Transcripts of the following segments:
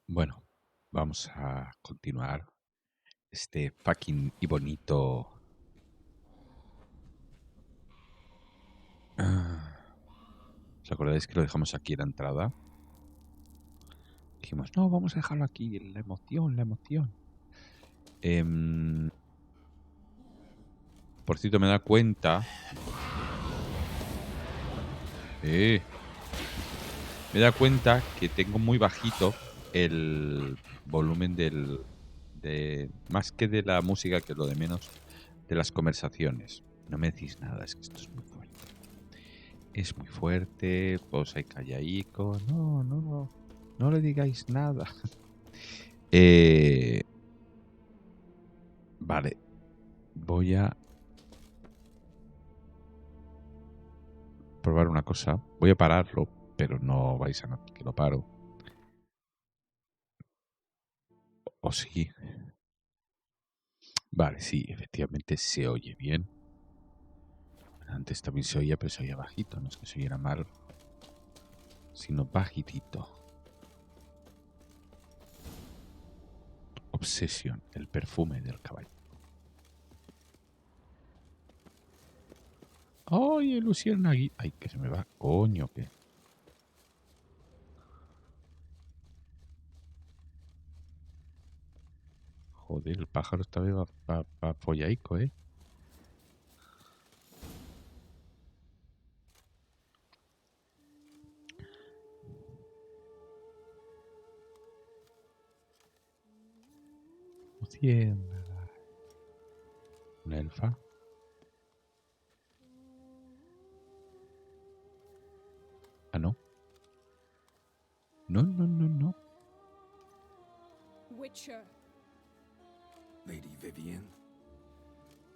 Bueno, vamos a continuar este fucking y bonito. ¿Os acordáis que lo dejamos aquí en la entrada? Dijimos, no, vamos a dejarlo aquí, la emoción, la emoción. Por cierto, me da cuenta. Me da cuenta que tengo muy bajito el volumen más que de la música, que es lo de menos, de las conversaciones. No me decís nada, es que esto es muy fuerte. Es muy fuerte, todos ahí calladicos. No, no, no, no le digáis nada. Vale, voy a probar una cosa. Voy a pararlo, pero no vais a notar que lo paro. O sí. Vale, sí, efectivamente se oye bien. Antes también se oía, pero se oía bajito. No es que se oyera mal, sino bajitito. Obsesión, el perfume del caballo. ¡Ay, el luciérnagui! ¡Ay, que se me va! ¡Coño, qué! Joder, el pájaro está pa follaico, ¿eh? Luciérnaga. ¿Una elfa? Ah, no. No, no, no, no. Witcher. Lady Vivian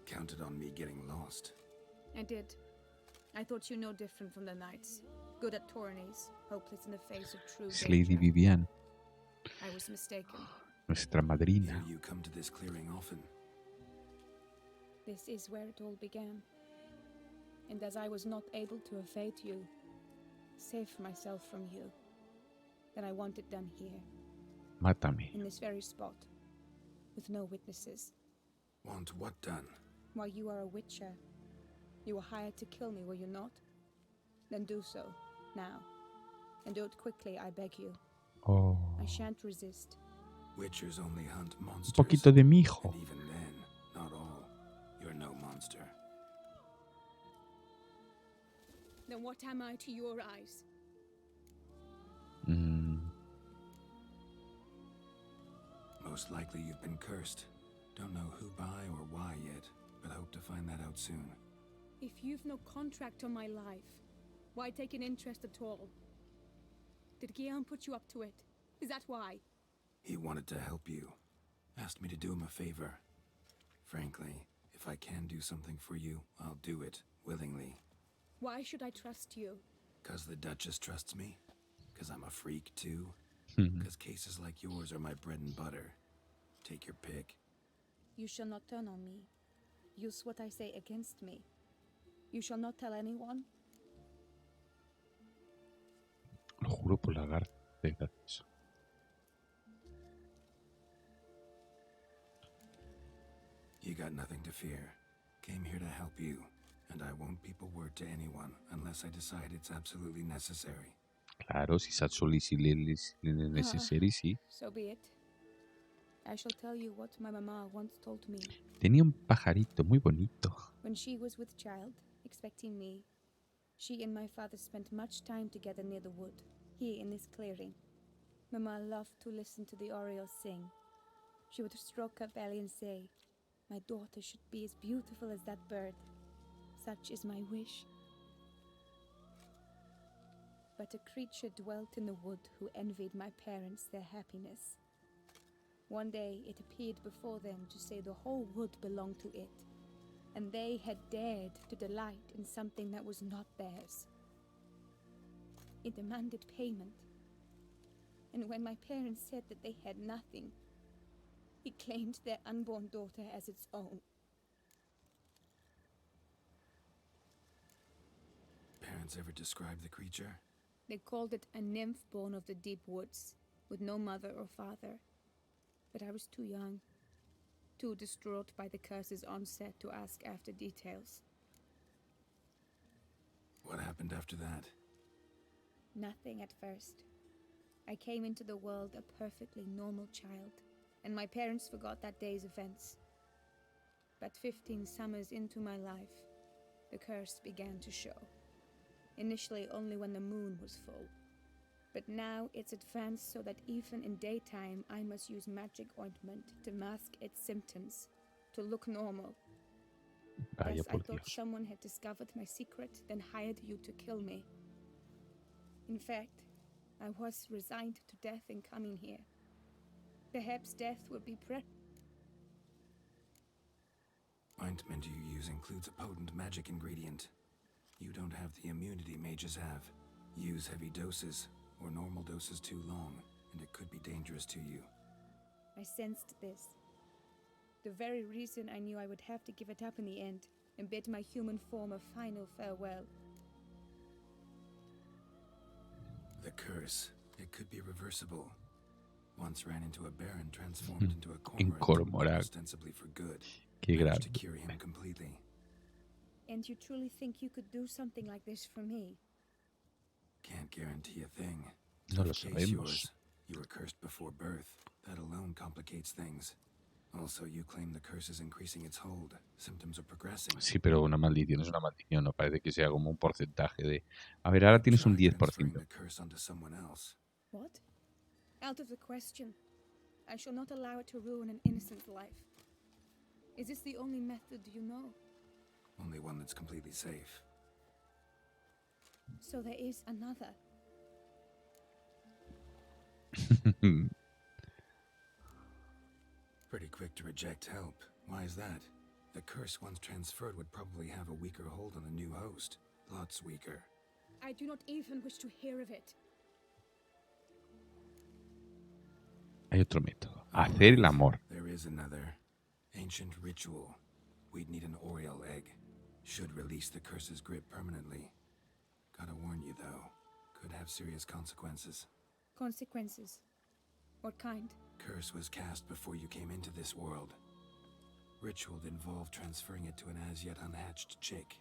counted on me getting lost. I did. I thought you no different from the knights. Good at tourneys, hopeless in the face of true Es danger. Lady Vivian, I was mistaken. nuestra Hear madrina. you come to this clearing often. This is where it all began. And as I was not able to evade you, save myself from you, then I want it done here, Mátame. in this very spot, with no witnesses. Want what done? Why, you are a witcher. You were hired to kill me, were you not? Then do so, now. And do it quickly, I beg you. Oh. I shan't resist. Witchers only hunt Un monsters. poquito de mi hijo. And even then, not all. You're no monster. Then what am I to your eyes? Most likely you've been cursed. Don't know who by or why yet, but hope to find that out soon. If you've no contract on my life, why take an interest at all? Did Guillaume put you up to it? Is that why? He wanted to help you. Asked me to do him a favor. Frankly, if I can do something for you, I'll do it, willingly. Why should I trust you? 'Cause the Duchess trusts me? 'Cause I'm a freak, too? 'Cause cases like yours are my bread and butter? Take your pick. You shall not turn on me. Use what I say against me. You shall not tell anyone? Lo juro por la garza de gracias. You got nothing to fear. Came here to help you, and I won't peep a word to anyone unless I decide it's absolutely necessary. Claro, si es necesario, sí. So be it. I shall tell you what my mama once told me. Tenía un pajarito muy bonito. When she was with child, expecting me, she and my father spent much time together near the wood, here in this clearing. Mama loved to listen to the orioles sing. She would stroke her belly and say, "My daughter should be as beautiful as that bird. Such is my wish." But a creature dwelt in the wood who envied my parents their happiness. One day it appeared before them to say the whole wood belonged to it, and they had dared to delight in something that was not theirs. It demanded payment, and when my parents said that they had nothing, it claimed their unborn daughter as its own. Parents ever describe the creature? They called it a nymph born of the deep woods. with no mother or father. But I was too young, too distraught by the curse's onset to ask after details. What happened after that? Nothing at first. I came into the world a perfectly normal child, and my parents forgot that day's events. But 15 summers into my life, the curse began to show. Initially only when the moon was full. But now it's advanced so that even in daytime I must use magic ointment to mask its symptoms, to look normal. Vaya Thus I por thought Dios. someone had discovered my secret, then hired you to kill me. In fact, I was resigned to death in coming here. Perhaps death would be Ointment you use includes a potent magic ingredient. You don't have the immunity mages have. Use heavy doses, or normal doses too long, and it could be dangerous to you. I sensed this. The very reason I knew I would have to give it up in the end, and bid my human form a final farewell. The curse, it could be reversible. Once ran into a baron transformed into a cormorant, ostensibly for good. Qué Managed to grande. cure him completely. And you truly think you could do something like this for me? Can't guarantee a thing. No lo Tough case sabemos. yours. You were cursed before birth. That alone complicates things. Also, you claim the curse is increasing its hold. Symptoms are progressing. Sí, pero una maldición es una maldición, no parece que sea como un porcentaje de... A ver, ahora tienes un Try transferring 10%. the curse onto someone else. What? Out of the question. I shall not allow it to ruin an innocent life. Is this the only method you know? Only one that's completely safe. So there is another. Pretty quick to reject help. Why is that? The curse once transferred would probably have a weaker hold on the new host. Lots weaker. I do not even wish to hear of it. Hay otro método. Hacer el amor. There is another. Ancient ritual. We'd need an Oriole egg. Should release the curse's grip permanently. Gotta warn you though. Could have serious consequences. Consequences? What kind? Curse was cast before you came into this world. Ritual involved transferring it to an as-yet unhatched chick.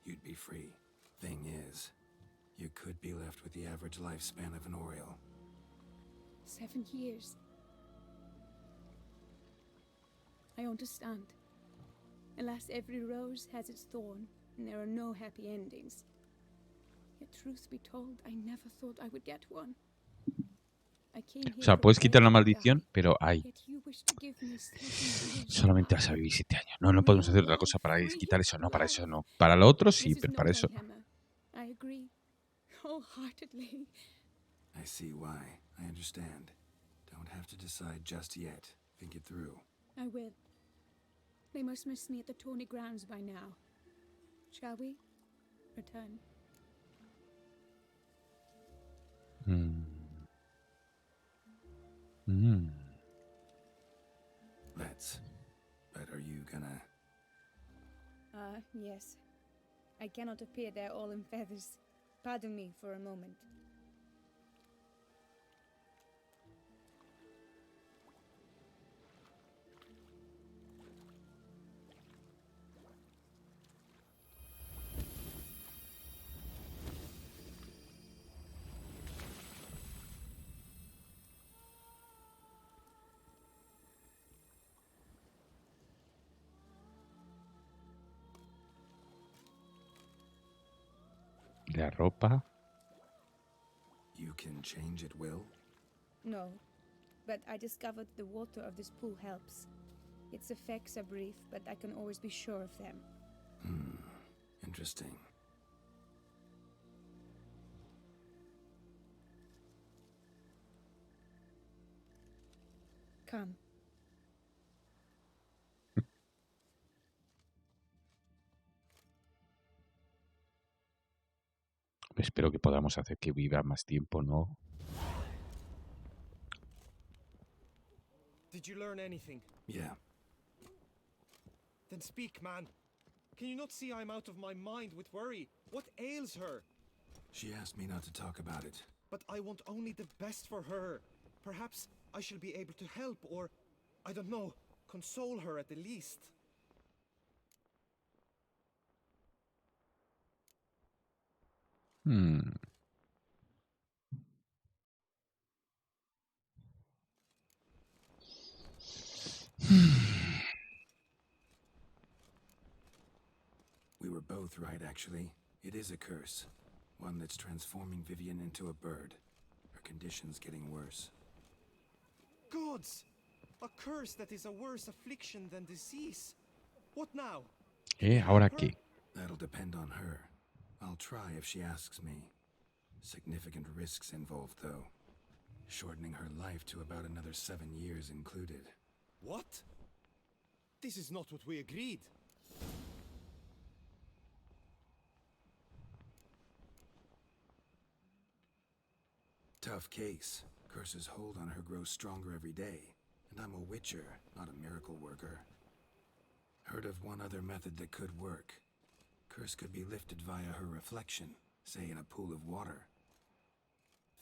You'd be free. Thing is, you could be left with the average lifespan of an Oriole. 7 years. I understand. Alas, every rose has its thorn, and there are no happy endings. Yet, truth be told, I never thought I would get one. I came O here sea, puedes quitar la prepared to maldición, die, pero hay. yet you wish to give me 7 years. Solamente vas a vivir 7 años. No, no podemos hacer otra cosa para quitar eso. No, para eso no. Para lo otro sí, This is pero not para my eso. hammer. I agree, wholeheartedly. I see why. I understand. Don't have to decide just yet. Think it through. I will. They must miss me at the Tawny Grounds by now. Shall we? Return. Let's. But are you gonna... Yes. I cannot appear there all in feathers. Pardon me for a moment. La ropa. You can change at will? No, but I discovered the water of this pool helps. Its effects are brief, but I can always be sure of them. Interesting. Come. Espero que podamos hacer que viva más tiempo, ¿no? Did you learn anything? Yeah. Then speak, man. Can you not see I'm out of my mind with worry? What ails her? She asked me not to talk about it. but I want only the best for her. Perhaps I shall be able to help, or, I don't know, console her at the least. Hmm. We were both right, actually. It is a curse. One that's transforming Vivian into a bird. Her condition's getting worse. Gods! A curse that is a worse affliction than disease. What now? ¿Ahora Help her? qué? That'll depend on her. I'll try if she asks me. Significant risks involved, though. Shortening her life to about another 7 years included. What? This is not what we agreed. Tough case. Curse's hold on her grows stronger every day. And I'm a witcher, not a miracle worker. Heard of one other method that could work. Curse could be lifted via her reflection, say in a pool of water.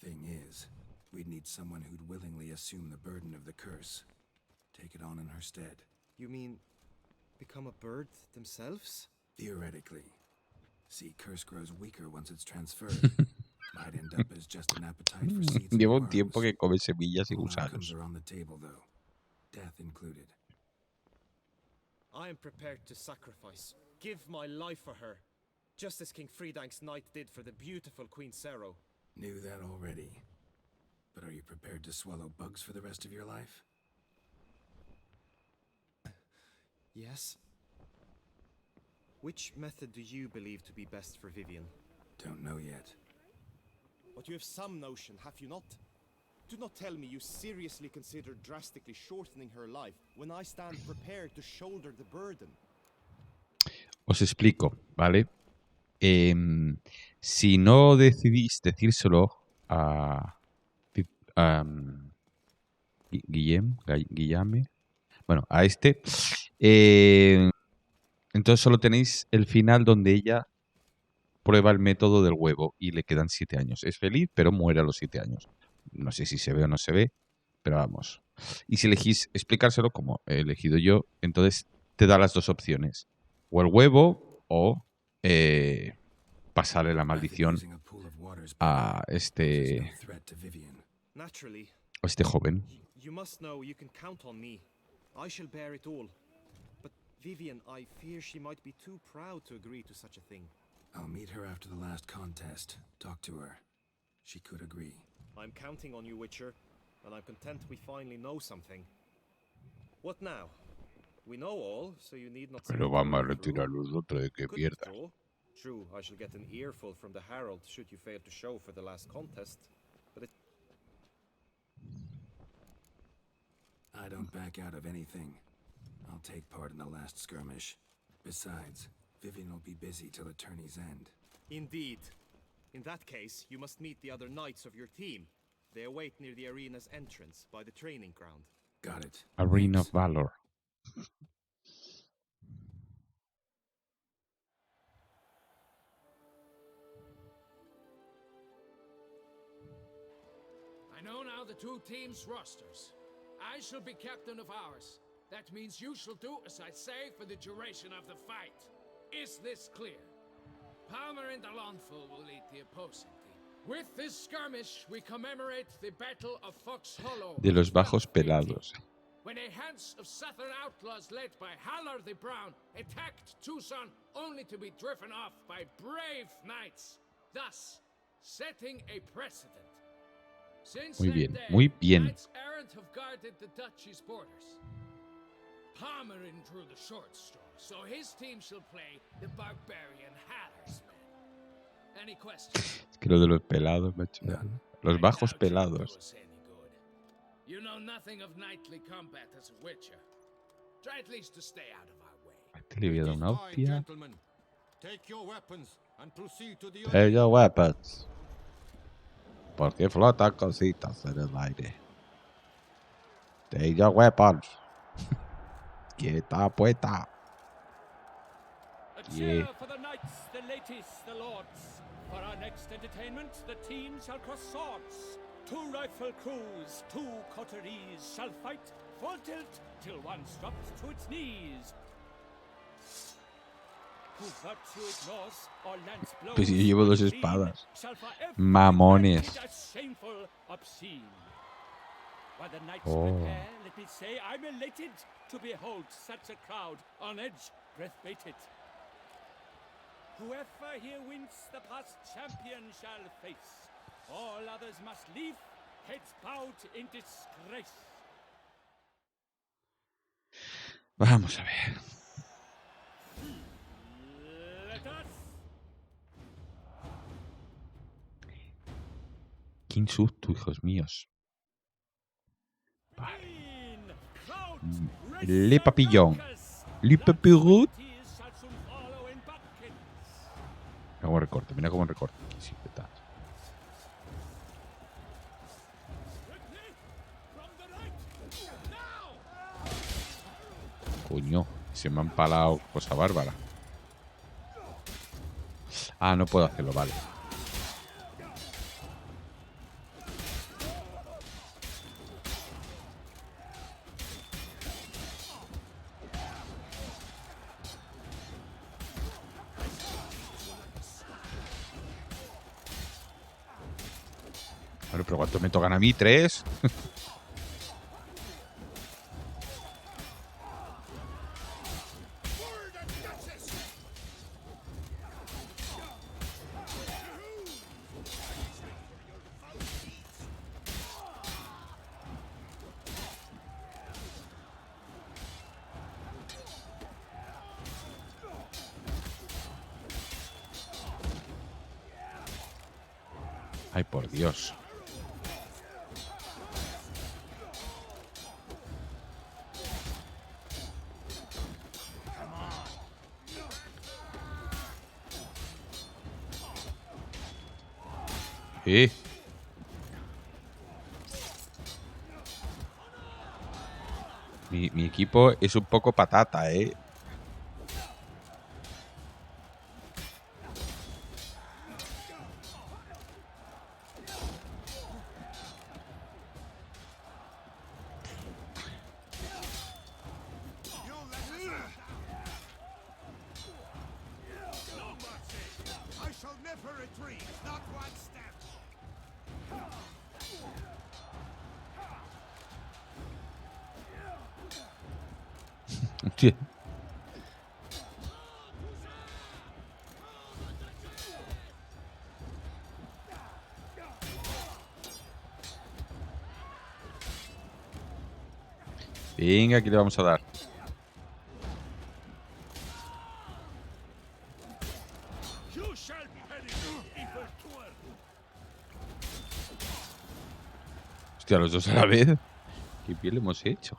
Thing is, we'd need someone who'd willingly assume the burden of the curse. Take it on in her stead. You mean become a bird themselves? Theoretically. See, curse grows weaker once it's transferred. Might end up as just an appetite for seeds and Lleva un worms. tiempo que come semillas y All outcomes gusanos. are on the table, though. Death included. I am prepared to sacrifice. Give my life for her. Just as King Fridank's knight did for the beautiful Queen Sero. Knew that already. But are you prepared to swallow bugs for the rest of your life? Yes? Which method do you believe to be best for Vivian? Don't know yet. But you have some notion, have you not? Do not tell me you seriously consider drastically shortening her life when I stand prepared to shoulder the burden. Os explico, ¿vale? Si no decidís decírselo a Guillame, bueno, a este, entonces solo tenéis el final donde ella prueba el método del huevo y le quedan 7 años. Es feliz, pero muere a los 7 años. No sé si se ve o no se ve, pero vamos. Y si elegís explicárselo como he elegido yo, entonces te da las dos opciones. O el huevo o pasarle la maldición a este joven. You must know you can count on me. I shall bear it all. But Vivian, I fear she might be too proud to agree to such a thing. I'll meet her after the last contest. Talk to her. She could agree. I'm counting on you, Witcher, and I'm content we finally know something. What now? We know all, so you need not... Pero vamos a retirar los otros de que pierda. True, I shall get an earful from the Herald should you fail to show for the last contest, but it... I don't back out of anything. I'll take part in the last skirmish. Besides, Vivian will be busy till the tourney's end. Indeed. In that case, you must meet the other knights of your team. They await near the arena's entrance, by the training ground. Got it. Arena of Thanks. Valor. I know now the two teams' rosters. I shall be captain of ours. That means you shall do as I say for the duration of the fight. Is this clear? Palmer and Alonful will lead the opposing team. With this skirmish, we commemorate the Battle of Fox Hollow. De los bajos pelados. When a hands of southern outlaws led by Halar the Brown attacked Tucson only to be driven off by brave knights, thus setting a precedent. Since Muy that bien, day, muy bien. knights errant have guarded the duchy's borders. Palmerin drew the short straw, so his team shall play the barbarian Haller's men. Any questions? Es que lo de los pelados me ha hecho... None. Los I bajos doubt you'll do pelados. us any good. You know nothing of knightly combat as a witcher. Try at least to stay out of our way. A este le voy a dar una hostia. Gentlemen, take your weapons and proceed to the Take your weapons. Porque flotan cositas en el aire. Take your weapons. Quieta puesta. A Yeah. cheer for the knights, the ladies, the lords. For our next entertainment, the teams shall cross swords. 2 rifle crews, 2 coteries shall fight full tilt till one drops to its knees. Who virtue ignores or lance blows Pues yo llevo 2 unclean espadas. shall forever Mamones. be branded as shameful, obscene. While the knights Oh. prepare, let me say I'm elated to behold such a crowd on edge, breath baited. Whoever here wins the past champion shall face. All others must leave, heads bowed in disgrace. Vamos a ver. Let us Qué insulto, hijos míos. begin. Crowd, Le race papillon. circus. Le papillon. Tears shall soon follow in buckets. Mira cómo recorto, mira cómo recorto. Sí, está. Quickly, from the right. Now! Coño, se me ha empalado cosa bárbara. Ah, no puedo hacerlo, vale. Bueno, pero ¿cuántos me tocan a mí? ¿3? Ay, por Dios. Mi equipo es un poco patata, ¿eh? I shall never retreat, not one step. Hostia. Venga, aquí le vamos a dar. You shall perish, evil doer. Hostia, los dos a la vez. ¿Qué bien le hemos hecho?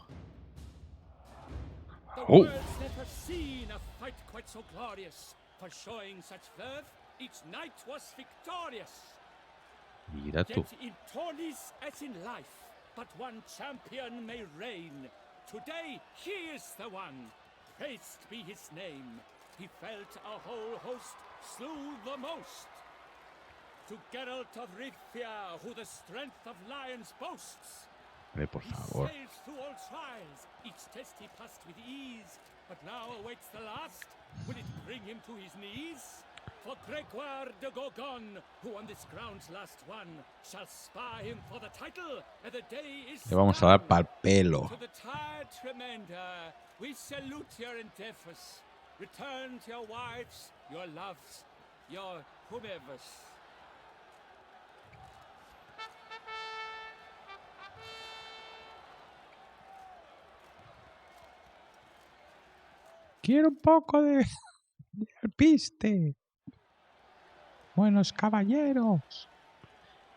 The Oh. world's never seen a fight quite so glorious. For showing such verve, each knight was victorious. Mira tú. Yet in tourneys as in life, but one champion may reign. Today he is the one. Praised be his name. He felt a whole host, slew the most. To Geralt of Rivia, who the strength of lions boasts. Hombre, por He favor. sails through all trials, each test he passed with ease. But now awaits the last. Will it bring him to his knees? For Gregoire de Gorgon, who on this ground's last won, shall spar him for the title, and the day is Le vamos a dar done. pa'l pelo. To the tired Tremenda, we salute your endeavors. Return to your wives, your loves, your whomevers. Quiero un poco de alpiste. Buenos caballeros.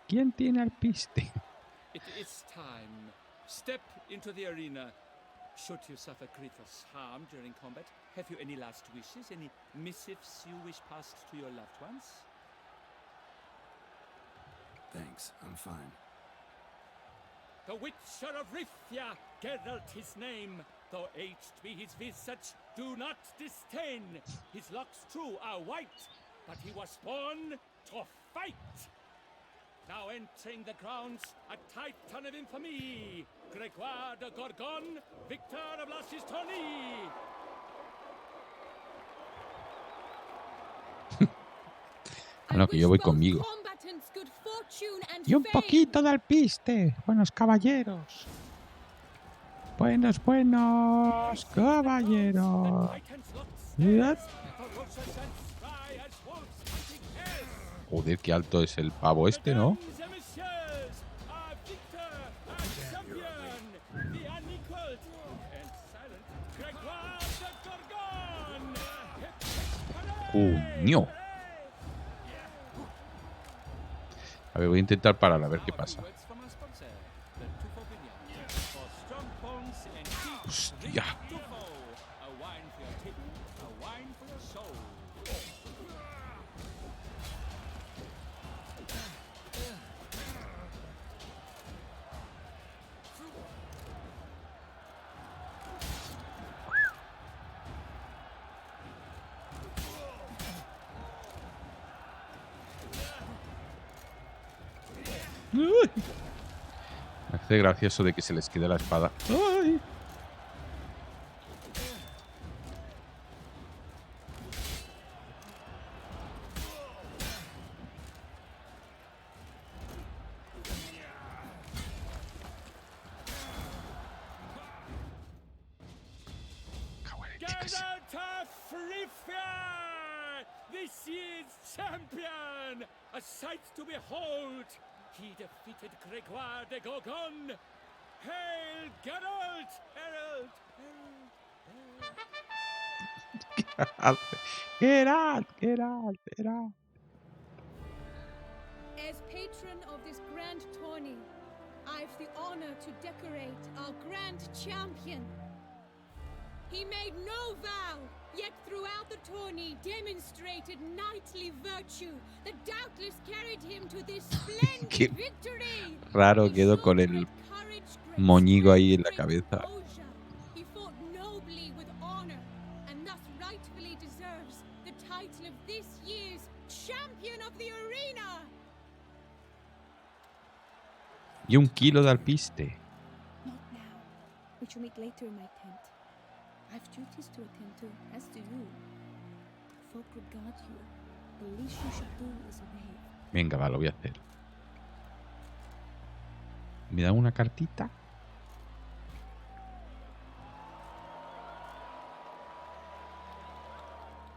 ¿Quién tiene alpiste? It is time. Step into the arena. Should you suffer grievous harm during combat, have you any last wishes? Any missives you wish passed to your loved ones? Thanks, I'm fine. The Witcher of Rifia, Geralt his name. Though aged be his visage, do not disdain. His locks true are white, but he was born to fight! Now entering the grounds, a titan of infamy, Gregoire de Gorgon, victor of Lasses Tourney. Bueno, que yo voy conmigo. Y un poquito de alpiste, buenos caballeros. Buenos caballeros. Yep. Joder, qué alto es el pavo este, ¿no? ¡Coño! A ver, voy a intentar parar, a ver qué pasa. ¡Hostia! ¡Uy! Me hace gracioso de que se les quede la espada. ¡Ay! This year's champion! A sight to behold! He defeated Gregoire de Gorgon! Hail Geralt! Herald! Geralt. As patron of this grand tourney, I've the honor to decorate our grand champion. He made no vow, yet throughout the tourney demonstrated knightly virtue that doubtless carried him to this splendid victory. Raro quedó con el moñigo ahí en la cabeza. He fought nobly with honor and thus rightfully deserves the title of this year's champion of the arena. Y un kilo de alpiste. Not now. We shall meet later in my tent. I've duties to attend to, as do you. Folk regard you. The least you should do is wave. Venga, va, lo voy a hacer. ¿Me da una cartita?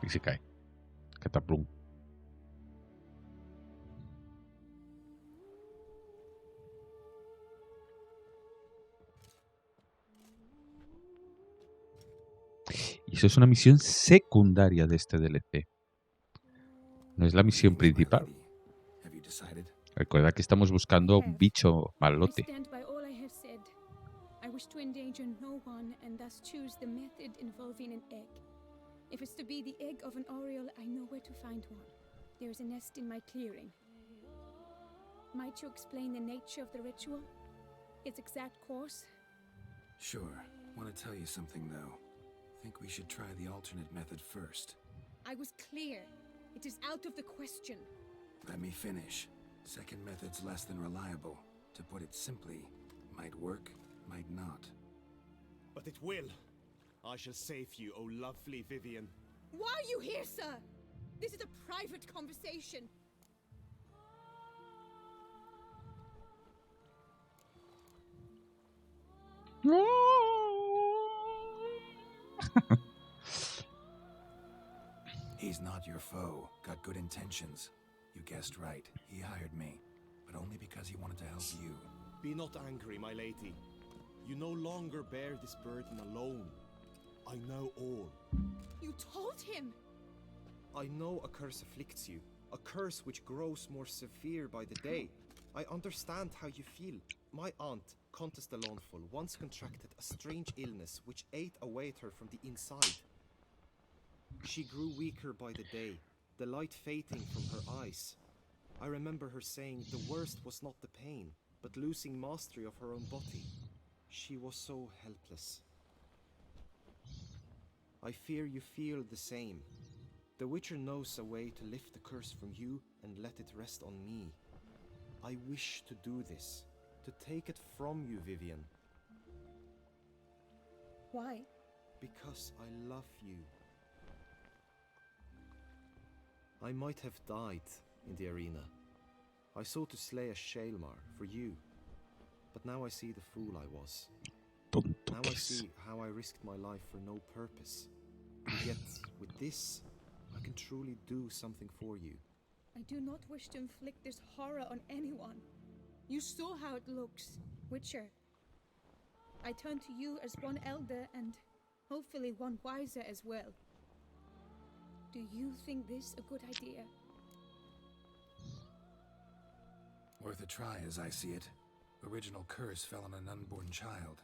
Y se cae. Cataplum. Y eso es una misión secundaria de este DLC. No es la misión principal. Recuerda que estamos buscando a un bicho malote. I wish to endanger no one and thus choose the method involving an egg. If it's to be the egg of an oriole, I know where to find one. There is a nest in my clearing. Might you explain the nature of the ritual? Its exact course? Sure. Want to tell you something, though. Think we should try the alternate method first. I was clear. It is out of the question. Let me finish. Second method's less than reliable. To put it simply, might work, might not. But it will. I shall save you, O lovely Vivian. Why are you here, sir? This is a private conversation. He's not your foe. Got good intentions. You guessed right. He hired me. But only because he wanted to help you. Be not angry, my lady. You no longer bear this burden alone. I know all. You told him! I know a curse afflicts you. A curse which grows more severe by the day. I understand how you feel. My aunt, Countess de Launful, once contracted a strange illness which ate away at her from the inside. She grew weaker by the day, the light fading from her eyes. I remember her saying the worst was not the pain, but losing mastery of her own body. She was so helpless. I fear you feel the same. The Witcher knows a way to lift the curse from you and let it rest on me. I wish to do this, to take it from you, Vivian, Why? because I love you. I might have died in the arena. I sought to slay a Shaelmar for you, but now I see the fool I was. Tonto Now que I es. see how I risked my life for no purpose. And yet, with this, I can truly do something for you. I do not wish to inflict this horror on anyone. You saw how it looks, Witcher. I turn to you as one elder and hopefully one wiser as well. Do you think this a good idea? Worth a try, as I see it. Original curse fell on an unborn child.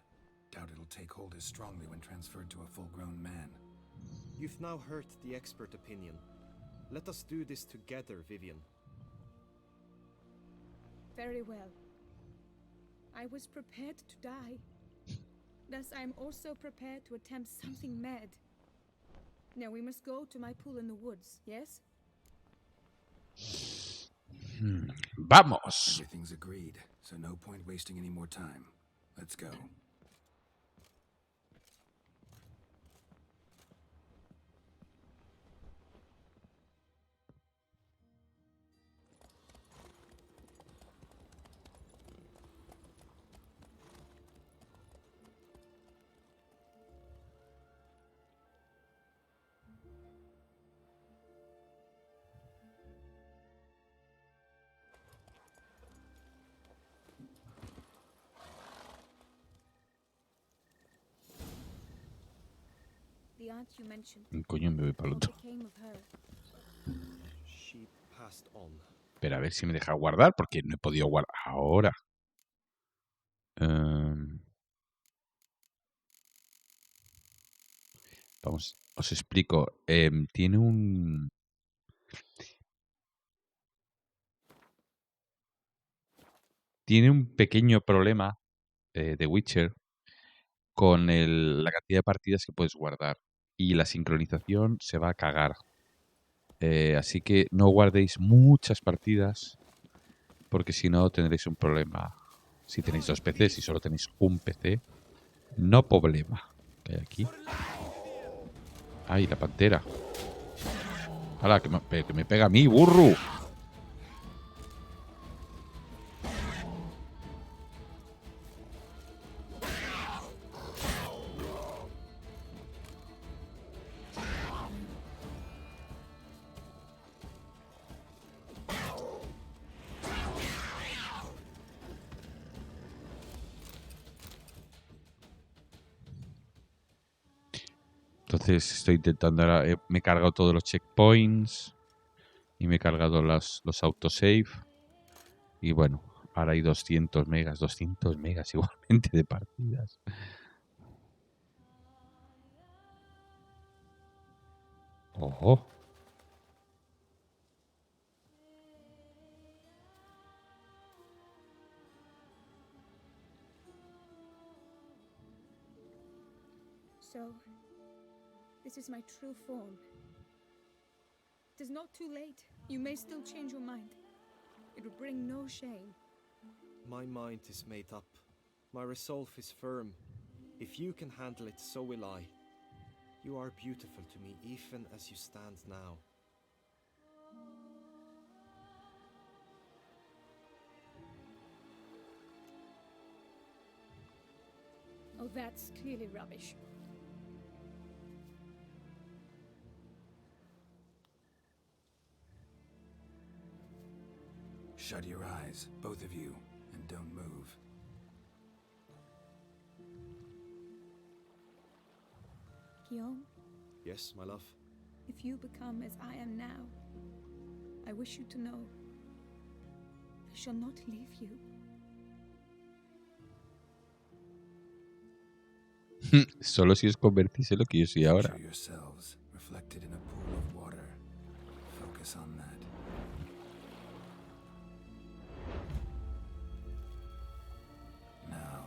Doubt it'll take hold as strongly when transferred to a full-grown man. You've now heard the expert opinion. Let us do this together, Vivian. Very well. I was prepared to die. Thus I am also prepared to attempt something mad. Now we must go to my pool in the woods, yes? Vamos. Everything's agreed, so no point wasting any more time. Let's go. The aunt you mentioned. Coño, me voy para el What otro. became of her? She passed on. Pero a ver si me deja guardar, porque no he podido guardar ahora. Vamos, os explico. Tiene un pequeño problema de Witcher con la cantidad de partidas que puedes guardar. Y la sincronización se va a cagar. Así que no guardéis muchas partidas, porque si no tendréis un problema. Si tenéis dos PCs, si solo tenéis un PC, no problema. ¿Qué hay aquí? ¡Ay, la pantera! ¡Hala, que me pega a mí, burro! Entonces estoy intentando ahora, me he cargado todos los checkpoints y me he cargado los autosave. Y bueno, ahora hay 200 megas igualmente de partidas. ¡Ojo! So, this is my true form. It is not too late. You may still change your mind. It will bring no shame. My mind is made up. My resolve is firm. If you can handle it, so will I. You are beautiful to me, even as you stand now. Oh, that's clearly rubbish. Shut your eyes, both of you, and don't move. Guillaume, Yes, my love? if you become as I am now, I wish you to know I shall not leave you. Solo si os convertís en lo que yo soy ahora. Picture yourselves reflected in a pool of water. Focus on that. Now,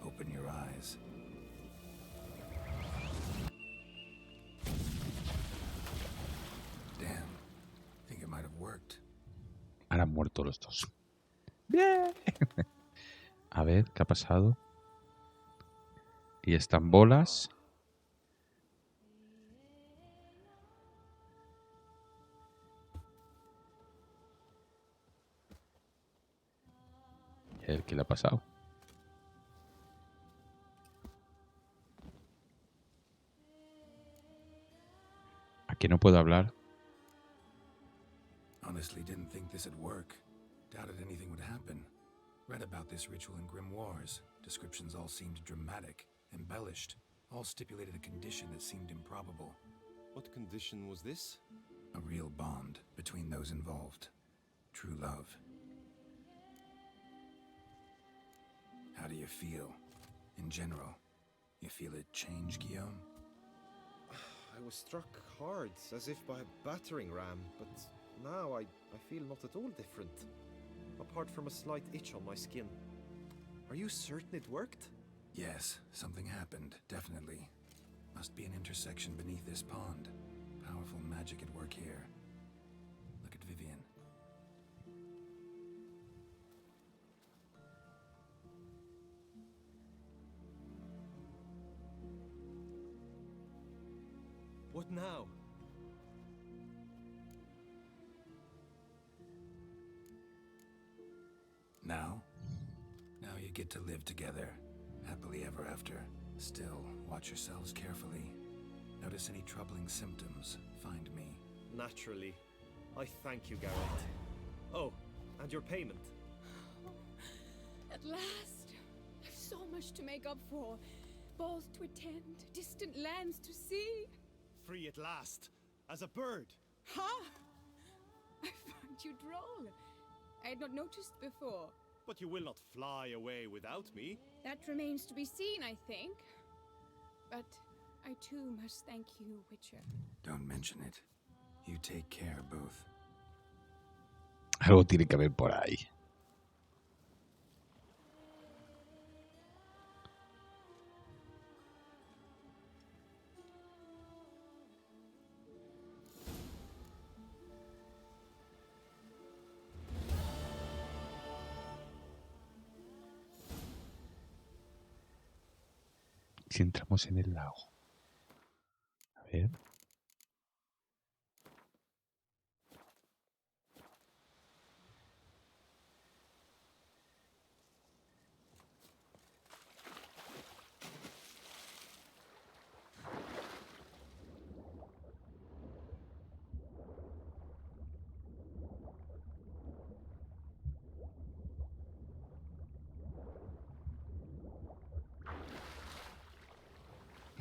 open your eyes. han muerto los dos. ¡Bien! A ver, ¿qué ha pasado? Y están bolas. Y a ver qué le ha pasado. ¿A qué no puedo hablar? Honestly, didn't think this would work. Doubted anything would happen. Read about this ritual in grimoires. Descriptions all seemed dramatic, embellished. All stipulated a condition that seemed improbable. What condition was this? A real bond between those involved. True love. How do you feel? In general, you feel it change, Guillaume? I was struck hard, as if by a battering ram, but now I feel not at all different. Apart from a slight itch on my skin. Are you certain it worked? Yes, something happened, definitely. Must be an intersection beneath this pond. Powerful magic at work here. Look at Vivian. What now? Now? Now you get to live together. Happily ever after. Still, watch yourselves carefully. Notice any troubling symptoms, find me. Naturally. I thank you, Garrett. Oh, and your payment. At last! I've so much to make up for. Balls to attend, distant lands to see. Free at last. As a bird. Ha! I found you droll. I had not noticed before. But you will not fly away without me. That remains to be seen, I think. But I too must thank you, Witcher. Don't mention it. You take care, both. Algo tiene que haber por ahí. Si entramos en el lago. A ver.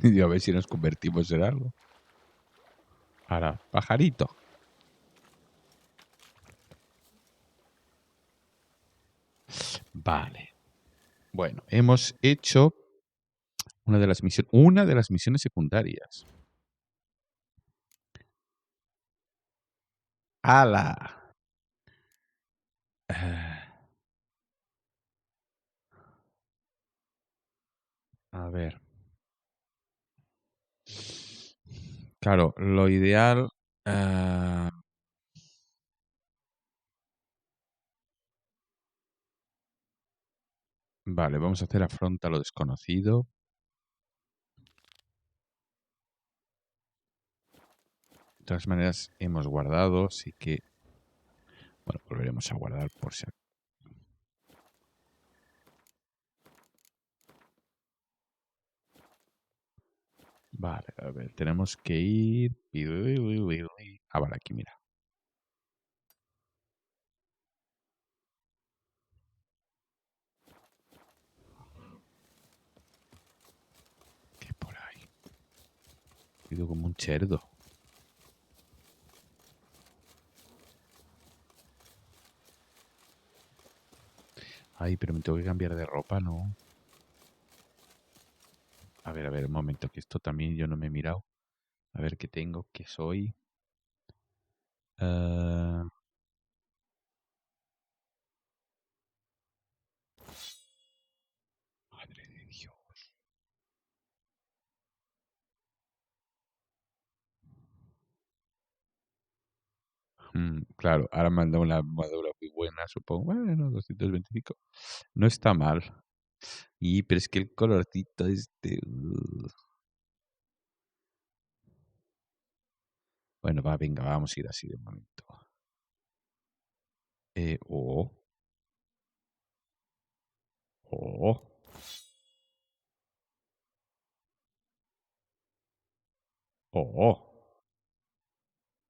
Y a ver si nos convertimos en algo. Ahora, pajarito. Vale. Bueno, hemos hecho una de las misiones secundarias. ¡Hala! A ver. Claro, lo ideal... vale, vamos a hacer afronta lo desconocido. De todas maneras, hemos guardado, así que... Bueno, volveremos a guardar por si acaso. Vale, a ver, tenemos que ir... Ah, vale, aquí, mira. ¿Qué por ahí? He ido como un cerdo. Ay, pero me tengo que cambiar de ropa, ¿no? A ver, un momento, que esto también yo no me he mirado. A ver qué tengo, qué soy. Madre de Dios. Claro, ahora me han dado una armadura muy buena, supongo. Bueno, 225. No está mal. Pero es que el colorcito Bueno, venga, vamos a ir así de momento. Oh, oh, oh,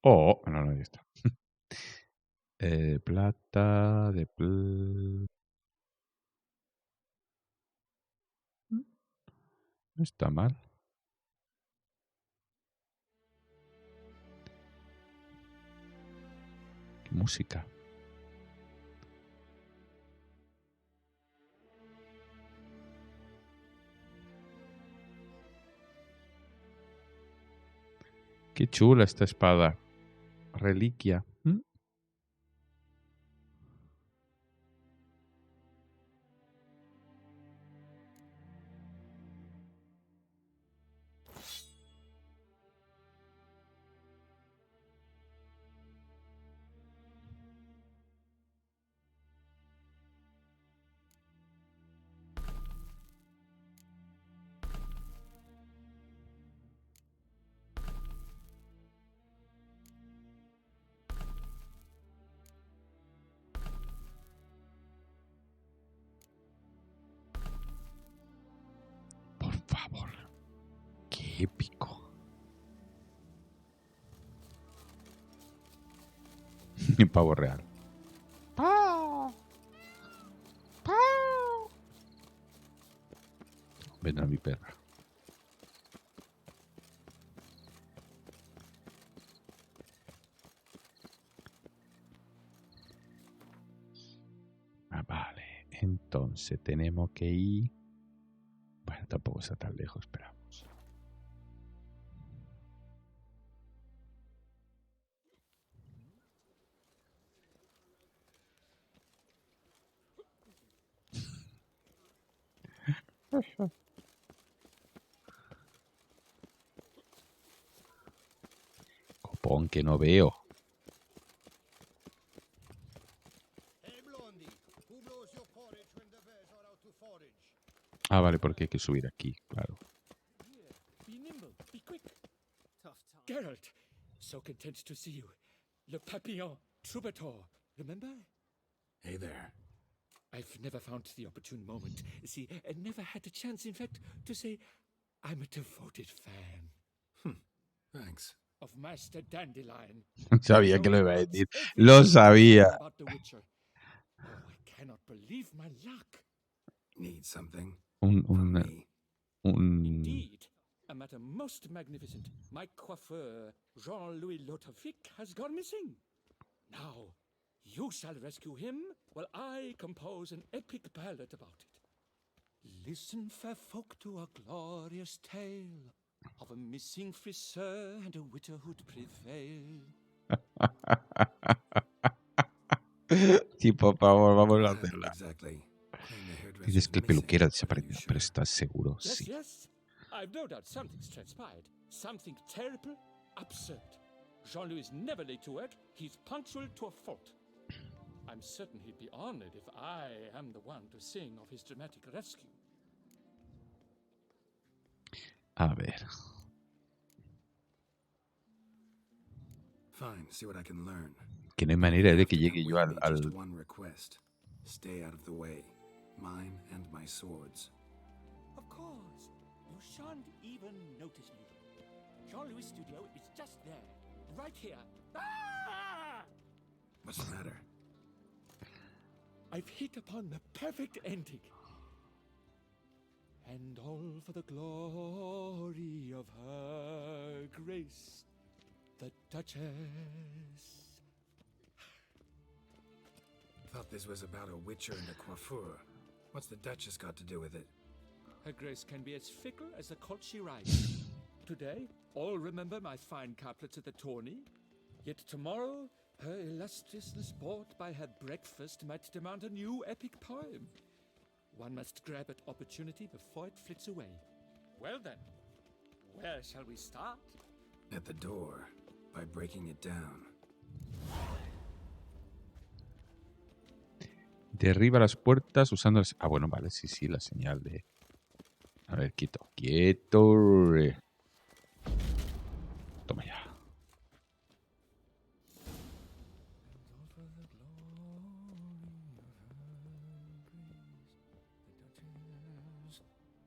oh. No, ya está. Plata, no está mal. ¿Qué música? Qué chula esta espada. Reliquia. Por favor. Qué épico. Pavo real. Ven a mi perra. Vale. Entonces tenemos que ir. Bueno, tampoco está tan lejos, esperamos. Copón que no veo. Hey, Blondie, who blows your porridge when the bears are out to forage? Ah, vale, porque hay que subir aquí, claro. Be nimble, be quick. Tough time. Geralt, so content to see you. Le Papillon, troubadour, remember? Hey there. I've never found the opportune moment. See, I never had the chance, in fact, to say I'm a devoted fan Thanks. of Master Dandelion. Sabía que lo iba a Knows decir. everything Lo sabía. about the Witcher. Oh, I cannot believe my luck. Need something? Un, From me? Indeed, a matter most magnificent. My coiffeur, Jean-Louis Lotovic, has gone missing. Now, you shall rescue him while I compose an epic ballad about it. Listen, fair folk, to a glorious tale of a missing friseur and a widowhood prevail. Sí, por favor, vamos a What happened hacerla. exactly? Claim the hairdresser's Dices que el missing, peluquero ha but are you desaparecido, pero sure? ¿estás seguro? Yes, Sí. yes. I've no doubt something's transpired. Something terrible, absurd. Jean-Louis is never late to work. He's punctual to a fault. I'm certain he'd be honored if I am the one to sing of his dramatic rescue. A ver. Fine, see what I can learn. Que no hay But manera you de have que to llegue yo convey me just al... one request. Stay out of the way. Mine and my swords. Of course. You shan't even notice me. Jean-Louis' studio is just there. Right here. Ah! What's the matter? I've hit upon the perfect ending. And all for the glory of her grace, the Duchess. Thought this was about a witcher and a coiffeur. What's the Duchess got to do with it? Her grace can be as fickle as the colt she rides. Today, all remember my fine couplets at the tourney. Yet tomorrow, her illustriousness bought by her breakfast might demand a new epic poem. One must grab at opportunity before it flits away. Well then, where shall we start? At the door, by breaking it down. Derriba las puertas usando... Ah, bueno, vale, sí, la señal de... A ver, quieto. Quieto. Toma ya.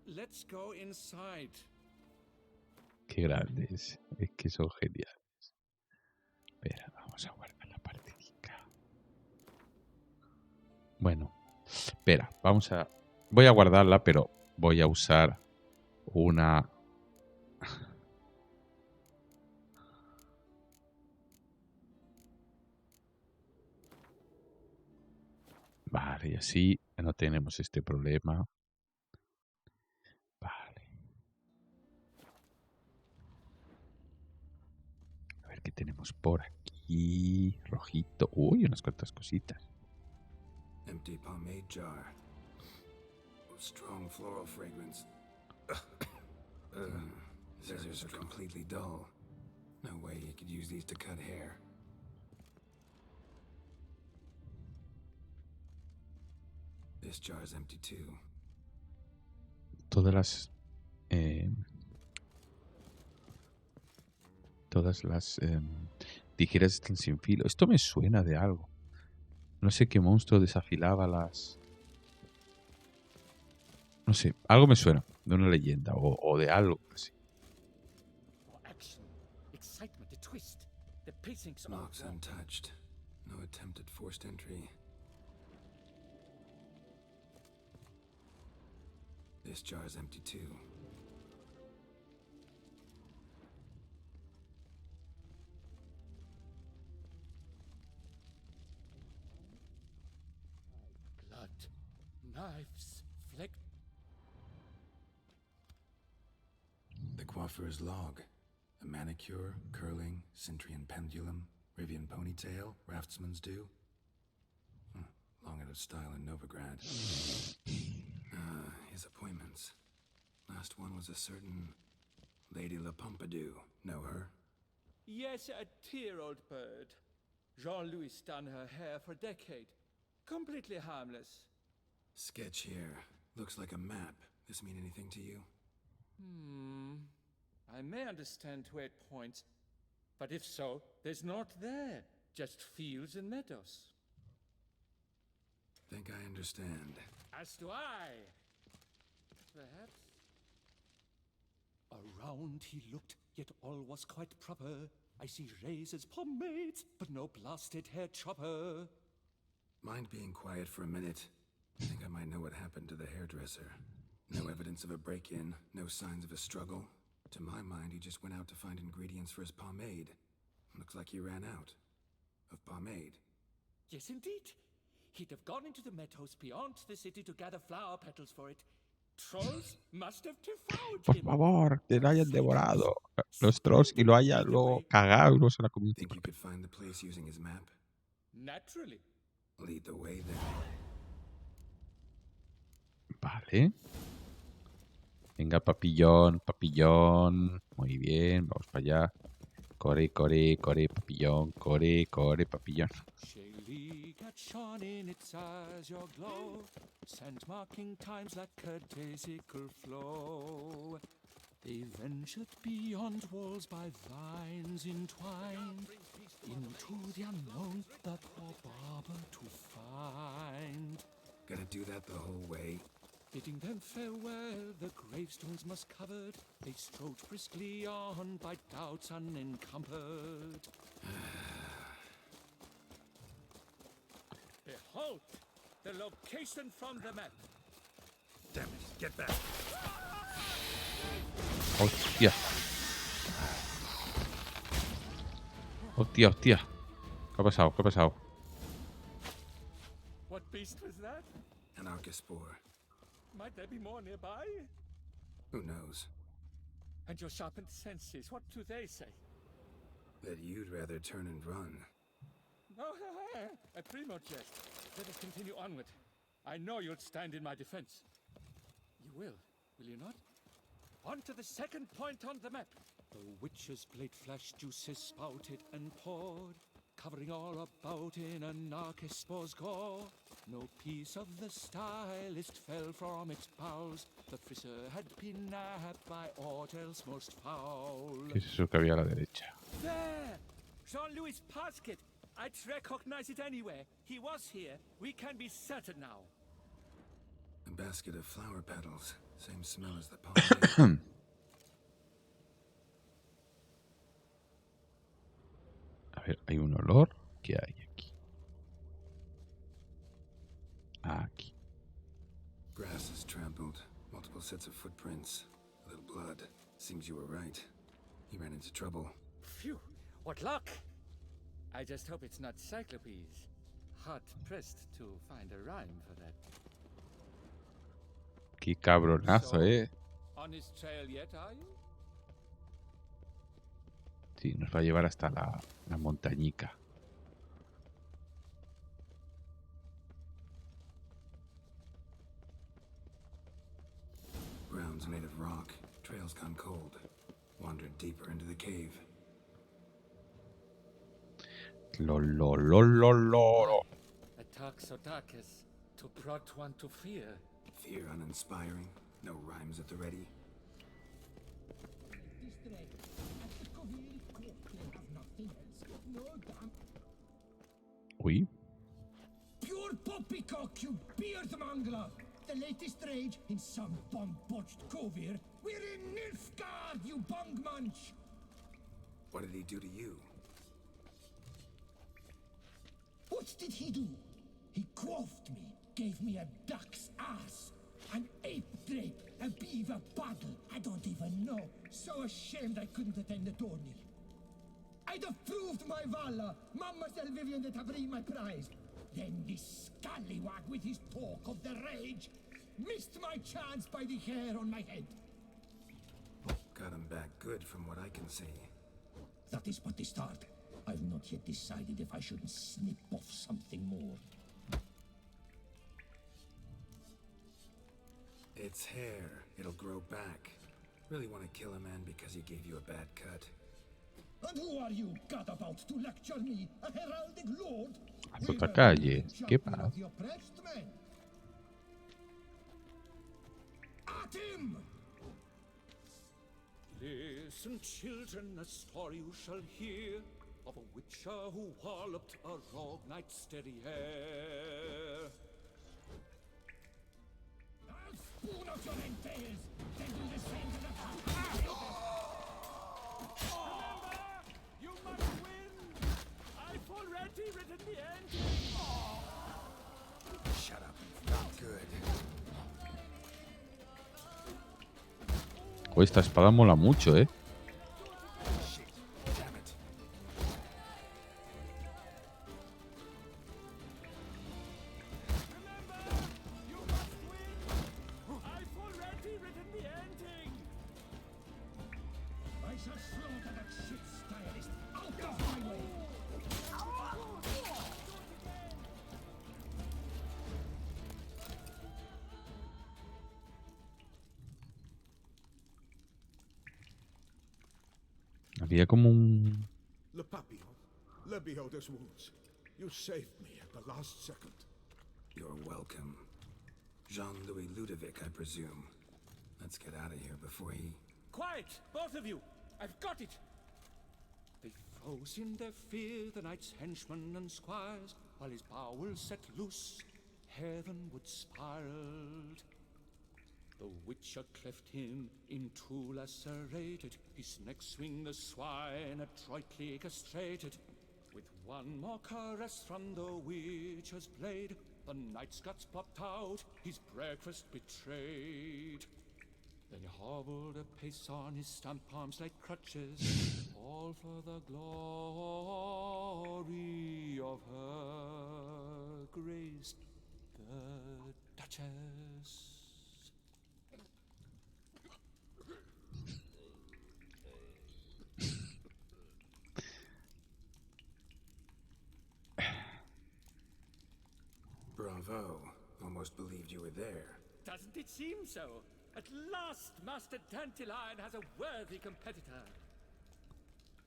Let's go inside. Qué grandes. Es que son geniales. Espera, vamos a guardar la partidita. Bueno, espera, voy a guardarla, pero voy a usar una... Vale, y así no tenemos este problema. Vale. A ver qué tenemos por aquí. Rojito. Uy, unas cuantas cositas. Empty pomade jar. Strong floral fragrance. Scissors are completely dull. No way you could use these to cut hair. This jar's empty too. Todas las tijeras están sin filo. Esto me suena de algo. No sé qué monstruo desafilaba las... No sé, algo me suena. De una leyenda o de algo así. For action, excitement, a twist. The pacing's all Locks wrong. untouched. No attempt at forced entry. This jar's empty too. Blood, knives, fleck. The coiffeur's log. A manicure, curling, Centrian pendulum, Rivian ponytail, raftsman's due. Long out of style in Novigrad. His appointments. Last one was a certain Lady La Pompadour. Know her? Yes, a dear old bird. Jean-Louis done her hair for a decade. Completely harmless. Sketch here. Looks like a map. This mean anything to you? I may understand where it points, but if so, there's not there. Just fields and meadows. Think I understand. As do I. Perhaps. Around he looked, yet all was quite proper. I see razors, pomades, but no blasted hair chopper. Mind being quiet for a minute? I think I might know what happened to the hairdresser. No evidence of a break-in, no signs of a struggle. To my mind, he just went out to find ingredients for his pomade. Looks like he ran out of pomade. Yes, indeed. He'd have gone into the meadows beyond the city to gather flower petals for it. Trolls must have devoured Por him. favor, que lo hayan devorado los trolls y lo hayan luego cagado y luego se la comido. Think you could find the place using his map? Naturally. Lead the way then. Vale. Venga, papillón, papillón. Muy bien, vamos para allá. Corre, corre, corre, papillón. Corre, corre, papillón. Shaylee got shone in its azure glow, sand marking times like a daisical flow. They ventured beyond walls by vines entwined, into the unknown, the poor barber to find. Gotta do that the whole way? Bidding them farewell, the gravestones musk covered, they strode briskly on by doubts unencumbered. Behold, the location from the map. Damn it, get back. Hostia. Hostia, hostia. ¿Qué ha pasado? ¿Qué ha pasado? What beast was that? An Arcaspore. Might there be more nearby? Who knows? And your sharpened senses, what do they say? That you'd rather turn and run. No, a primo jest. Let us continue onward. I know you'll stand in my defense. You will you not? On to the second point on the map. The witch's blade flashed, juices spouted and poured. covering all about in anarchist's gore. No piece of the stylist fell from its bowels. The friseur had been nabbed by aught else most foul. ¿Qué es eso que había a la derecha? There! Jean-Louis Pasquet! I'd recognize it anywhere. He was here. We can be certain now. A basket of flower petals. Same smell as the pomade. A ver, hay un olor. ¿Qué hay aquí? Aquí. Grass is trampled. Multiple sets of footprints. A little blood. Seems you were right. He ran into trouble. Phew! What luck! I just hope it's not Cyclopes. Hard-pressed to find a rhyme for that. Qué cabronazo, On his trail yet, are you? Sí, nos va a llevar hasta la montañica. Ground's made of rock. Trail's gone cold. Wandered deeper into the cave. Lo. A Toxotakis, to prod one to fear. Fear uninspiring. No rhymes at the ready. Uy. Pure poppycock, you beard mangler! The latest rage in some bomb-botched cove here. We're in Nilfgaard, you bung munch! What did he do to you? What did he do? He quaffed me, gave me a duck's ass, an ape drape, a beaver paddle, I don't even know. So ashamed I couldn't attend the tourney. I'd have proved my valor, Mademoiselle Vivian de Tabry my prize. Then this scallywag with his talk of the rage missed my chance by the hair on my head. Got him back good from what I can see. That is but the start. I've not yet decided if I shouldn't snip off something more. It's hair. It'll grow back. Really want to kill a man because he gave you a bad cut. And who are you, gadabout, to lecture me, a heraldic lord? Azotacalles, ¿qué pasa? The oppressed men. At him! Listen, children, a story you shall hear of a witcher who walloped a rogue knight's derriere. I'll spoon out your entails, then do the same to the Remember, You must win! I've already written the end! Shut up. Not good. Oh, esta espada mola mucho, Shit. Damn it. You must win! I've already written the ending! I shall slaughter that shit stylist out of my way! Había como un... Le Papillon, le Beholder's wounds. You saved me at the last second. You're welcome. Jean-Louis Ludovic, I presume. Let's get out of here before he... Quiet, both of you! I've got it! They froze in their fear, the knight's henchmen and squires, while his bowels set loose, heavenward spiraled. The witcher cleft him in two lacerated, his neck swing the swine adroitly castrated. With one more caress from the witcher's blade, the knight's guts popped out, his breakfast betrayed. Then he hobbled a pace on his stump arms like crutches, all for the glory of her grace, the Duchess. Bravo. Almost believed you were there. Doesn't it seem so? At last, Master Dandelion has a worthy competitor.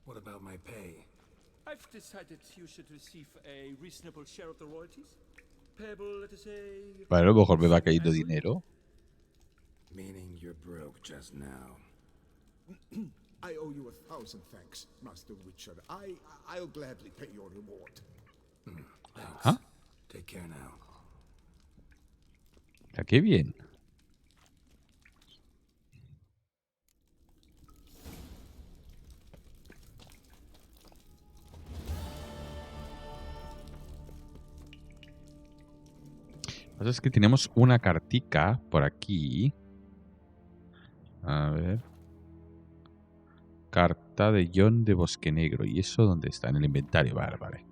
What about my pay? I've decided you should receive a reasonable share of the royalties. Payable, let us say, Vale, a lo mejor me va cayendo semi-annually. dinero. Meaning you're broke just now. I owe you 1,000 thanks, Master Richard. I'll gladly pay your reward. Thanks. Ajá. Take care now. O sea, qué bien. Lo que pasa es que tenemos una cartica por aquí. A ver. Carta de John de Bosque Negro. ¿Y eso dónde está? En el inventario. Vale, vale.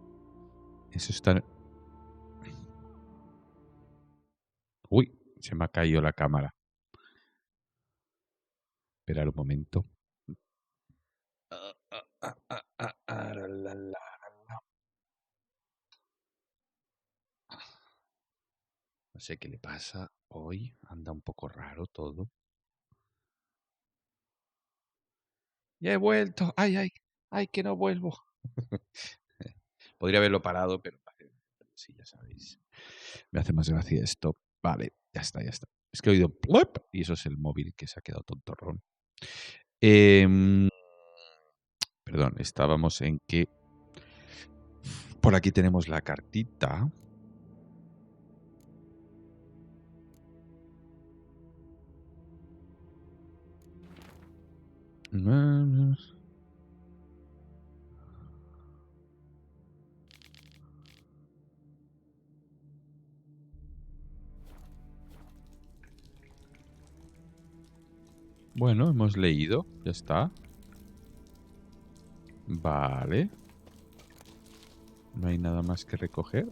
Eso está... Uy, se me ha caído la cámara. Esperar un momento. No sé qué le pasa hoy. Anda un poco raro todo. Ya he vuelto. Ay, ay, ay, que no vuelvo. Podría haberlo parado, pero sí, ya sabéis. Me hace más gracia esto. Vale, ya está, ya está. Es que he oído plop y eso es el móvil que se ha quedado tontorrón. Perdón, estábamos en que por aquí tenemos la cartita. Bueno, hemos leído, ya está. Vale. No hay nada más que recoger.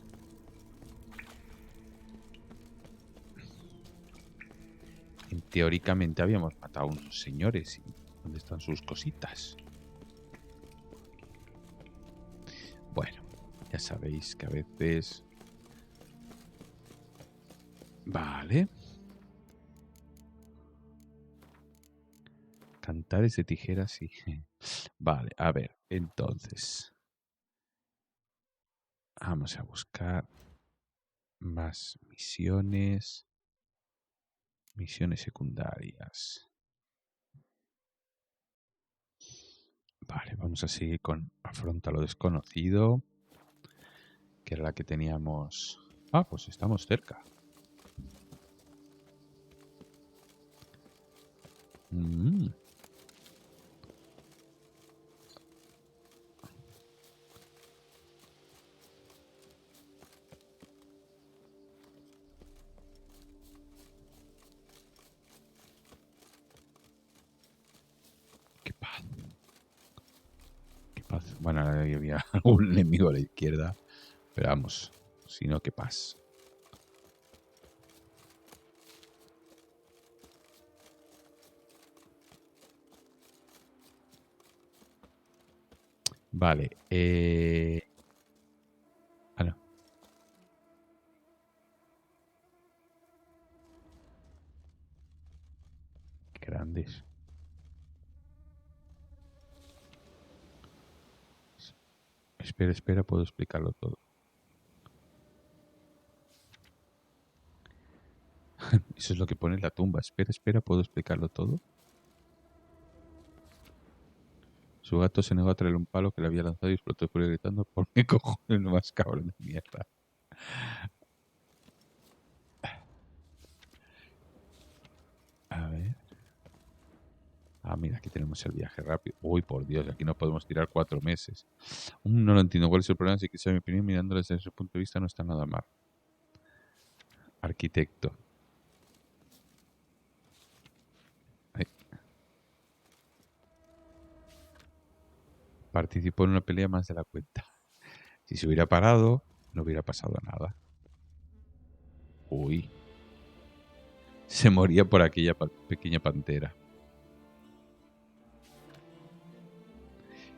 Teóricamente habíamos matado a unos señores. ¿Dónde están sus cositas? Bueno, ya sabéis que a veces... Vale. Cantares de tijeras, sí. Vale, a ver, entonces. Vamos a buscar más misiones. Misiones secundarias. Vale, vamos a seguir con Afronta lo desconocido. Que era la que teníamos... Ah, pues estamos cerca. Qué paz. Qué paz. Bueno, ahí había un enemigo a la izquierda. Pero vamos, si no, qué paz. Vale. Ah, no. Qué grandes. Espera, espera, puedo explicarlo todo. Eso es lo que pone en la tumba. Espera, espera, puedo explicarlo todo. Su gato se negó a traer un palo que le había lanzado y explotó de furia gritando: ¿por qué cojones no más cabrón de mierda? A ver. Ah, mira, aquí tenemos el viaje rápido. Uy, por Dios, aquí no podemos tirar 4 meses. No lo entiendo. ¿Cuál es el problema? Si quieres saber mi opinión, mirándolo desde ese punto de vista, no está nada mal. Arquitecto. Ay. Participó en una pelea más de la cuenta. Si se hubiera parado, no hubiera pasado nada. Uy. Se moría por aquella pequeña pantera.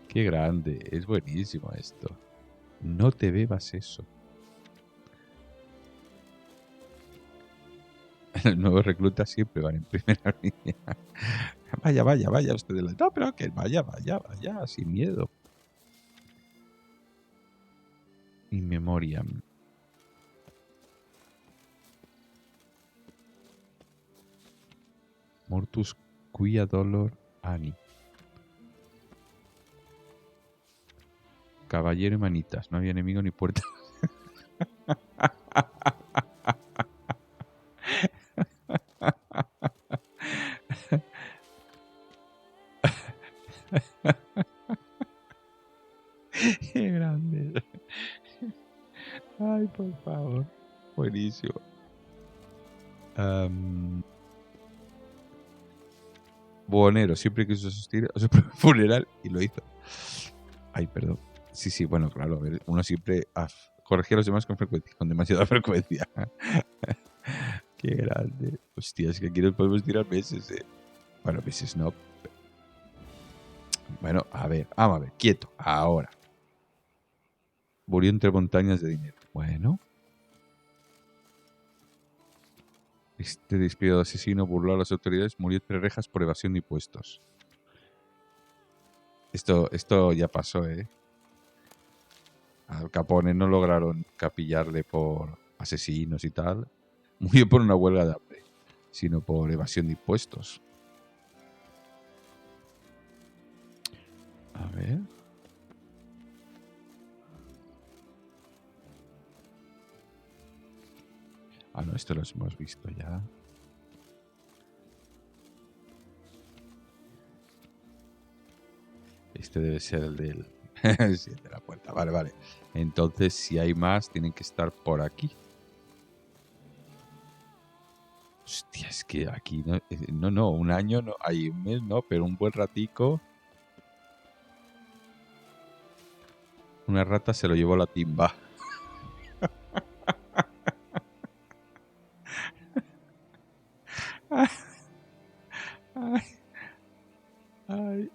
Qué grande. Es buenísimo esto. No te bebas eso. Los nuevos reclutas siempre van en primera línea. Vaya, vaya, vaya usted. No, pero que vaya, vaya, vaya, sin miedo. memoriam. Mortus quia dolor ani. Caballero y manitas. No había enemigo ni puerta. Qué grande. Ay, por favor. Buenísimo. Buhonero, siempre quiso asistir a su propio funeral y lo hizo. Ay, perdón. Sí, bueno, claro. A ver, uno siempre corregía a los demás con frecuencia, con demasiada frecuencia. Qué grande. Hostia, es que aquí nos podemos tirar meses, Bueno, meses no. Bueno, a ver, vamos a ver, quieto. Ahora. Murió entre montañas de dinero. Bueno. Este despiadado asesino burló a las autoridades, murió entre rejas por evasión de impuestos. Esto ya pasó, Al Capone no lograron capillarle por asesinos y tal. Murió por una huelga de hambre, sino por evasión de impuestos. A ver. Ah, no, esto lo hemos visto ya. Este debe ser el del... sí, el de la puerta. Vale. Entonces, si hay más, tienen que estar por aquí. Hostia, es que aquí no, un año no, hay un mes no, pero un buen ratico. Una rata se lo llevó la timba. Ay.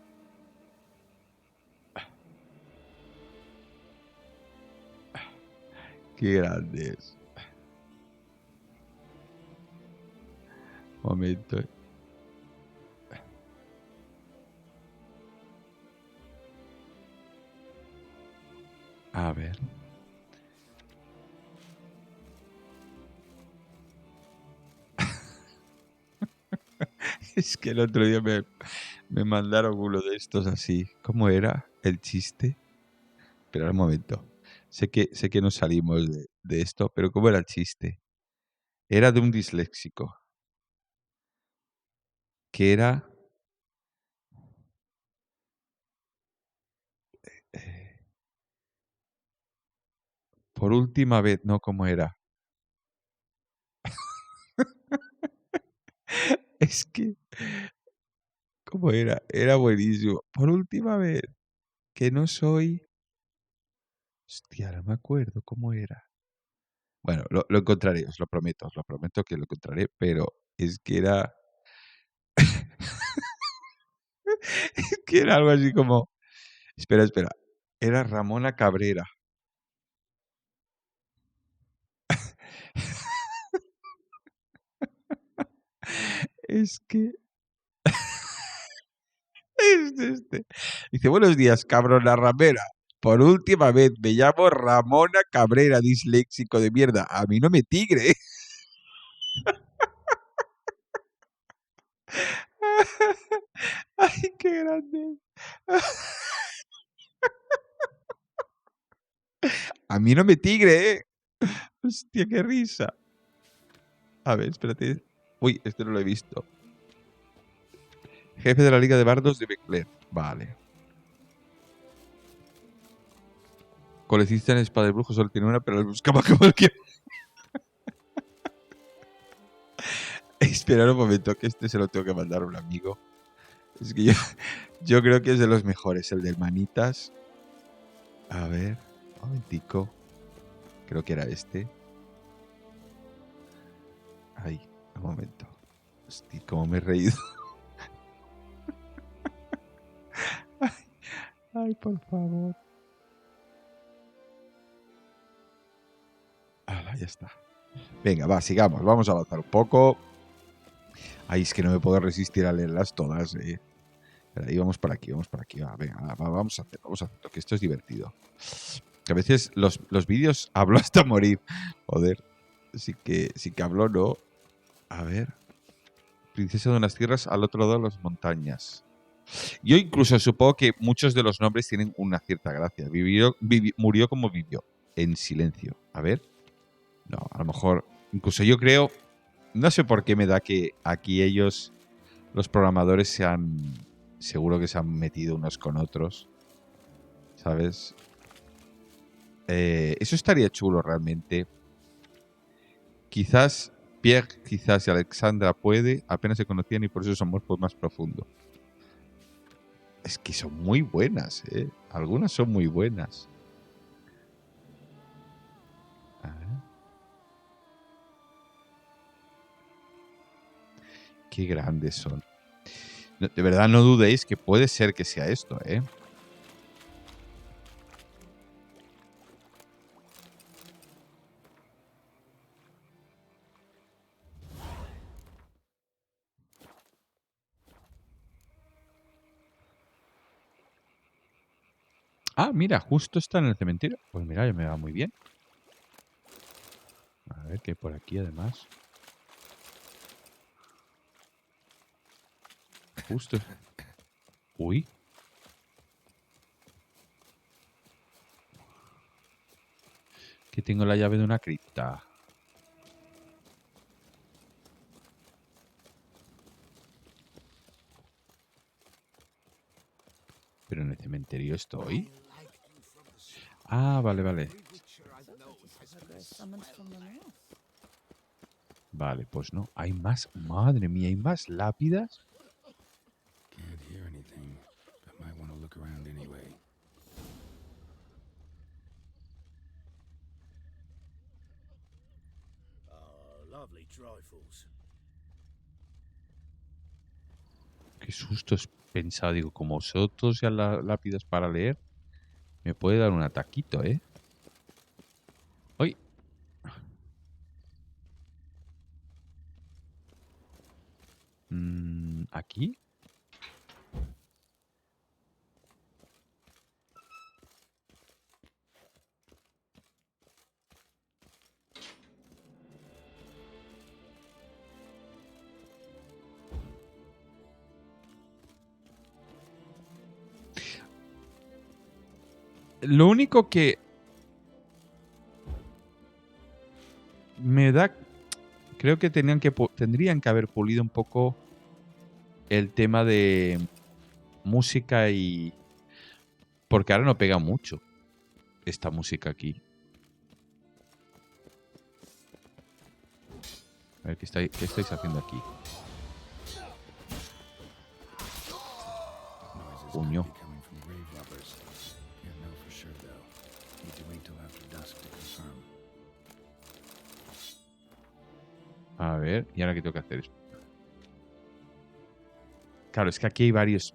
Qué grandes. Momento. A ver. Es que el otro día me mandaron uno de estos así. ¿Cómo era el chiste? Pero un momento. Sé que no salimos de esto, pero ¿cómo era el chiste? Era de un disléxico. Que era... por última vez, no, ¿cómo era? Es que... ¿Cómo era? Era buenísimo. Por última vez, que no soy... Hostia, no me acuerdo cómo era. Bueno, lo encontraré, os lo prometo que lo encontraré, pero es que era... es que era algo así como... Espera. Era Ramona Cabrera. Es que... es este. Dice, buenos días, cabrona ramera. Por última vez, me llamo Ramona Cabrera, disléxico de mierda. A mí no me tigre. Ay, qué grande. A mí no me tigre, Hostia, qué risa. A ver, espérate. Uy, este no lo he visto. Jefe de la Liga de Bardos de Becler. Vale. Coleccionista en espada de brujo solo tiene una, pero las buscaba como el que... Esperar un momento, que este se lo tengo que mandar a un amigo. Es que yo creo que es de los mejores, el del Manitas. A ver, un momentico. Creo que era este. Ay, un momento. Hostia, cómo me he reído. Ay, por favor. Ya está. Venga, va, sigamos. Vamos a avanzar un poco. Ay, es que no me puedo resistir a leerlas todas, Pero ahí vamos por aquí. Va, venga, vamos a hacerlo, que esto es divertido. Que a veces los vídeos hablo hasta morir. Joder. Sí que hablo, ¿no? A ver. Princesa de unas tierras al otro lado de las montañas. Yo incluso supongo que muchos de los nombres tienen una cierta gracia. Murió como vivió. En silencio. A ver. No, a lo mejor. Incluso yo creo. No sé por qué me da que aquí ellos, los programadores, seguro que se han metido unos con otros. ¿Sabes? Eso estaría chulo realmente. Quizás Pierre, quizás y Alexandra puede, apenas se conocían y por eso su amor fue más profundo. Es que son muy buenas, ¿eh? Algunas son muy buenas. A ver. Qué grandes son. De verdad no dudéis que puede ser que sea esto, ¿eh? Ah, mira, justo está en el cementerio. Pues mira, ya me va muy bien. A ver qué hay por aquí además. Justo. Uy. Que tengo la llave de una cripta. Pero en el cementerio estoy. Ah, vale, vale. Vale, pues no. Hay más. Madre mía, hay más lápidas. Can't hear anything, but might want to look around anyway. Lovely trifles. Qué susto he pensado. Digo, como vosotros ya lápidas para leer, me puede dar un ataquito, ¿eh? ¡Uy! ¿Aquí? Lo único que me da... Creo que tendrían que haber pulido un poco el tema de música y... Porque ahora no pega mucho esta música aquí. A ver, ¿qué estáis haciendo aquí? Noises Puño. could be coming from grave robbers. Can't know for sure though. Need to wait till after dusk to confirm. A ver, ¿y ahora qué tengo que hacer? Claro, es que aquí hay varios.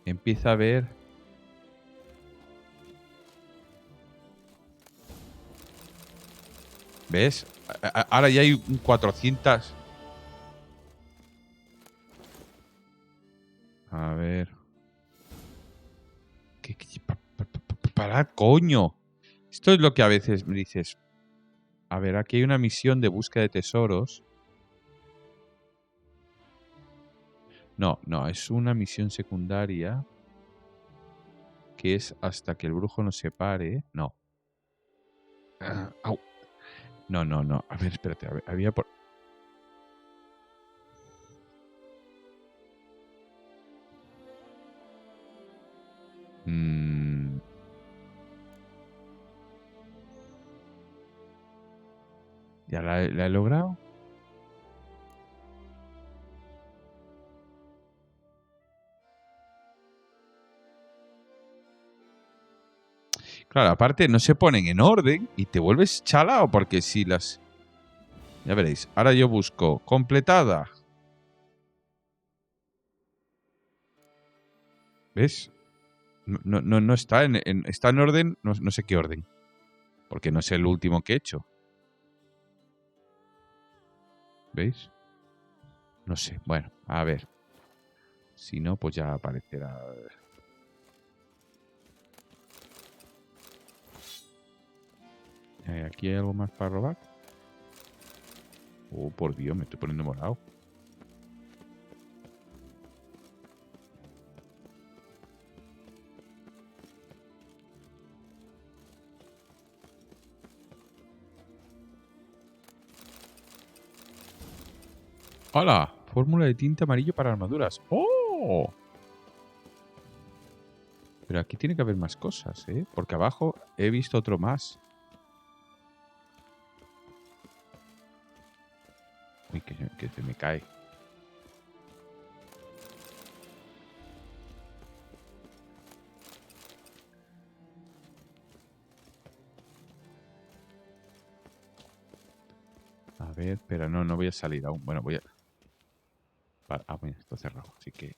Empieza a ver... ¿Ves? Ahora ya hay 400. A ver. Parad, coño. Esto es lo que a veces me dices. A ver, aquí hay una misión de búsqueda de tesoros. No, es una misión secundaria que es hasta que el brujo nos separe. No. Au. No. A ver, espérate. Había por... ¿Ya la he logrado? Claro, aparte no se ponen en orden y te vuelves chalao porque si las... Ya veréis. Ahora yo busco completada. ¿Ves? No está está en orden, no sé qué orden. Porque no sé el último que he hecho. ¿Veis? No sé. Bueno, a ver. Si no, pues ya aparecerá. ¿Aquí hay algo más para robar? Oh, por Dios, me estoy poniendo morado. ¡Hola! Fórmula de tinta amarillo para armaduras. ¡Oh! Pero aquí tiene que haber más cosas, ¿eh? Porque abajo he visto otro más. Uy, que se me cae. A ver, pero no voy a salir aún. Bueno, voy a... Ah, bueno, está cerrado, así que...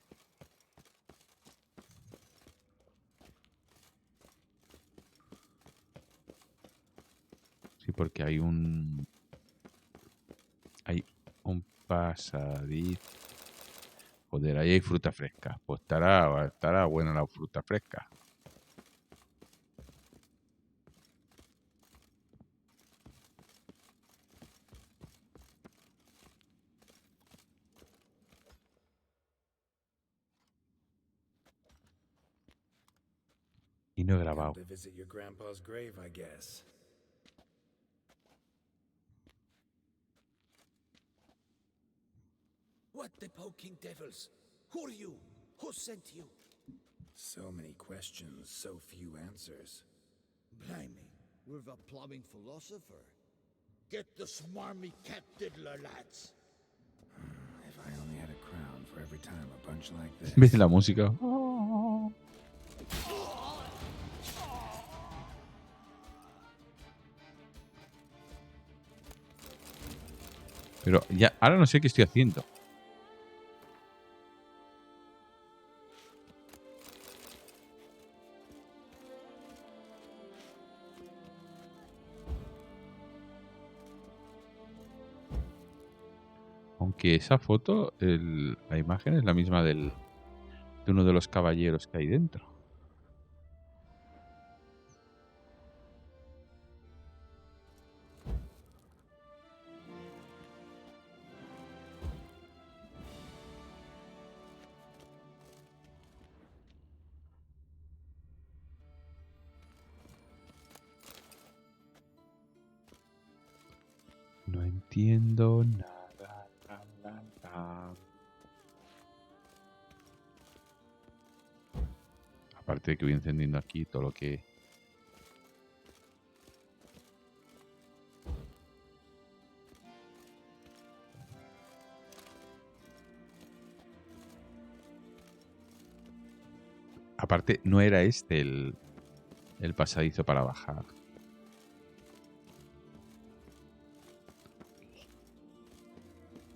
Sí, porque hay un... Hay un pasadizo. Joder, ahí hay fruta fresca. Pues estará buena la fruta fresca. Y no he Come grabado. to visit your grandpa's grave, I guess. What the poking devils? Who are you? Who sent you? So many questions, so few answers. Blimey, we're the plumbing philosopher. Get the smarmy cat diddler, lads. If I only had a crown for every time a bunch like this. ¿Ves la música? Pero ya, ahora no sé qué estoy haciendo. Aunque esa foto, la imagen es la misma de uno de los caballeros que hay dentro. No entiendo nada. Aparte de que voy encendiendo aquí todo lo que... Aparte, no era este el pasadizo para bajar.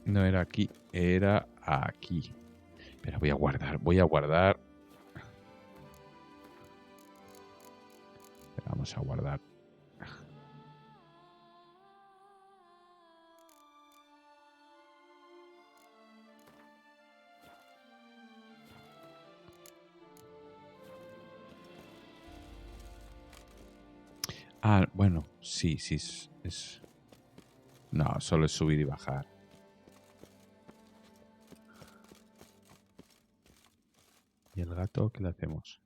No era aquí, era aquí. Pero voy a guardar. Vamos a guardar. Ah, bueno, sí, es... No, solo es subir y bajar. ¿Y el gato qué le hacemos?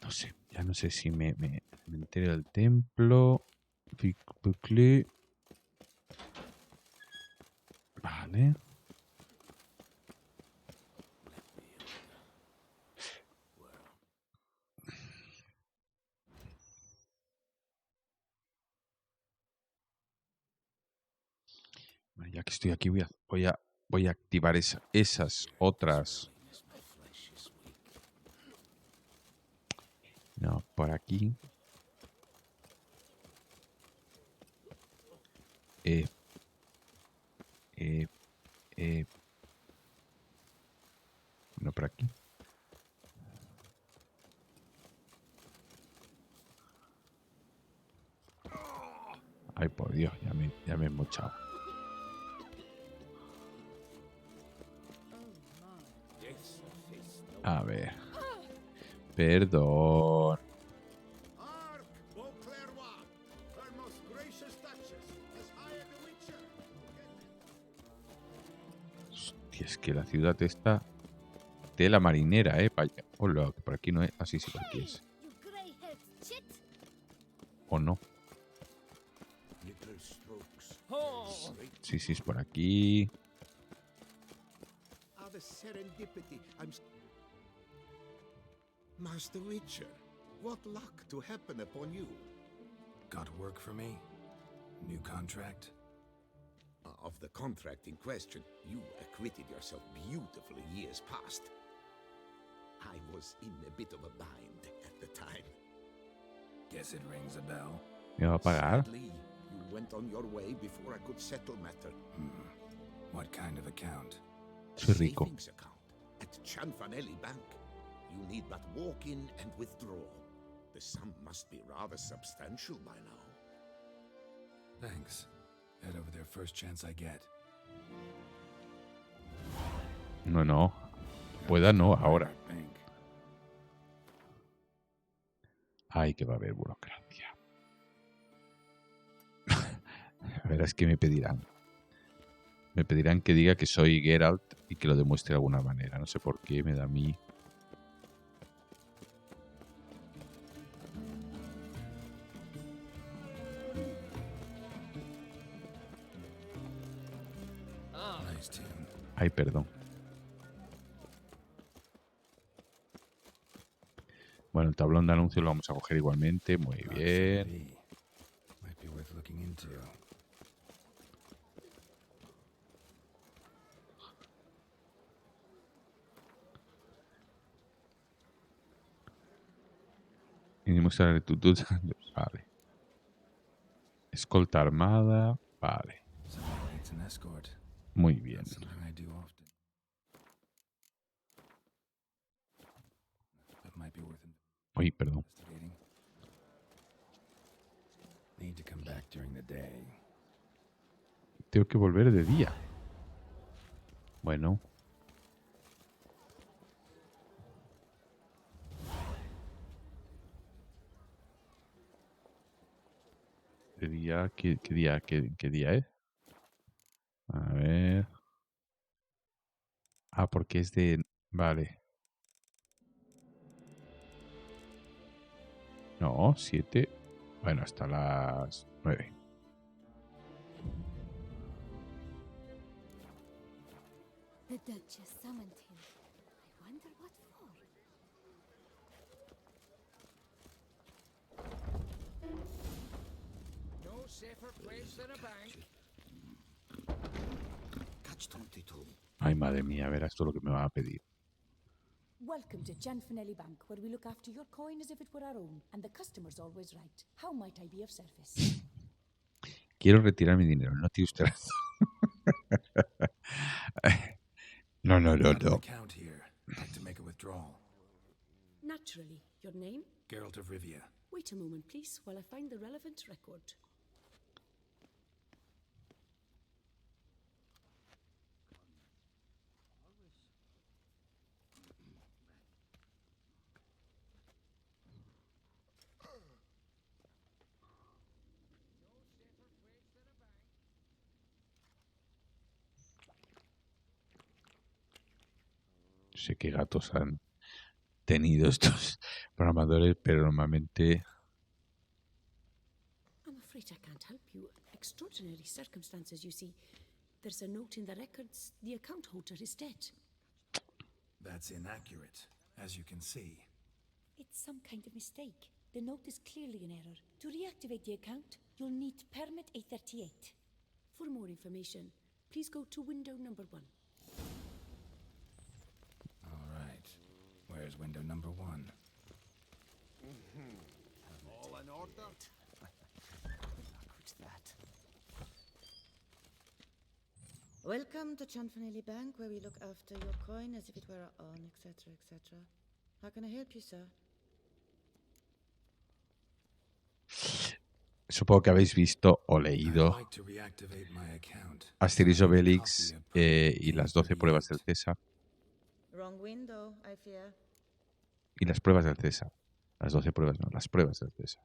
No sé, ya no sé si me cementerio del templo. Bucle. Vale. Bueno, ya que estoy aquí voy a activar esas otras. No, por aquí. Eh, eh, no por aquí. Ay, por Dios, ya me he mochado. Yes, A ver. Perdón. Ark, Beauclerc, her most gracious duchess, has hired a witcher. Hostia, es que la ciudad está tela marinera, Vaya. Hola, que por aquí no es. Ah, sí, por aquí es. ¿O no? Little strokes. Sí, es por aquí. Out of serendipity, Master Witcher, what luck to happen upon you. Got work for me? New contract? Of the contract in question, you acquitted yourself beautifully years past. I was in a bit of a bind at the time. Guess it rings a bell. ¿Me va a pagar? Sadly, you went on your way before I could settle matter. What kind of account? Soy rico. Savings account at Chanfanelli Bank. You need but walk in and withdraw. The sum must be rather substantial by now. Thanks. Head over there first chance I get. No. Pueda no, ahora. Bank. Ay, que va a haber burocracia. A ver, es que me pedirán. Me pedirán que diga que soy Geralt y que lo demuestre de alguna manera. No sé por qué me da a mí. Nice tune. Ay, perdón. Bueno, el tablón de anuncios lo vamos a coger igualmente. Muy bien. Might be worth looking into. Y demuestra rectitud. Vale. Escolta armada. Vale. Someone needs an escort. Muy bien. That's something I do often. That might be worth Uy, perdón. investigating. Need to come back during the day. Tengo que volver de día. Bueno. De día, ¿qué día es? A ver. Ah, porque es de... Vale. No, 7. Bueno, hasta las 9. The Duchess summoned him. I wonder what for. No safer place than a bank. Catch 22. Ay, madre mía, verás todo lo que me va a pedir. Welcome to Chanfanelli Bank, where we look after your coin as if it were our own, and the customer's always right. How might I be of service? Quiero retirar mi dinero. No tiene usted razón. No. Got an account here. Like to make a withdrawal. Naturally. Your name? Geralt of Rivia. Wait a moment, please, while I find the relevant record. No sé qué gatos han tenido estos programadores, pero normalmente... I'm afraid I can't help you. Extraordinary circumstances, you see. There's a note in the records. The account holder is dead. That's inaccurate, as you can see. It's some kind of mistake. The note is clearly an error. To reactivate the account, you'll need permit A38. For more information, please go to window number 1. All right. Where's window number 1? All in order? What's that? Welcome to Chanfanelli Bank, where we look after your coin as if it were our own, etc., etc. How can I help you, sir? Supongo que habéis visto o I'd leído like to reactivate my account. Asterix Obelix y las 12 pruebas del César. Wrong window, I fear. Y las pruebas del César. Las 12 pruebas, no, las pruebas del César.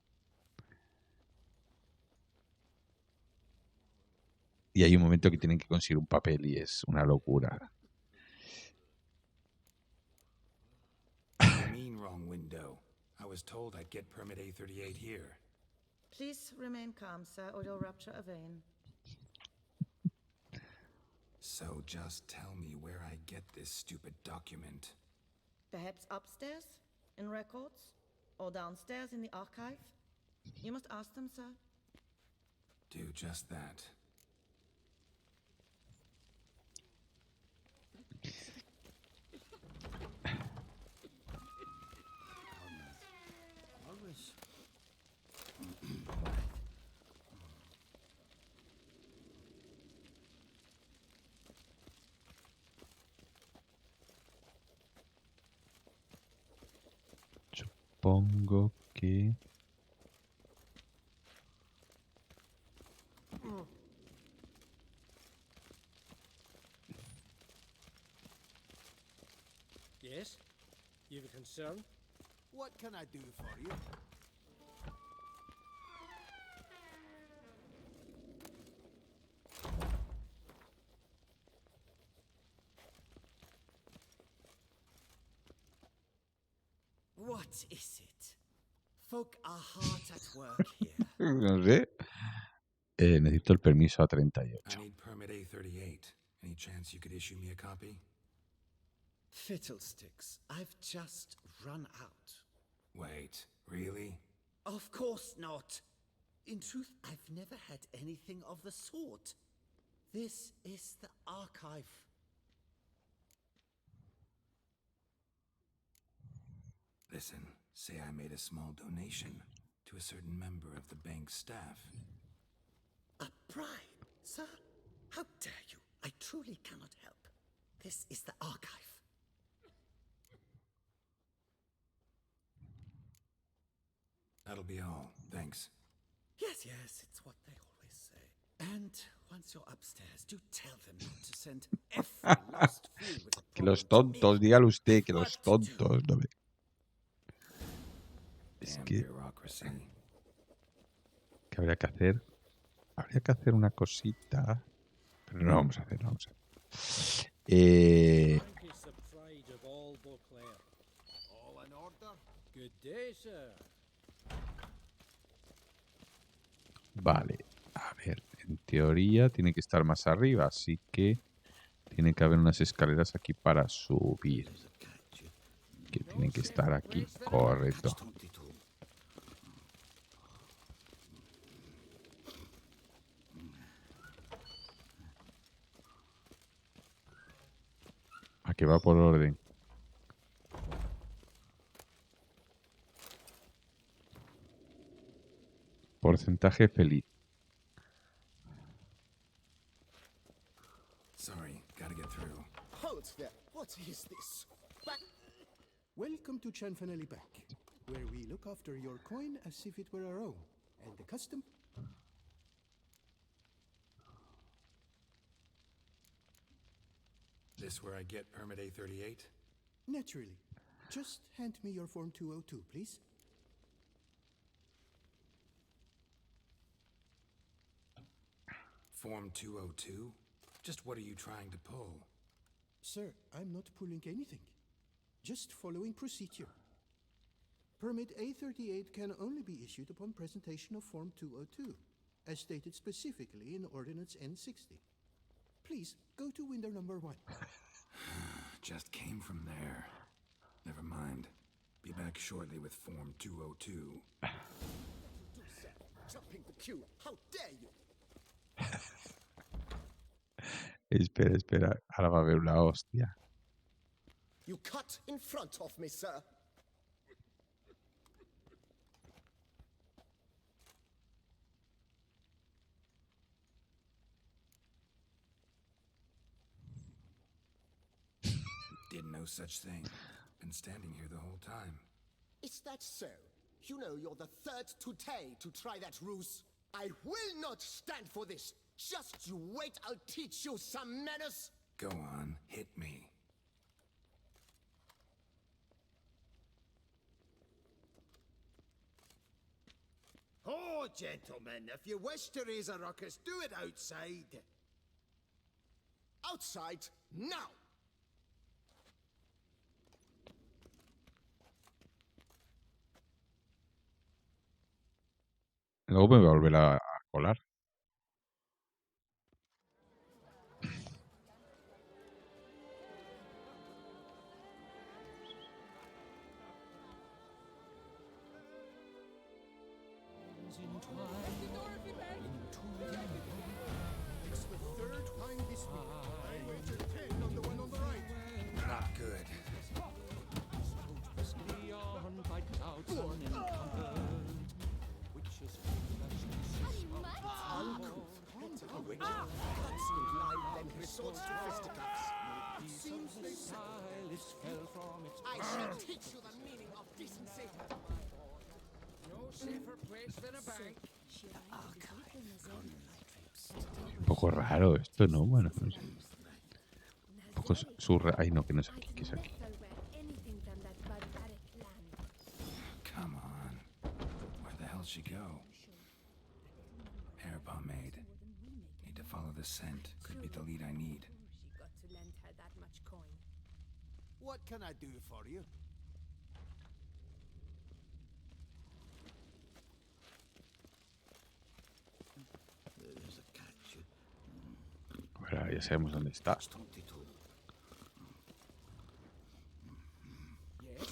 Y hay un momento que tienen que conseguir un papel y es una locura. What do you mean, wrong window? I was told I'd get permit A38 here. Please remain calm, sir, or you'll rupture a vein. So just tell me where I get this stupid document. Perhaps upstairs, in records? Or downstairs in the archive? You must ask them, sir. Do just that. Supongo que... Yes? You've a concern? What can I do for you? What is it? Folk are hard at work here. No sé. Necesito el permiso I A38. need permit A38. Any chance you could issue me a copy? Fiddlesticks, I've just run out. Wait, really? Of course not. In truth, I've never had anything of the sort. This is the archive. Listen, say I made a small donation to a certain member of the bank's staff. A bribe, sir? How dare you? I truly cannot help. This is the archive. That'll be all. Thanks. Yes, it's what they always say. And once you're upstairs, do tell them not to send every lost fool with a Que los problem to tontos, me. dígalo usted, que What los to do. tontos. No me... Es Damn que, bureaucracy. ¿qué habría que hacer? Habría que hacer una cosita. Pero no lo vamos a hacer, no vamos a hacer. Frank is the pride of all Beauclair. All in order? Good day, sir. Vale, a ver, en teoría tiene que estar más arriba, así que tiene que haber unas escaleras aquí para subir. Que tienen que estar aquí, correcto. Aquí va por orden. Porcentaje feliz. Sorry, gotta get through. Halt there! What is this? Back! Welcome to Chanfanelli Bank, where we look after your coin as if it were our own. And the custom? This where I get permit A38? Naturally. Just hand me your Form 202, please. Form 202? Just what are you trying to pull? Sir, I'm not pulling anything. Just following procedure. Permit A38 can only be issued upon presentation of Form 202, as stated specifically in Ordinance N60. Please, go to window number 1. Just came from there. Never mind. Be back shortly with Form 202. Do, sir. Jumping the queue. How dare you? Espera, espera. Ahora va a haber una hostia. You cut in front of me, sir. Did no such thing. Been standing here the whole time. Is that so? You know you're the third today to try that ruse. I will not stand for this. Just you wait, I'll teach you some manners. Go on, hit me. Oh, gentlemen, if you wish to raise a ruckus, do it outside. Outside, now! Luego me voy a volver a colar. It's the third time this week. I wagered 10 on the one on the right. Not good. Beyond by clouds unencumbered, which is Seems they said fell from its I shall teach you the meaning of decency. No safer place than a bank. Un poco raro esto, ¿no? Bueno, no sé. Un poco surreal. Ay, no, que no es aquí, que es aquí. Come on. Where the hell she go? Hair pomade. Need to follow the scent. Could be the lead I need. She got to lend her that much coin. What can I do for you? There's a catch. Ahora ya sabemos dónde está. Yes?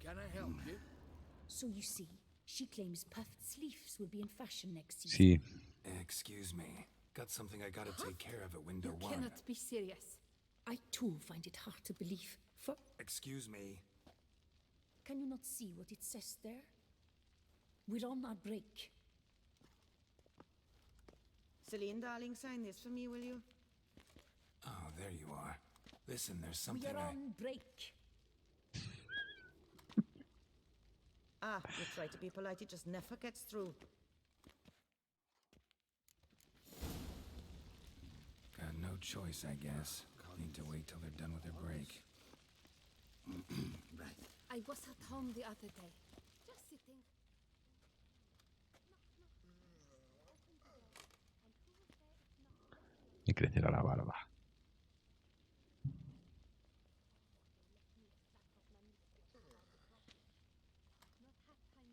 Can I help you? So you see, she claims puffed sleeves will be in fashion next season. Sí. Excuse me. Got something I gotta take care of at window You 1. cannot be serious. I too find it hard to believe. For Excuse me. can you not see what it says there? We're on our break. Celine, darling, sign this for me, will you? Oh, there you are. Listen, there's something We're on break. Ah, you try to be polite, it just never gets through. Got no choice, I guess. Need to wait till they're done with their break. Right. I was at home the other day. Just sitting. Me crecerá la barba.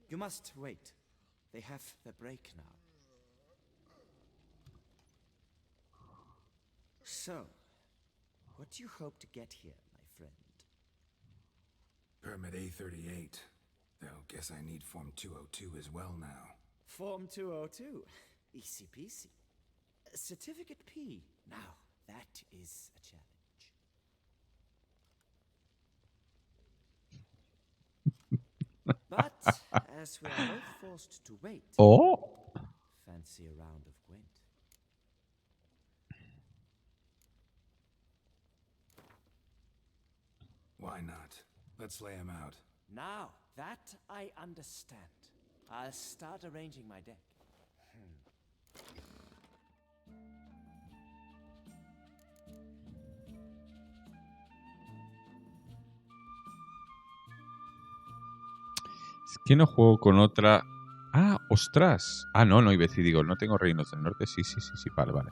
You must wait. They have the break now. So, what do you hope to get here, my friend? Permit A38. Though, guess I need Form 202 as well now. Form 202. Easy peasy. Certificate P. Now, that is a challenge. But, as we are both forced to wait, Oh. fancy a round of Gwent. Why not? Let's lay him out. Now, that I understand. I'll start arranging my deck. Es que no juego con otra. Ah, ostras. Ah, no, no iba a decir, digo, no tengo reinos del norte. Sí, sí, sí, sí, vale, vale.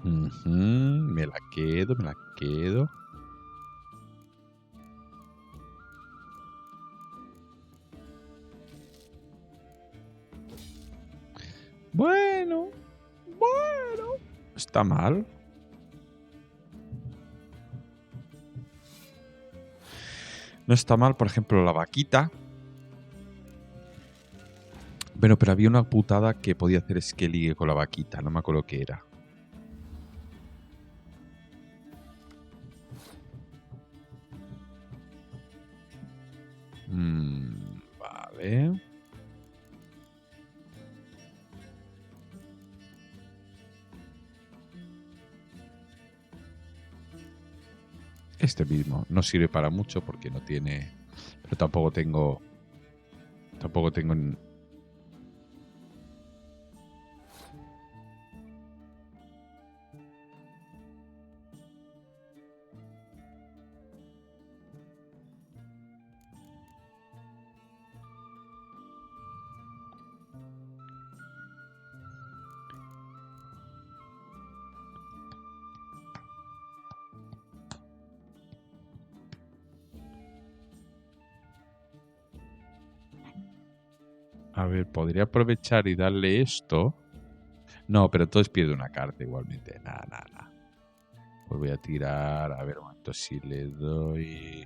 Ujú, me la quedo, me la quedo. Bueno, bueno. Está mal. No está mal, por ejemplo, la vaquita. Bueno, pero había una putada que podía hacer Skellige con la vaquita. No me acuerdo qué era. Vale. Este mismo. No sirve para mucho porque no tiene... Pero tampoco tengo... Tampoco tengo... A ver, podría aprovechar y darle esto. No, pero entonces pierde una carta igualmente. Nada. Pues voy a tirar. A ver, un momento, si le doy...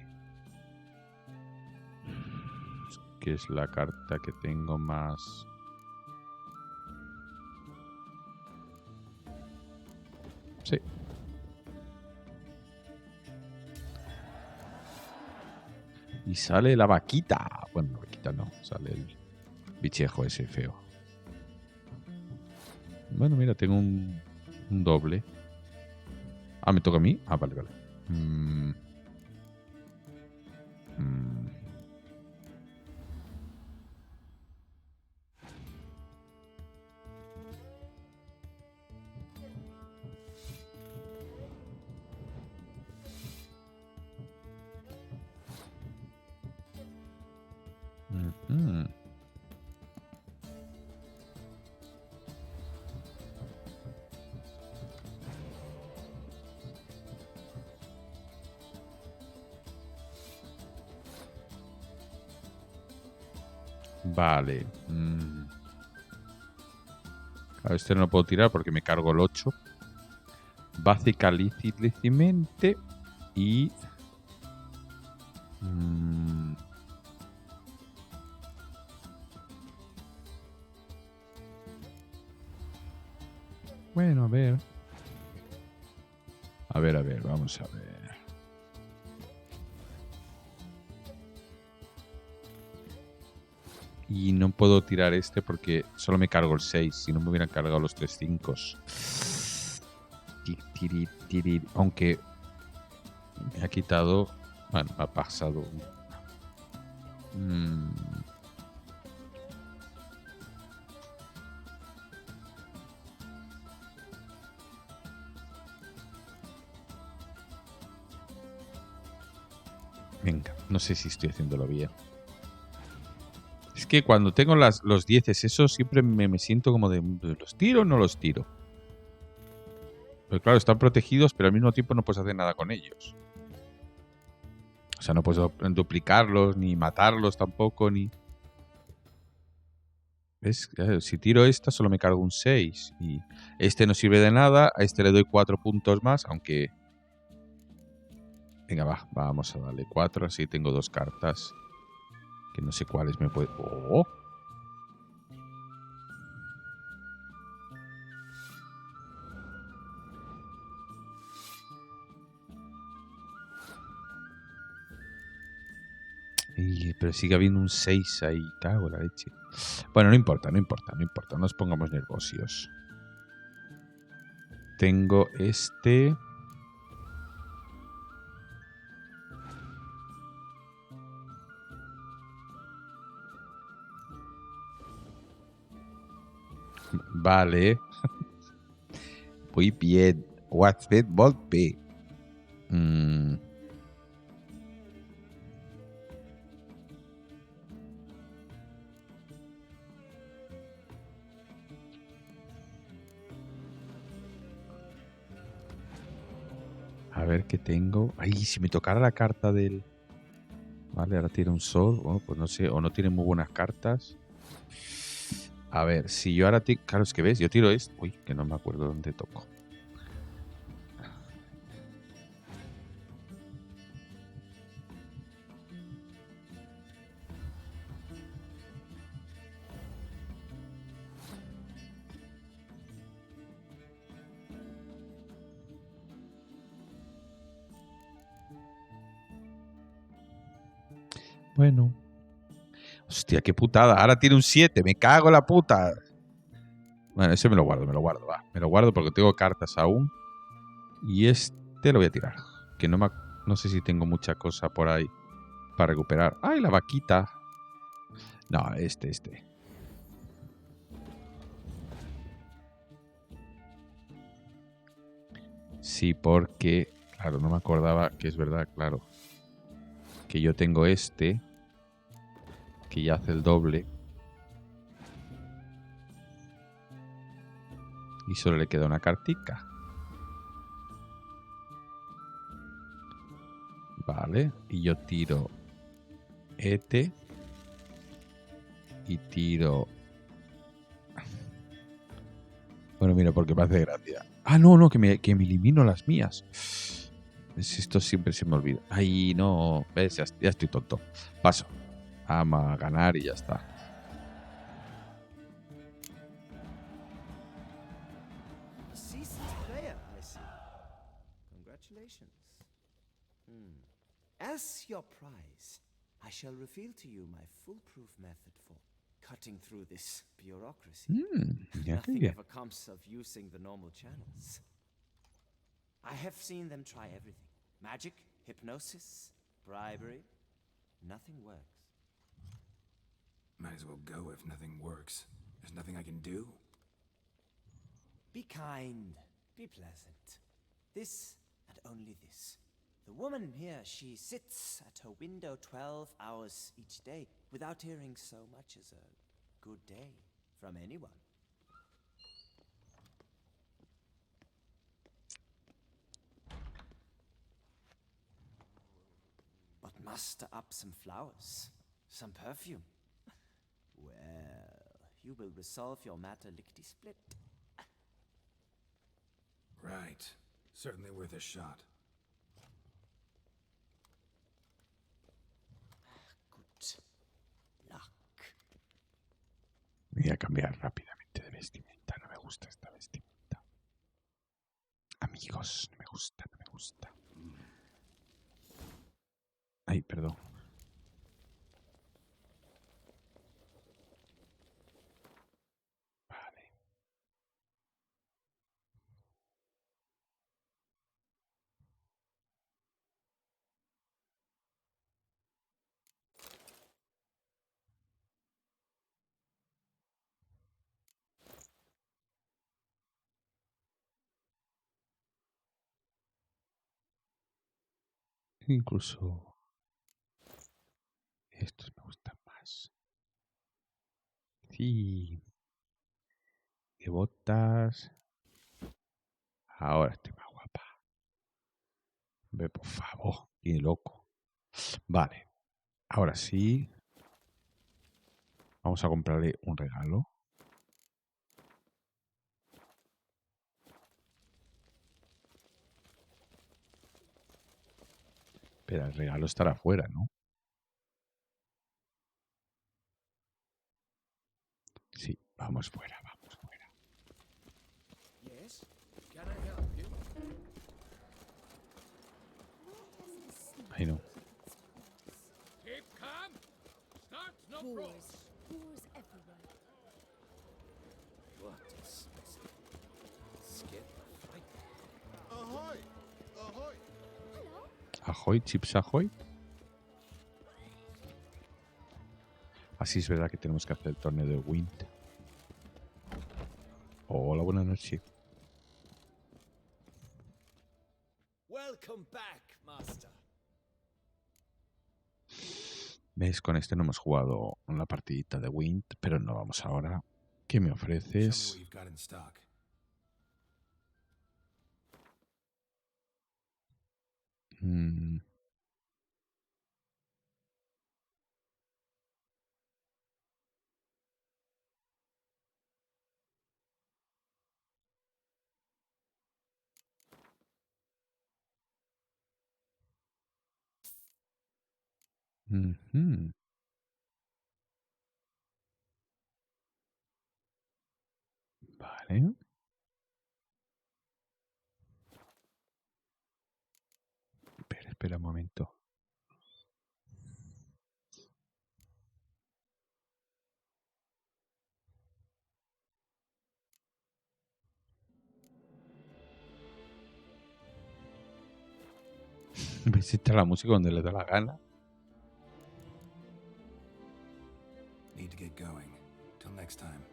¿Qué es la carta que tengo más? Sí. Y sale la vaquita. Bueno, la vaquita no. Sale el bichejo ese feo. Bueno, mira, tengo un doble. Ah, ¿me toca a mí? Ah, vale. Vale. Claro, este no lo puedo tirar porque me cargo el 8. Básica lícitamente y... Bueno, a ver. A ver, vamos a ver. Y no puedo tirar este porque solo me cargo el 6. Si no me hubieran cargado los 3 5. Aunque me ha quitado... Bueno, me ha pasado... Venga, no sé si estoy haciéndolo bien. Es que cuando tengo los 10 esos siempre me siento como de ¿los tiro o no los tiro? Pero claro, están protegidos, pero al mismo tiempo no puedes hacer nada con ellos. O sea, no puedo duplicarlos, ni matarlos tampoco, ni... ¿Ves? Si tiro esta solo me cargo un 6. Y este no sirve de nada, a este le doy 4 puntos más, aunque... Venga, vamos a darle 4, así tengo 2 cartas. Que no sé cuáles me puede... ¡Oh! Pero sigue habiendo un 6 ahí. Cago en la leche. Bueno, no importa. No nos pongamos nerviosos. Tengo este... Vale. Muy bien. What's it, Volpe? A ver qué tengo. Ay, si me tocara la carta del... Vale, ahora tiene un sol. Bueno, pues no sé. O no tiene muy buenas cartas. A ver, si yo ahora... Claro, es que ves, yo tiro esto. Uy, que no me acuerdo dónde toco. Bueno. Hostia, qué putada. Ahora tiene un 7. Me cago en la puta. Bueno, ese me lo guardo, va. Me lo guardo porque tengo cartas aún. Y este lo voy a tirar. Que no No sé si tengo mucha cosa por ahí para recuperar. ¡Ay, la vaquita! No, este. Sí, porque... Claro, no me acordaba que es verdad, claro. Que yo tengo este, que ya hace el doble. Y solo le queda una cartica. Vale, y yo tiro este y tiro... Bueno, mira, porque me hace gracia. Ah, no, que me elimino las mías. Esto siempre se me olvida. Ay, no, ves, ya estoy tonto. Paso. Vamos a ganar y ya está. Seasoned player, I see. Congratulations. As your prize, I shall reveal to you my foolproof method for cutting through this bureaucracy. Ya qué Nothing bien. ever comes of using the normal channels. I have seen them try everything. Magic, hypnosis, bribery. Nothing works. Might as well go if nothing works. There's nothing I can do. Be kind, be pleasant. This and only this. The woman here, she sits at her window 12 hours each day without hearing so much as a good day from anyone. But muster up some flowers, some perfume. Well, you will resolve your matter lickety-split. Right. Certainly worth a shot. Good luck. Voy a cambiar rápidamente de vestimenta. No me gusta esta vestimenta. Amigos, no me gusta. Ay, perdón. Vale. Incluso estos me gustan más. Sí. De botas. Ahora estoy más guapa. Ve, por favor. Qué loco. Vale. Ahora sí. Vamos a comprarle un regalo. Pero el regalo estará afuera, ¿no? Sí, vamos fuera. Yes? Can I help you? Ay, no. Keep calm. Start no Boars. Boars everywhere. What a specimen. Scared to fight. Ahoy! Ahoy! Ahoy, chips ahoy. Así es verdad que tenemos que hacer el torneo de Wind. Hola, buenas noches. Welcome back, Master. ¿Ves? Con este no hemos jugado una partidita de Wind, pero no vamos ahora. ¿Qué me Show me ofreces? what you've got in stock. Mm, ujú. Vale. Espera un momento. Visita la música donde le da la gana. Need to get going. Till next time.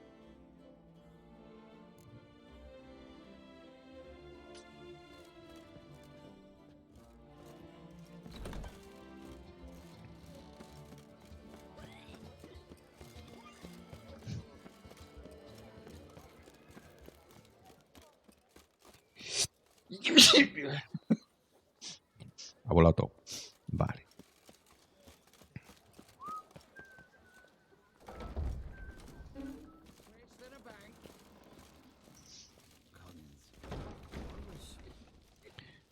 Ha volado todo. Vale.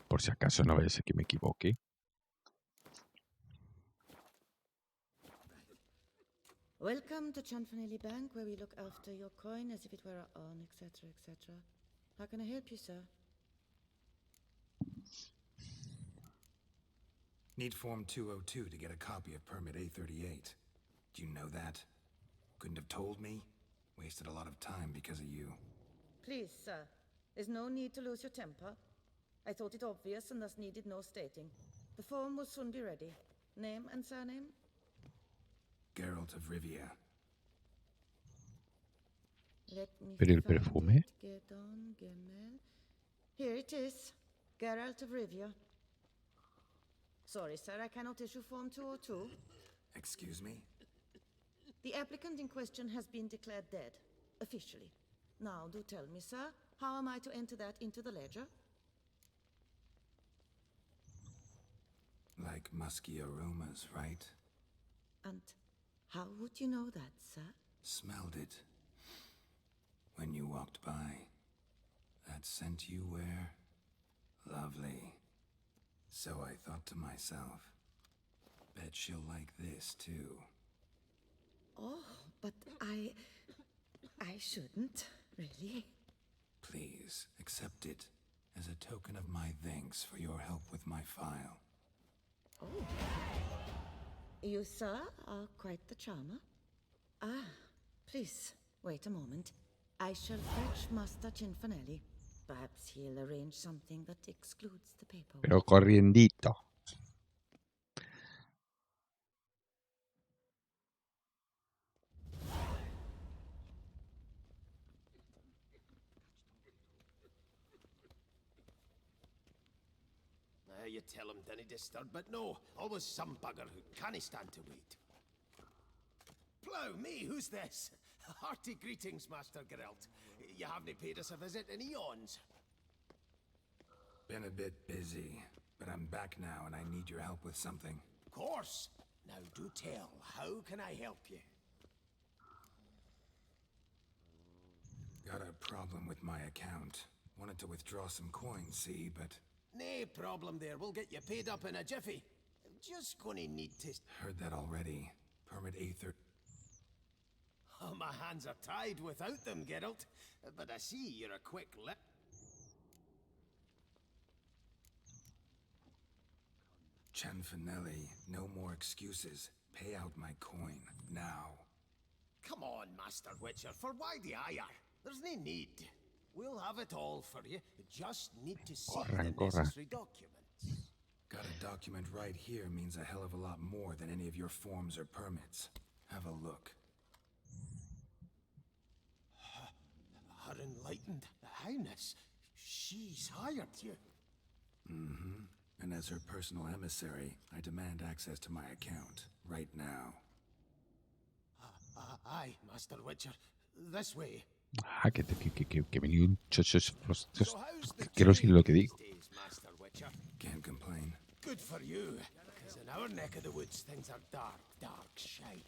Por si acaso no vaya a ser que me equivoque. Welcome to Chanfanelli Bank, where we look after your coin as if it were our own, etc., etc. How can I help you, sir? Need Form 202 to get a copy of Permit A38. Do you know that? Couldn't have told me? Wasted a lot of time because of you. Please, sir. There's no need to lose your temper. I thought it obvious and thus needed no stating. The form will soon be ready. Name and surname? Geralt of Rivia. Let me Pero el find perfume. it. Gedon, Gemel. Here it is. Geralt of Rivia. Sorry, sir, I cannot issue Form 202. Excuse me? The applicant in question has been declared dead, officially. Now, do tell me, sir, how am I to enter that into the ledger? Like musky aromas, right? And how would you know that, sir? Smelled it. When you walked by. That scent you wear? Lovely. So I thought to myself, bet she'll like this too. Oh, but I shouldn't, really. Please, accept it as a token of my thanks for your help with my file. Oh. You, sir, are quite the charmer. Ah, please, wait a moment. I shall fetch Master Cinfanelli. Perhaps he'll arrange something that excludes the paperwork. Pero corriendito. You tell him dinna disturb, but no, always some bugger who can't stand to wait. Plough me, who's this? Hearty greetings, Master Geralt. You haven't paid us a visit in eons. Been a bit busy, but I'm back now and I need your help with something. Of course. Now do tell, how can I help you? Got a problem with my account. Wanted to withdraw some coins, see, but... Nae problem there, we'll get you paid up in a jiffy. Just gonna need to... Heard that already. Permit A30... Oh, my hands are tied without them, Geralt. But I see you're a quick lip. Cianfanelli, no more excuses. Pay out my coin, now. Come on, Master Witcher, for why the ire? There's no need. We'll have it all for you. Just need to see the necessary documents. Got a document right here means a hell of a lot more than any of your forms or permits. Have a look. Her enlightened highness. She's hired you. Mm-hmm. And as her personal emissary, I demand access to my account, right now. Aye, Master Witcher. This way. Ah, que venía un chocho. Quiero decir lo que digo. Can't complain. Good for you, because in our neck of the woods, things are dark, dark shite.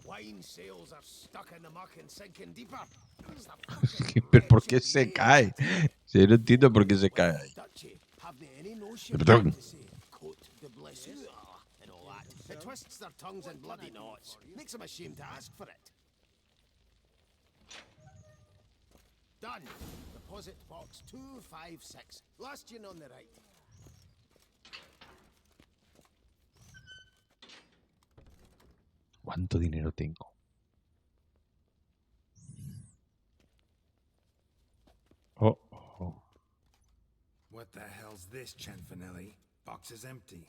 Wine sales are stuck in the muck and sinking deeper. Pero ¿por qué se cae? Yo no entiendo por qué se cae ahí. Perdón. It twists their tongues in bloody knots. Makes them ashamed to ask for it. Done. Deposit box 256. Last yin on the right. ¿Cuánto dinero tengo? Oh. What the hell's this, Cianfanelli? Box is empty.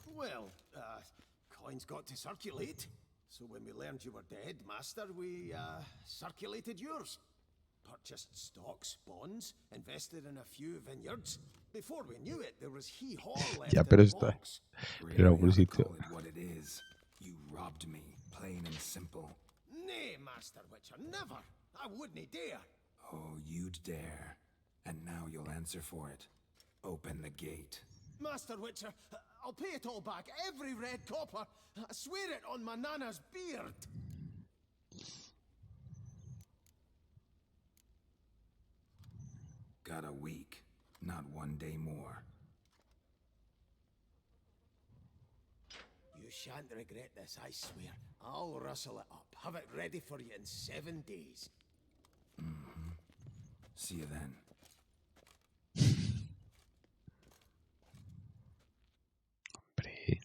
Well, coins got to circulate. So when we learned you were dead, Master, we, circulated yours. Purchased stocks, bonds, invested in a few vineyards. Before we knew it, there was hee-haw left Ya, in pero the está. box. Pero Really ought to pobrecito. call it what it is. You robbed me, plain and simple. Nay, Master Witcher, never. I wouldn't dare. Oh, you'd dare. And now you'll answer for it. Open the gate. Master Witcher, I'll pay it all back, every red copper. I swear it on my nana's beard. Got a week, not 1 day more. You shan't regret this, I swear. I'll rustle it up, have it ready for you in 7 days. Mm-hmm. See you then. Hombre.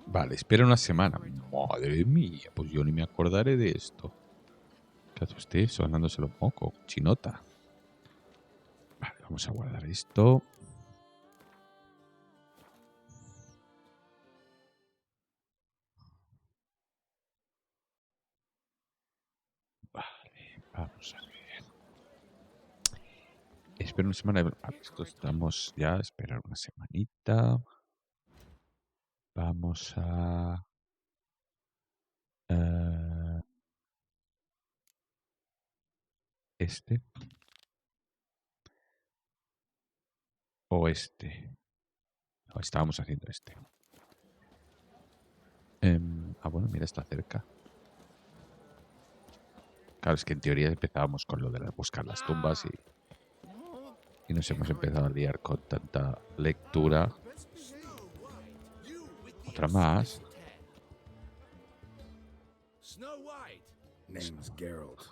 Vale, espera una semana. Madre mía, pues yo ni me acordaré de esto. ¿Qué hace usted sonándose los mocos? Chinota. Vale, vamos a guardar esto. Vale, vamos a ver. Espera una semana. Vale, esto estamos ya. Esperar una semanita. Vamos a... este. O este. No, estábamos haciendo este. Bueno, mira, está cerca. Claro, es que en teoría empezábamos con lo de buscar las tumbas y nos hemos empezado a liar con tanta lectura. Otra más. Snow White. Name's Geralt.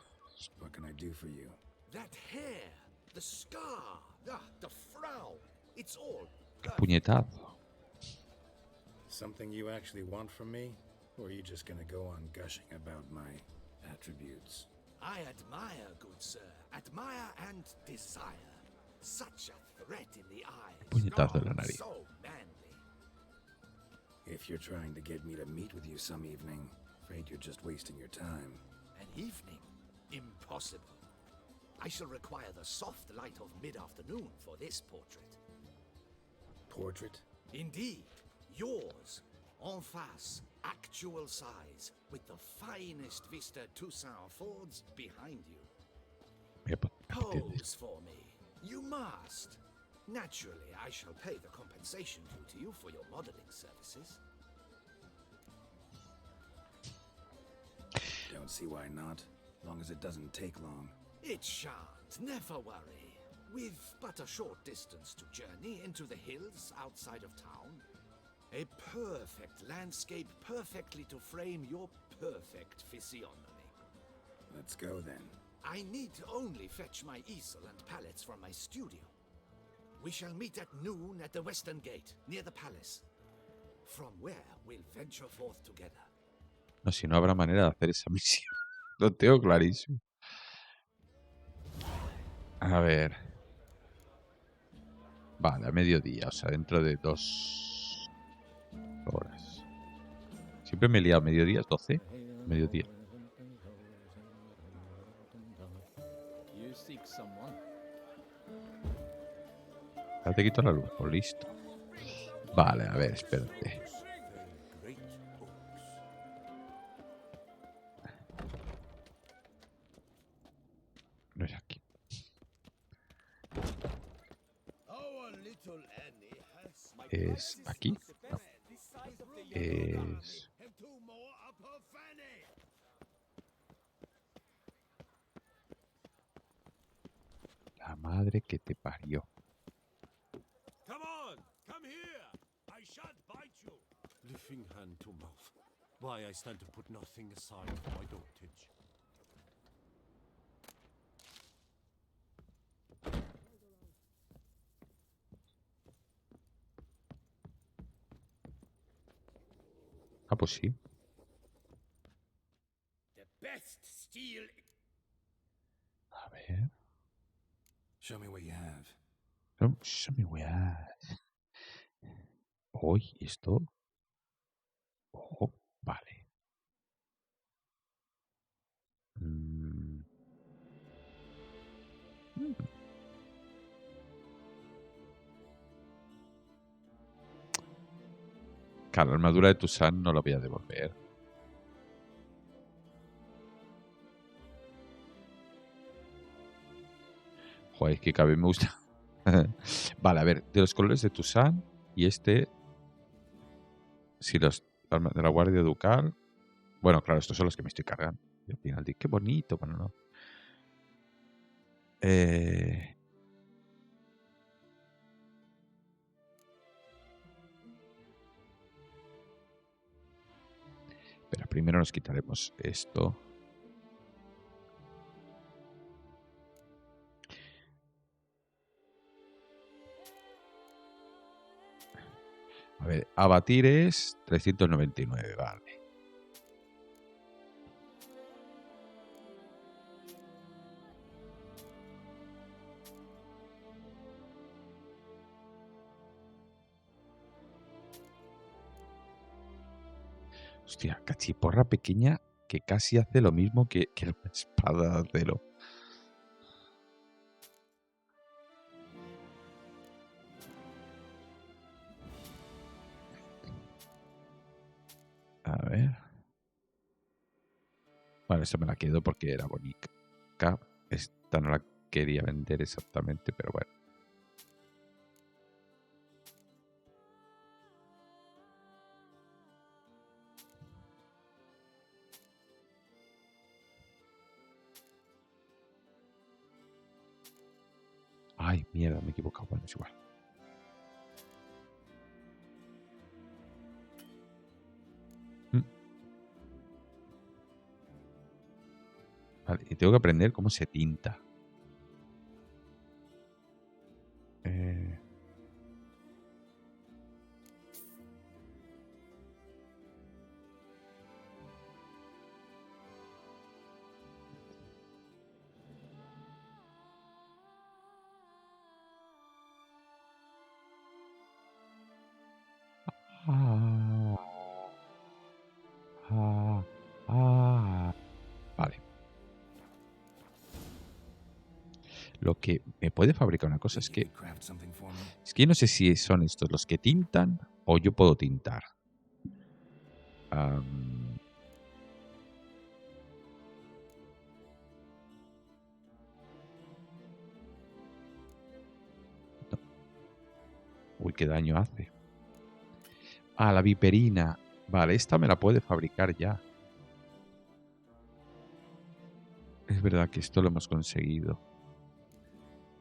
What can I do for you? That hair, the scar, the frown. It's all. ¡Qué puñetazo! Something you actually want from me? Or are you just gonna go on gushing about my attributes? I admire, good sir. Admire and desire. Such a threat in the eyes. Puñetazo en la nariz. So manly. If you're trying to get me to meet with you some evening, afraid you're just wasting your time. An evening? Impossible. I shall require the soft light of mid-afternoon for this portrait. Portrait? Indeed. Yours. En face. Actual size. With the finest vista Toussaint affords behind you. Pose for me. You must. Naturally, I shall pay the compensation due to you for your modeling services. Don't see why not, long as it doesn't take long. It shan't. Never worry. With but a short distance to journey into the hills outside of town, a perfect landscape perfectly to frame your perfect physiognomy. Let's go then. I need only fetch my easel and palettes from my studio. We shall meet at noon at the western gate, near the palace, from where we'll venture forth together. No, si no habrá manera de hacer esa misión. Lo tengo clarísimo. A ver. Vale, a mediodía, o sea, dentro de 2 horas. Siempre me he liado, mediodía, 12. Mediodía. Ahora te quito la luz, pues listo. Vale, a ver, espérate. No es aquí. Es aquí. No. Es... La madre que te parió. Come on, come here. I shan't bite you. Lifting hand to mouth. Why I stand to put nothing aside for my dotage. Ah, pues sí. The best steel. A ver. Show me what you have. Show me where. Hoy esto. Oh, vale. Mm. Claro, la armadura de Tucson no la voy a devolver. Joder, es que cada vez me gusta. Vale, a ver, de los colores de Tucson y este. Si los de la Guardia Ducal. Bueno, claro, estos son los que me estoy cargando. Y al final digo, qué bonito. Bueno, no. Pero primero nos quitaremos esto. A ver, abatir es 399, vale. Hostia, cachiporra pequeña que casi hace lo mismo que la espada de acero. A ver. Bueno, esta me la quedo porque era bonita. Esta no la quería vender exactamente, pero bueno. Ay, mierda, me he equivocado. Bueno, es igual. Vale, y tengo que aprender cómo se tinta. Vale. Lo que me puede fabricar una cosa es que yo no sé si son estos los que tintan o yo puedo tintar. No. Uy, qué daño hace. Ah, la viperina. Vale, esta me la puede fabricar ya. Es verdad que esto lo hemos conseguido.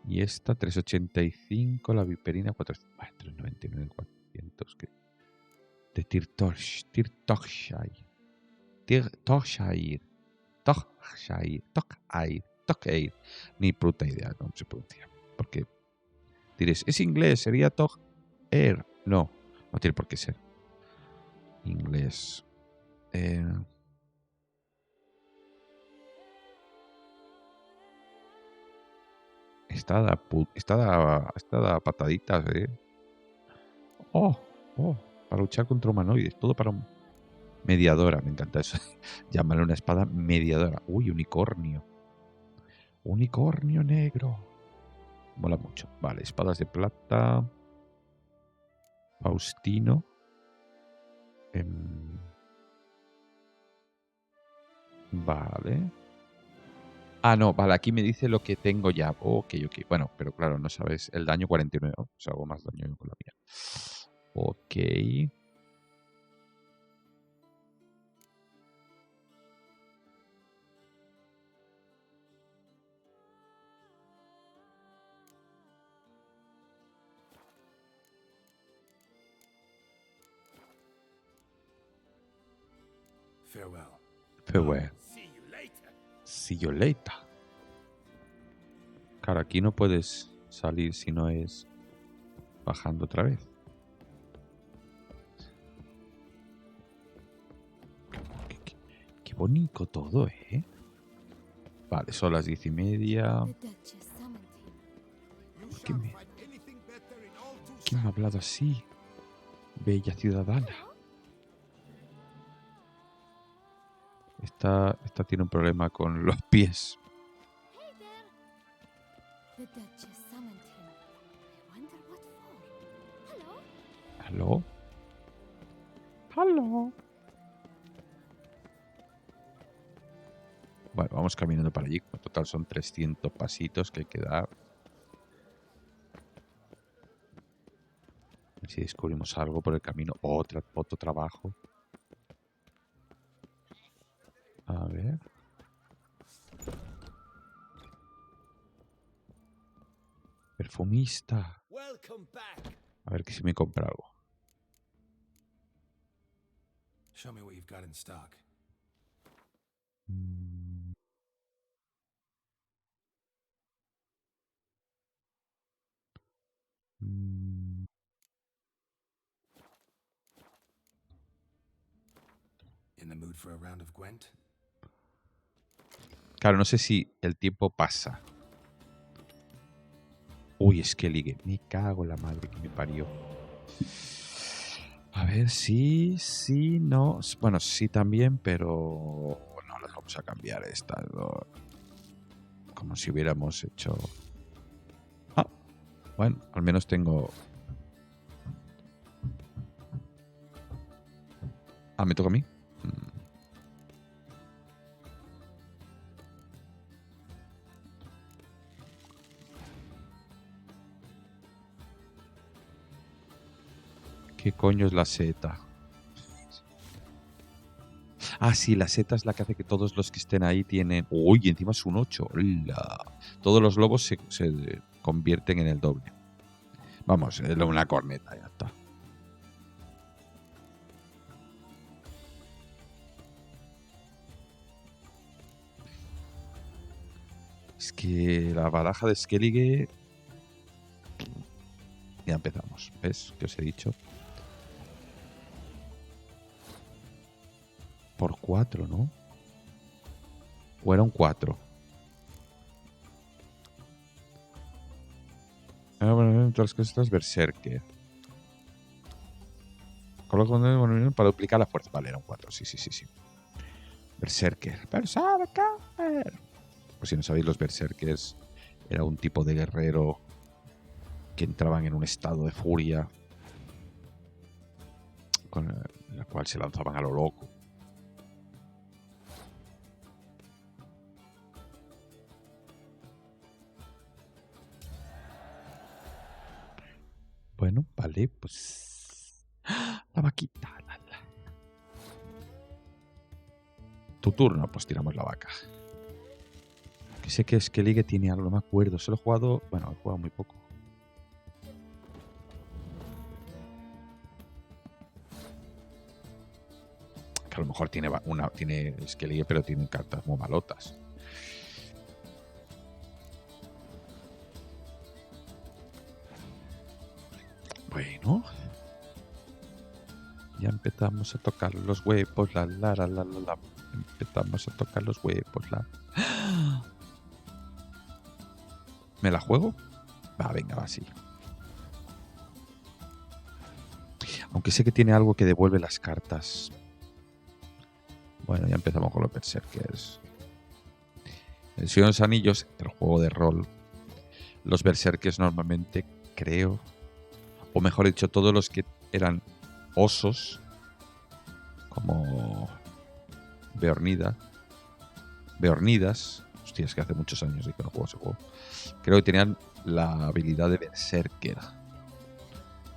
Y esta 385, la viperina 399, 400. De Tirtoshire. Ni puta idea cómo se pronuncia. Porque diréis, es inglés, sería Tog Air. No, no tiene por qué ser. Inglés. Está da pataditas, Oh, para luchar contra humanoides. Todo para mediadora. Me encanta eso. Llamarle una espada mediadora. Uy, unicornio. Unicornio negro. Mola mucho. Vale, espadas de plata. Faustino. Vale. Ah, no, vale, aquí me dice lo que tengo ya. Ok. Bueno, pero claro, no sabes. El daño 49. O sea, hago más daño con la mía. Ok. Farewell. Farewell. See you later. Claro, aquí no puedes salir si no es bajando otra vez. Qué bonito todo, ¿eh? Vale, son las 10:30. ¿Quién me ha hablado así? Bella ciudadana. Esta tiene un problema con los pies. The Duchess summoned him. I wonder what for. ¿Aló? Hello? ¿Aló? Bueno, vamos caminando para allí. En total son 300 pasitos que hay que dar. A ver si descubrimos algo por el camino. Otro trabajo. A ver. Perfumista. A ver que si me compra algo. Show me what you've got in stock. In the mood for a round of Gwent? Claro, no sé si el tiempo pasa. Uy, es que ligue. Me cago en la madre que me parió. A ver, sí, no. Bueno, sí también, pero no las vamos a cambiar estas dos. Como si hubiéramos hecho... Ah, bueno, al menos tengo... Ah, ¿me toca a mí? ¿Qué coño es la seta? Ah, sí, la seta es la que hace que todos los que estén ahí tienen... Uy, encima es un 8. ¡Hola! Todos los lobos se convierten en el doble. Vamos, es una corneta, ya está. Es que la baraja de Skellige... Ya empezamos. ¿Ves? Que os he dicho. Por 4, ¿no? ¿O era un 4? Ah, bueno, entre las cosas Berserker. Coloco para duplicar la fuerza. Vale, era un 4. Sí. Berserker. ¡Berserker! Pues si no sabéis, los Berserkers era un tipo de guerrero que entraban en un estado de furia con la cual se lanzaban a lo loco. Bueno, vale, pues... ¡Ah! La vaquita. Tu turno, pues tiramos la vaca. Que sé que Skellige tiene algo, no me acuerdo. Solo he jugado... Bueno, he jugado muy poco. Que a lo mejor tiene Skellige, pero tiene cartas muy malotas. Bueno. Ya empezamos a tocar los huevos, la. Empezamos a tocar los huevos, la. ¡Ah! ¿Me la juego? Va, venga, va, sí. Aunque sé que tiene algo que devuelve las cartas. Bueno, ya empezamos con los Berserkers. El Señor de los Anillos, el juego de rol. Los Berserkers normalmente, creo, o mejor dicho, todos los que eran osos, como Beornidas. Hostia, es que hace muchos años que no juego ese juego. Creo que tenían la habilidad de Berserker.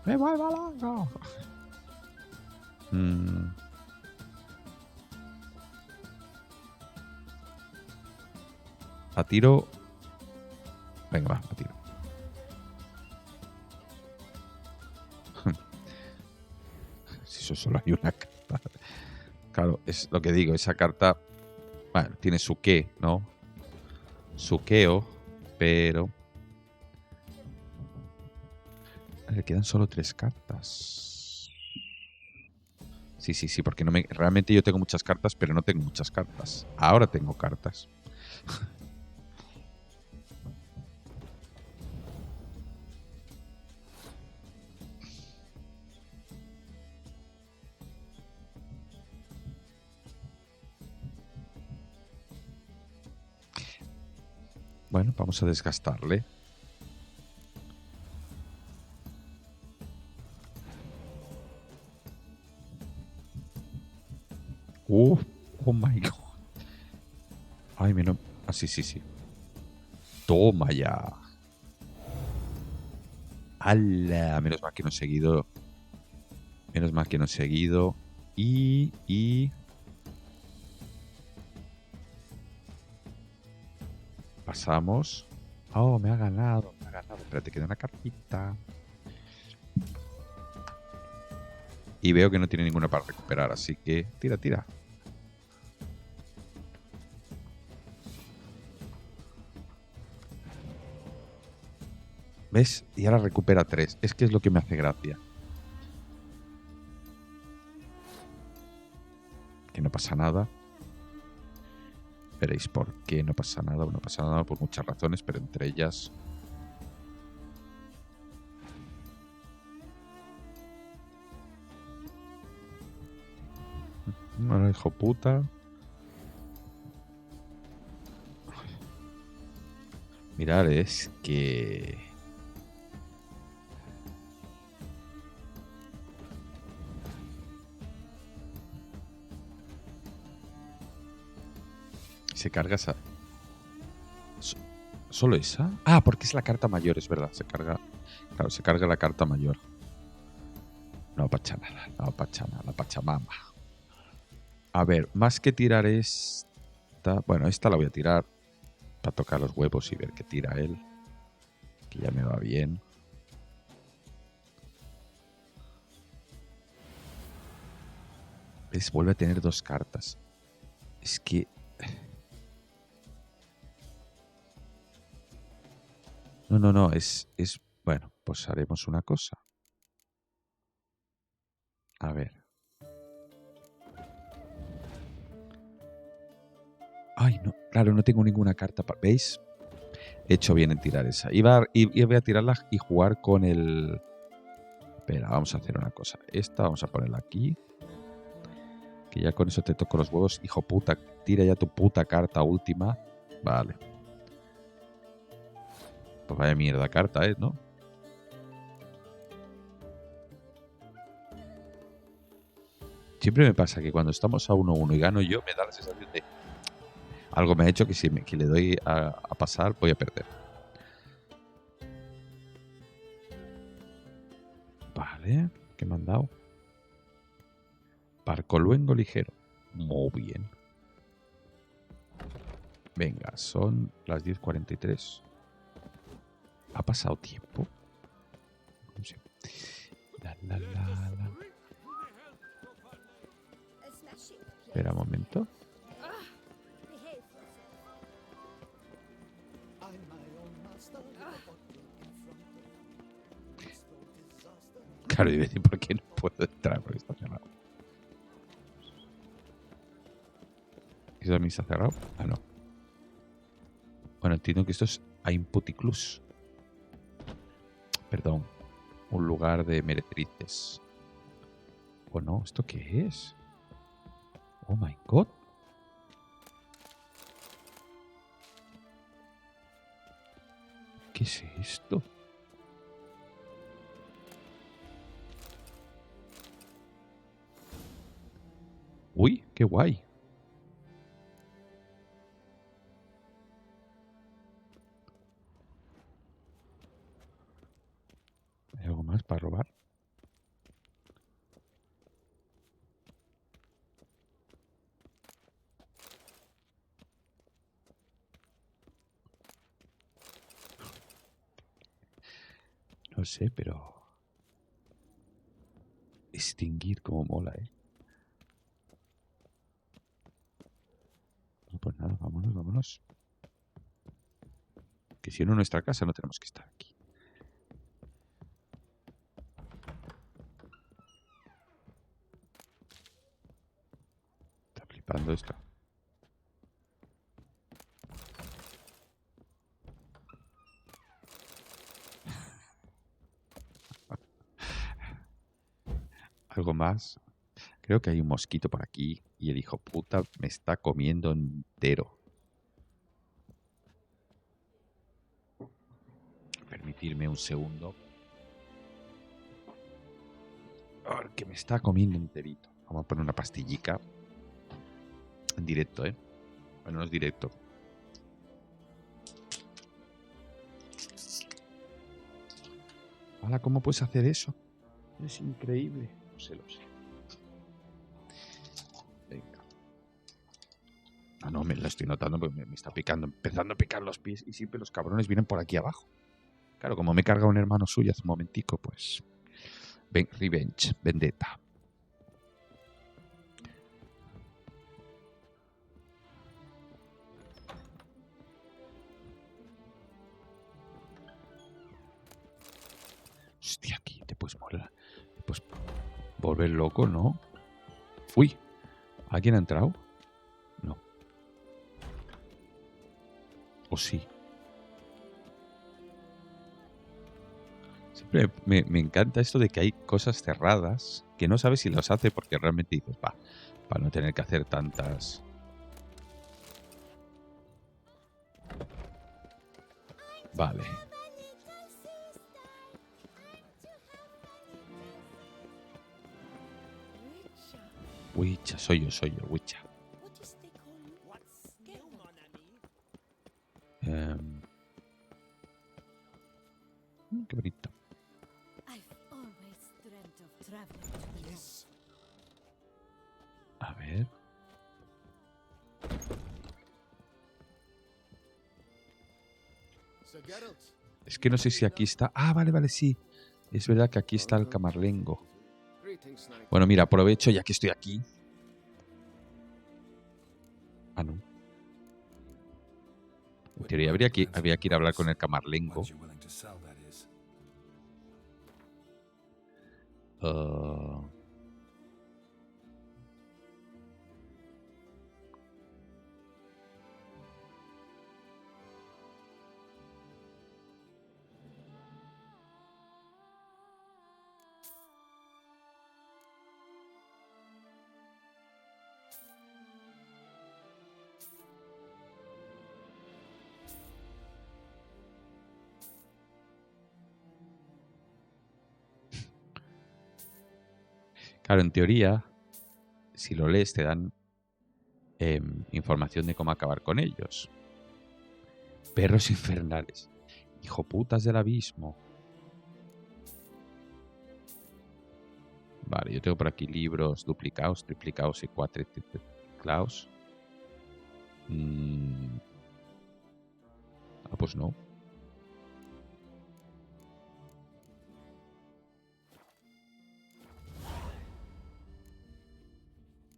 ¡Me vuelvo loco! A tiro. Venga, va, a tiro. Si eso solo hay una carta. Claro, es lo que digo, esa carta. Bueno, tiene su qué, ¿no? Su queo, pero. Le quedan solo 3 cartas. Sí, porque realmente yo tengo muchas cartas, pero no tengo muchas cartas. Ahora tengo cartas. Bueno, vamos a desgastarle. Oh my god. Ay, menos. Ah, sí, sí, sí. Toma ya. ¡Hala! Menos mal que no he seguido. Menos mal que no he seguido. Y. Pasamos. Oh, me ha ganado. Me ha ganado. Espérate, queda una cartita. Y veo que no tiene ninguna para recuperar, así que tira, tira. ¿Ves? Y ahora recupera 3. Es que es lo que me hace gracia. Que no pasa nada. Veréis por qué no pasa nada. No pasa nada por muchas razones, pero entre ellas... Bueno, hijo puta. Mirad, es que... Se carga esa... ¿Solo esa? Ah, porque es la carta mayor, es verdad. Se carga... Claro, se carga la carta mayor. No pacha nada, no pacha nada, la pachamama. A ver, más que tirar esta... Bueno, esta la voy a tirar para tocar los huevos y ver qué tira él. Que ya me va bien. ¿Ves? Vuelve a tener 2 cartas. Es que... No, es... Bueno, pues haremos una cosa. A ver. Ay, no, claro, no tengo ninguna carta. ¿Veis? He hecho bien en tirar esa. Y voy a tirarla y jugar con el... Espera, vamos a hacer una cosa. Esta vamos a ponerla aquí. Que ya con eso te toco los huevos. Hijo puta, tira ya tu puta carta última. Vale. Pues vaya mierda carta, ¿no? Siempre me pasa que cuando estamos a 1-1 y gano yo, me da la sensación de... Algo me ha hecho que si que le doy a pasar, voy a perder. Vale, ¿qué me han dado? Barco luengo ligero. Muy bien. Venga, son las 10:43. ¿Ha pasado tiempo? No sé. La. Espera un momento. Claro, y decir por qué no puedo entrar porque está cerrado. ¿Eso también está cerrado? Ah, no. Bueno, entiendo que esto es Ainputiclus. Perdón. Un lugar de meretrices. ¿O no? ¿Esto qué es? Oh my god. ¿Qué es esto? Uy, qué guay. ¿Hay algo más para robar? No sé, pero... Extinguir como mola, ¿eh? No, pues nada, vámonos. Que si no, en nuestra casa no tenemos que estar aquí. Está flipando esto. ¿Algo más? Creo que hay un mosquito por aquí y el hijo puta me está comiendo entero. Permitidme un segundo. Que me está comiendo enterito. Vamos a poner una pastillica. En directo, ¿eh? Bueno, no es directo. Hola, ¿cómo puedes hacer eso? Es increíble. No sé, lo sé. Venga. Ah, no, me lo estoy notando porque me está picando, empezando a picar los pies y siempre los cabrones vienen por aquí abajo. Claro, como me he cargado un hermano suyo hace un momentico, pues... Revenge, vendetta. Hostia, aquí te puedes morir. Te puedes volver loco, ¿no? Uy, ¿alguien ha entrado? No. ¿O sí? Siempre me encanta esto de que hay cosas cerradas que no sabes si las hace porque realmente dices, va, para no tener que hacer tantas... Vale. Wicha, soy yo, Wicha. Qué bonito. A ver. Es que no sé si aquí está... Ah, vale, sí. Es verdad que aquí está el camarlengo. Bueno, mira, aprovecho ya que estoy aquí. Ah, no. En teoría habría que ir a hablar con el camarlengo. Claro, en teoría, si lo lees te dan información de cómo acabar con ellos. Perros infernales. Hijoputas del abismo. Vale, yo tengo por aquí libros duplicados, triplicados y cuatriplicados. Ah, pues no.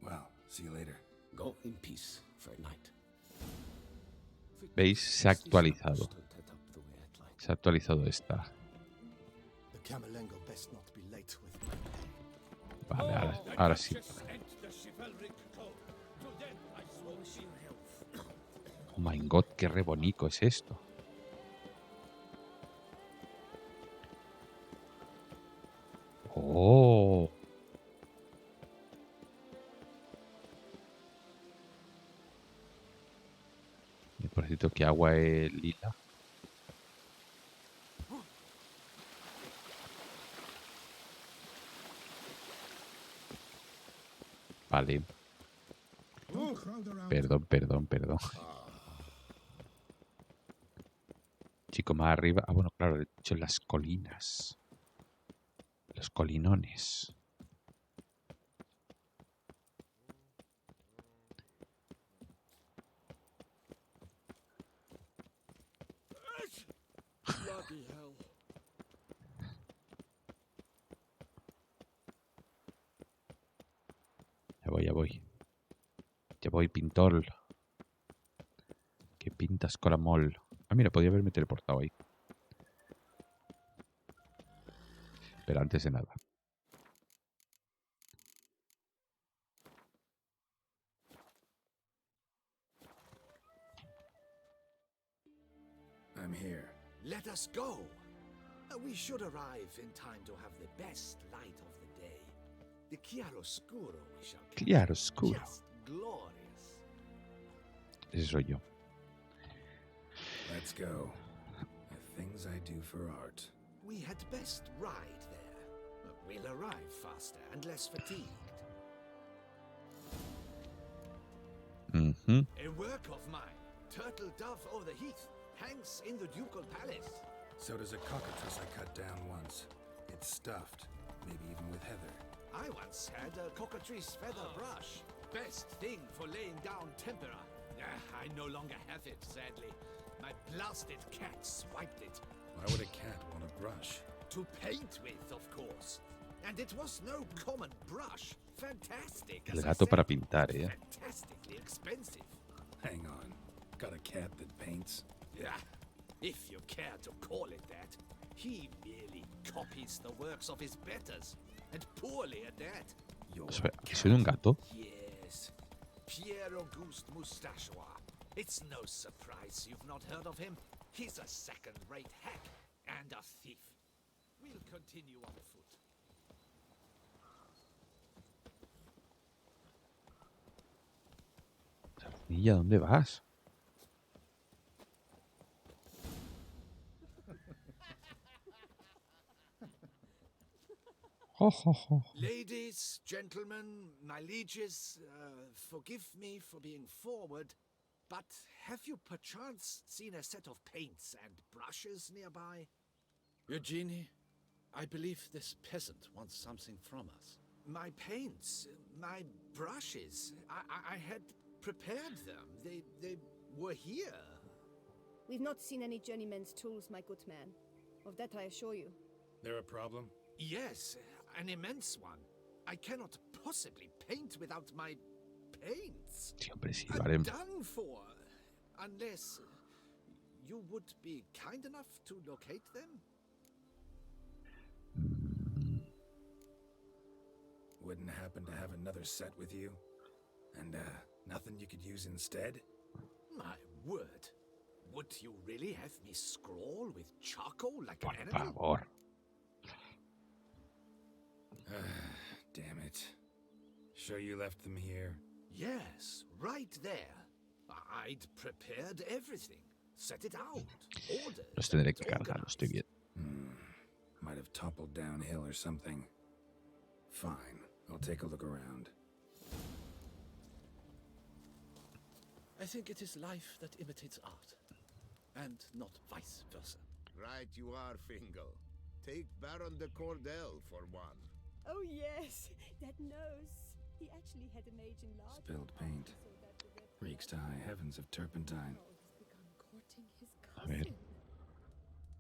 Well, see you later. Go in peace for a night. ¿Veis? Se ha actualizado. Se ha actualizado esta. Vale, ahora sí. Oh my god, qué re bonito es esto. Oh. Y por cierto, que agua es lila. Vale. Perdón. Chico, más arriba. Ah, bueno, claro, de hecho en las colinas. Los colinones. Ya voy, pintor. ¿Qué pintas, colamol? Ah, mira, podía haberme teleportado ahí. Pero antes de nada. I'm here. Let us go. We should arrive in time to have the best light of the day. The chiaroscuro we shall get. Chiaroscuro. Just glorious. Ese soy yo. Let's go. I things I do for art. We had best ride there. We'll arrive faster and less fatigued. Ujú. A work of mine, Turtle Dove over the Heath, hangs in the Ducal Palace. So does a cockatrice I cut down once. It's stuffed, maybe even with heather. I once had a cockatrice feather brush. Best thing for laying down tempera. I no longer have it, sadly. My blasted cat swiped it. Why would a cat want a brush? To paint with, of course. And it was no common brush. Fantastic. El as I gato para said. pintar, ¿eh? Fantastically expensive. Hang on. Got a cat that paints? Yeah, if you care to call it that. He merely copies the works of his betters. And poorly at that. Espera, ¿soy un gato? Yes. Pierre Auguste Moustachois. It's no surprise you've not heard of him. He's a second-rate hack and a thief. We'll continue on foot. Sardinilla, ¿dónde vas? Ho, ho, ho. Ladies, gentlemen, my lieges, forgive me for being forward, but have you perchance seen a set of paints and brushes nearby? Eugenie, I believe this peasant wants something from us. My paints, my brushes, I had prepared them. They were here. We've not seen any journeyman's tools, my good man. Of that I assure you. There a problem? Yes, an immense one. I cannot possibly paint without my paints. Siempre sí, I'm vale. done for. Unless you would be kind enough to locate them? Wouldn't happen to have another set with you? And, nothing you could use instead? My word. Would you really have me scrawl with charcoal like Por an animal? favor. Damn it. Sure you left them here? Yes, right there. I'd prepared everything. Set it out. Ordered. Los tendré que cargar, los estoy viendo. Might have toppled downhill or something. Fine. I'll take a look around. I think it is life that imitates art, and not vice versa. Right you are, Fingal. Take Baron de Cordell for one. Oh yes, that nose. He actually had a mage enlarged. Spilled paint. Reeks to high heavens of turpentine. A ver.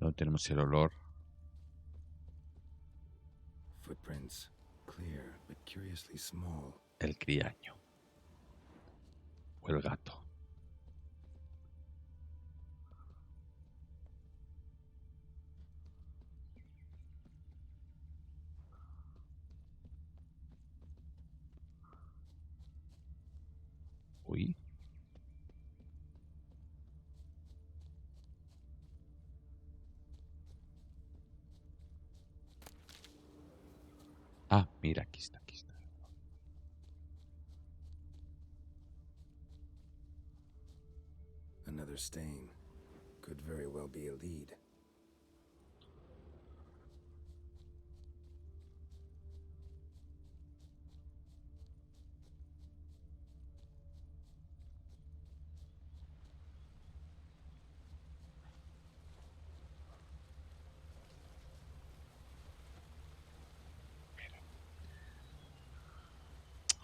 No tenemos el olor. Footprints. Clear, but curiously small. El criaño. O el gato. Uy. Ah, mira, aquí está, aquí está. Another stain. Could very well be a lead.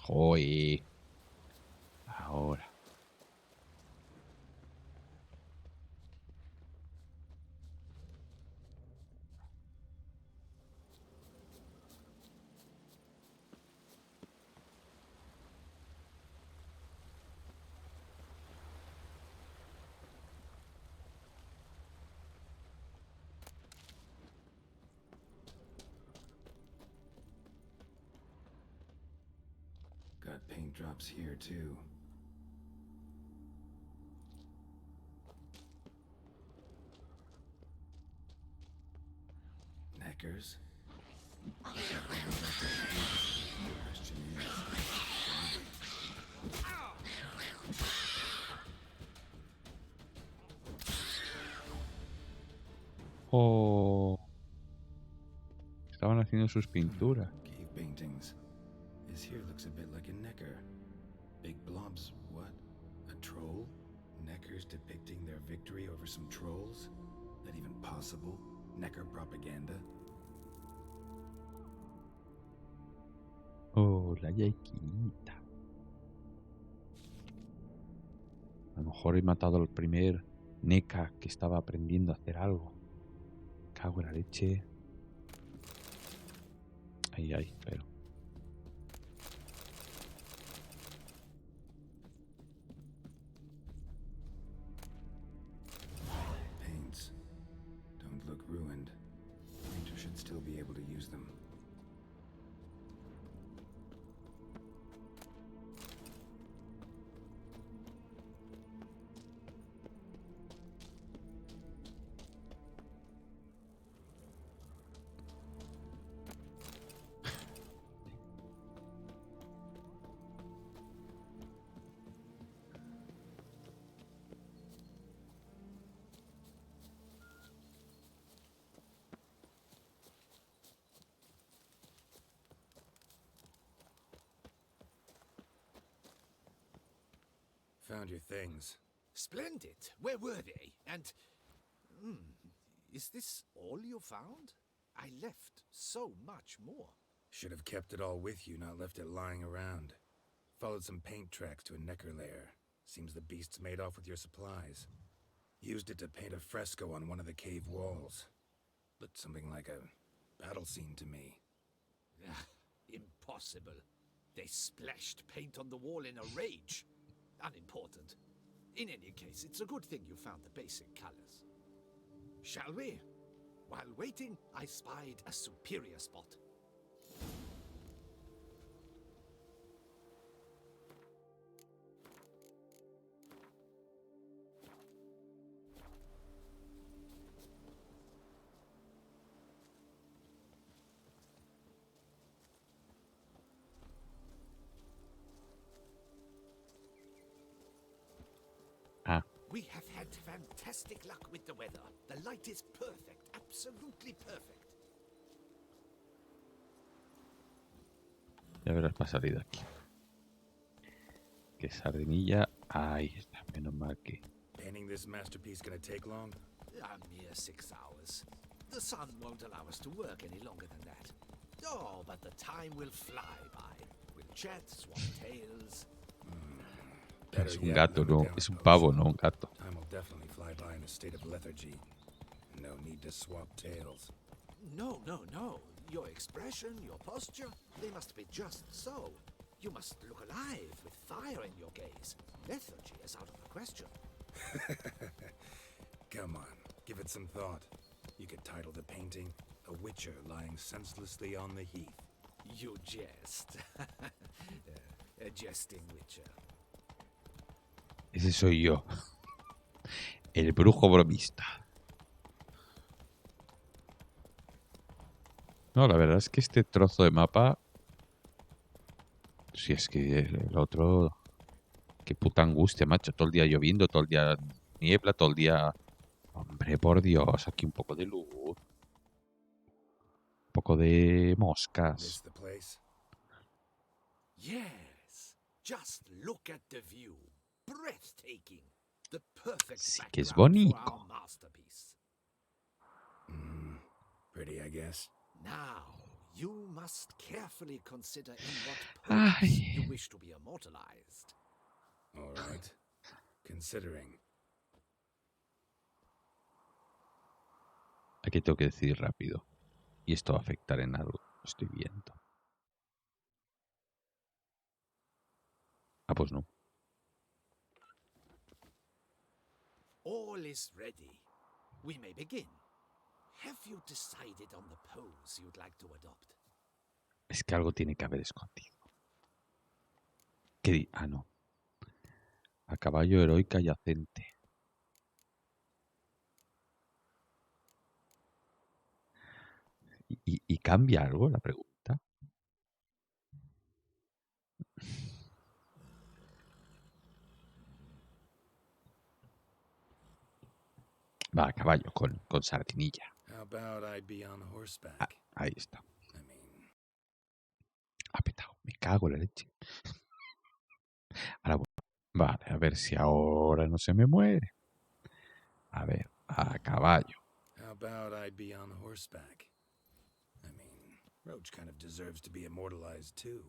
Joder. Ahora. Got paint drops here, too. Neckers. Question is, Oh, estaban haciendo sus pinturas. Cave paintings. This here looks a bit like a necker. Big blobs, what? A troll? Neckers depicting their victory over some trolls? That even possible? Necker propaganda? Oh, la yaiquita. A lo mejor he matado al primer Neca que estaba aprendiendo a hacer algo. Cago en la leche. Ahí, pero... Paints. Don't look ruined. Painter should still be able to use them. Found your things. Splendid. Where were they? And... is this all you found? I left so much more. Should have kept it all with you, not left it lying around. Followed some paint tracks to a necker lair. Seems the beast's made off with your supplies. Used it to paint a fresco on one of the cave walls. Looked something like a battle scene to me. Impossible. They splashed paint on the wall in a rage. Unimportant. In any case, it's a good thing you found the basic colors. Shall we? While waiting, I spied a superior spot. Ah. We have had fantastic luck with the weather. The light is perfect, absolutely perfect. Ya verás para salir de aquí. Que sardinilla. Ahí está, menos mal que... Painting this masterpiece gonna take long? A mere 6 hours. The sun won't allow us to work any longer than that. Oh, but the time will fly by. We'll chat, swap tales. Es un gato, no. Es un pavo, no un gato. Time will definitely fly by in a state of lethargy. No need to swap tales. No. Your expression, your posture, they must be just so. You must look alive with fire in your gaze. Lethargy is out of the question. Come on, give it some thought. You could title the painting, A Witcher Lying Senselessly on the Heath. You jest. A jesting witcher. Ese soy yo. El brujo bromista. No, la verdad es que este trozo de mapa... Si es que el otro... Qué puta angustia, macho. Todo el día lloviendo, todo el día niebla, todo el día... Hombre, por Dios, aquí un poco de luz. Un poco de moscas. Yes. Just look at the view. Breathtaking. The perfect Sí que es background bonito. for our masterpiece. Pretty, I guess. Now, you must carefully consider in what pose you wish to be immortalized. All right. Considering. Aquí tengo que decidir rápido. Y esto va a afectar en algo. Lo estoy viendo. Ah, pues no. All is ready. We may begin. Have you decided on the pose you'd like to adopt? Es que algo tiene que haber escondido. ¿Qué ah, no. A caballo heroica yacente. ¿Y cambia algo la pregunta? Va, a caballo, con sardinilla. How about I be on horseback? Ah, ahí está. I mean, Ha petado. Me cago en la leche. Ahora, vale, a ver si ahora no se me muere. A ver, a caballo. how about I be on horseback? I mean, Roach kind of deserves to be immortalized too.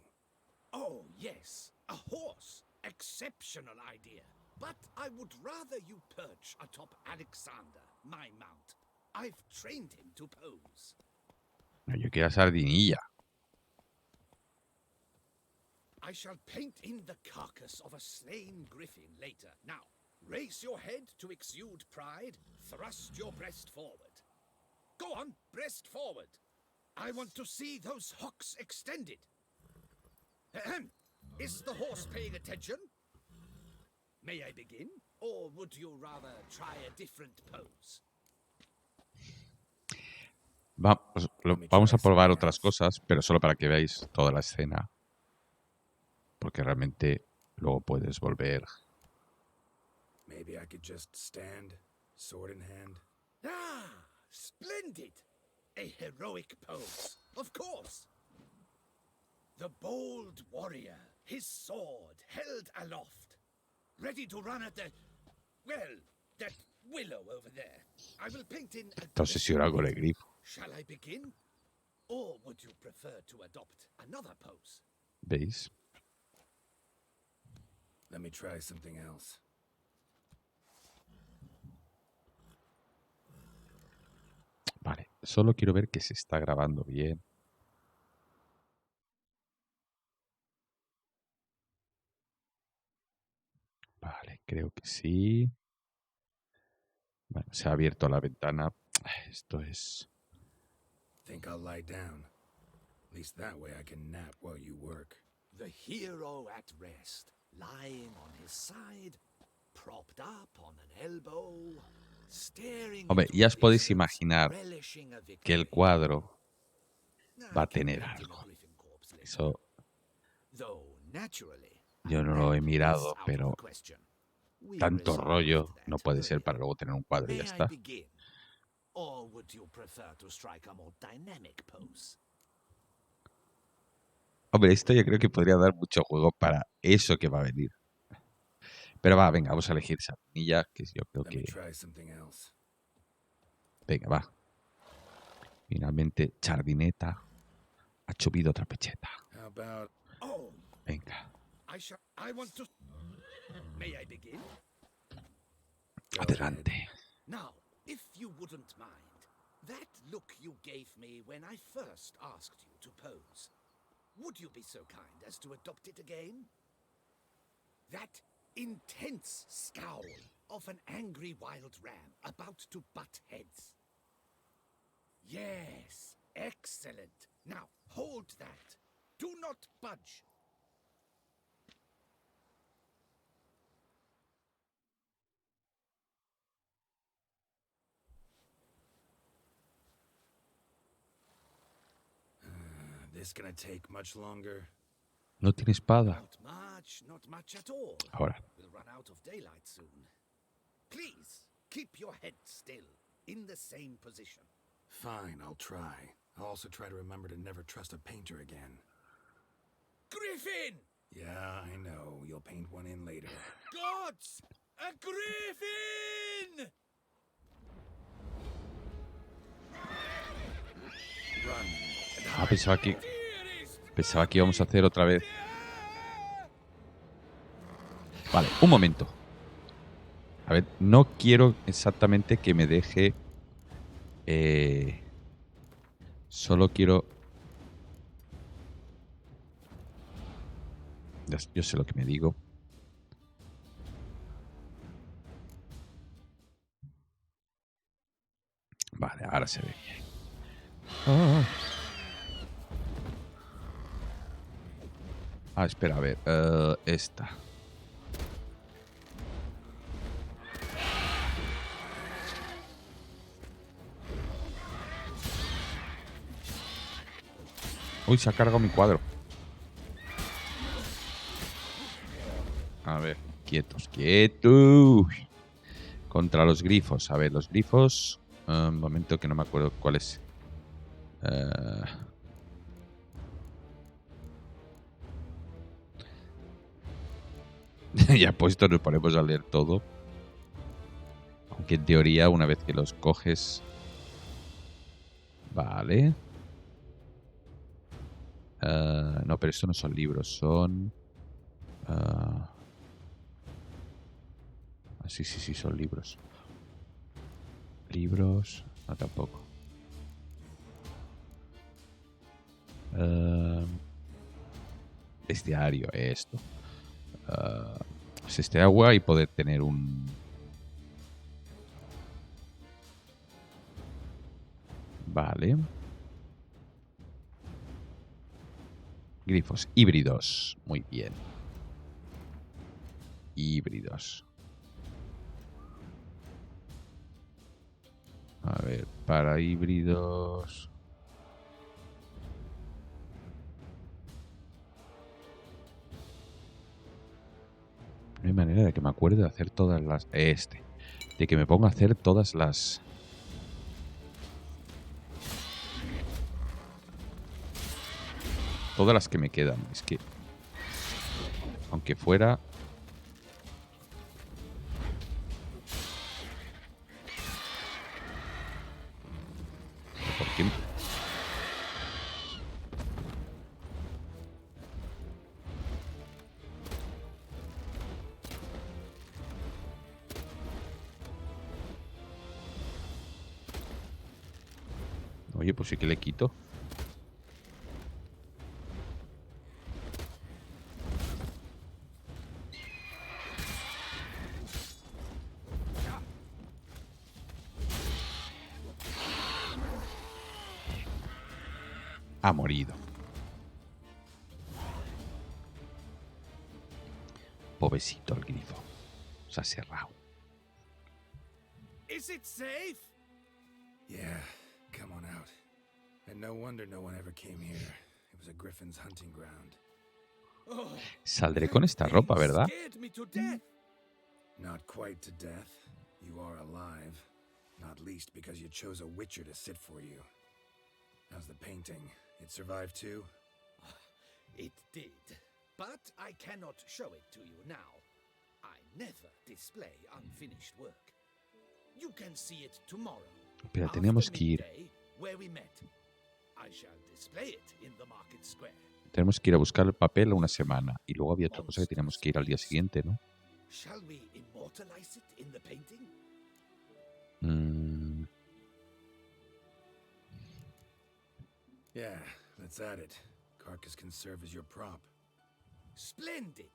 Oh, yes, a horse. Exceptional idea. But I would rather you perch atop Alexander, my mount. I've trained him to pose. No, yo quiero sardinilla. I shall paint in the carcass of a slain griffin later. Now, raise your head to exude pride. Thrust your breast forward. Go on, breast forward. I want to see those hocks extended. Ahem. Is the horse paying attention? May I begin? Or would you rather try a different pose? Vamos a probar otras cosas, pero solo para que veáis toda la escena. Porque realmente luego puedes volver. Maybe I could just stand, sword in hand. Ah, splendid! A heroic pose, of course. The bold warrior, his sword held aloft, ready to run at that willow over there. I will paint in a Está obsesionado con el grifo. Shall I begin? Or would you prefer to adopt another pose? ¿Veis? Let me try something else. Vale, solo quiero ver que se está grabando bien. Vale, creo que sí. Bueno, se ha abierto la ventana. Esto es... Think I'll lie down. At least that way I can nap while you work. The hero at rest, lying on his side, propped up on an elbow, staring. Hombre, ya os podéis imaginar que el cuadro va a tener algo. Eso yo no lo he mirado, pero tanto rollo no puede ser para luego tener un cuadro y ya está. Or would you prefer to strike a more dynamic pose? Hombre, esto yo creo que podría dar mucho juego para eso que va a venir. Pero va, venga, vamos a elegir sardinilla, que yo creo que... Venga, va. Finalmente, Chardineta ha chovido otra pecheta. Venga. Adelante. Now, if you wouldn't mind, that look you gave me when I first asked you to pose, would you be so kind as to adopt it again? That intense scowl of an angry wild ram about to butt heads. Yes, excellent. Now, hold that. Do not budge. This gonna take much longer? No tiene espada. Not much at all. Ahora. We'll run out of daylight soon. Please, keep your head still, in the same position. Fine, I'll try. I'll also try to remember to never trust a painter again. Griffin! Yeah, I know. You'll paint one in later. Gods! A griffin! Ah, pensaba que íbamos a hacer otra vez. Vale, un momento. A ver, no quiero exactamente que me deje... solo quiero... Yo sé lo que me digo. Vale, ahora se ve bien. Ah, espera, a ver. Esta. Uy, se ha cargado mi cuadro. A ver, quietos, quietos. Contra los grifos. A ver, los grifos... Un momento que no me acuerdo cuál es. Ya puesto nos ponemos a leer todo. Aunque en teoría, una vez que los coges... Vale. No, pero esto no son libros, son... sí, son libros. Libros... No, tampoco. Bestiario, esto. Es este agua y poder tener un... Vale. Grifos híbridos. Muy bien. Híbridos. A ver, para híbridos... No hay manera de que me acuerde de hacer todas las... De que me ponga a hacer todas las... Todas las que me quedan. Es que... Aunque fuera... ¿Por qué? Oye, pues sí que le quito. Ha morido. Pobrecito el grifo. Se ha cerrado. Is it safe? Yeah, come on out. And no wonder no one ever came here. It was a griffin's hunting ground. Saldré con esta ropa, ¿verdad? Scared me to death. Not quite to death. You are alive. Not least because you chose a witcher to sit for you. How's the painting? It survived too? It did. But I cannot show it to you now. I never display unfinished work. You can see it tomorrow. Pero tenemos que ir. Where we met. I shall display it in the market square. Tenemos que ir a buscar el papel una semana. Y luego había otra cosa que teníamos que ir al día siguiente, ¿no? Shall we immortalize it in the painting? Yeah, let's add it. Carcass can serve as your prop. Splendid.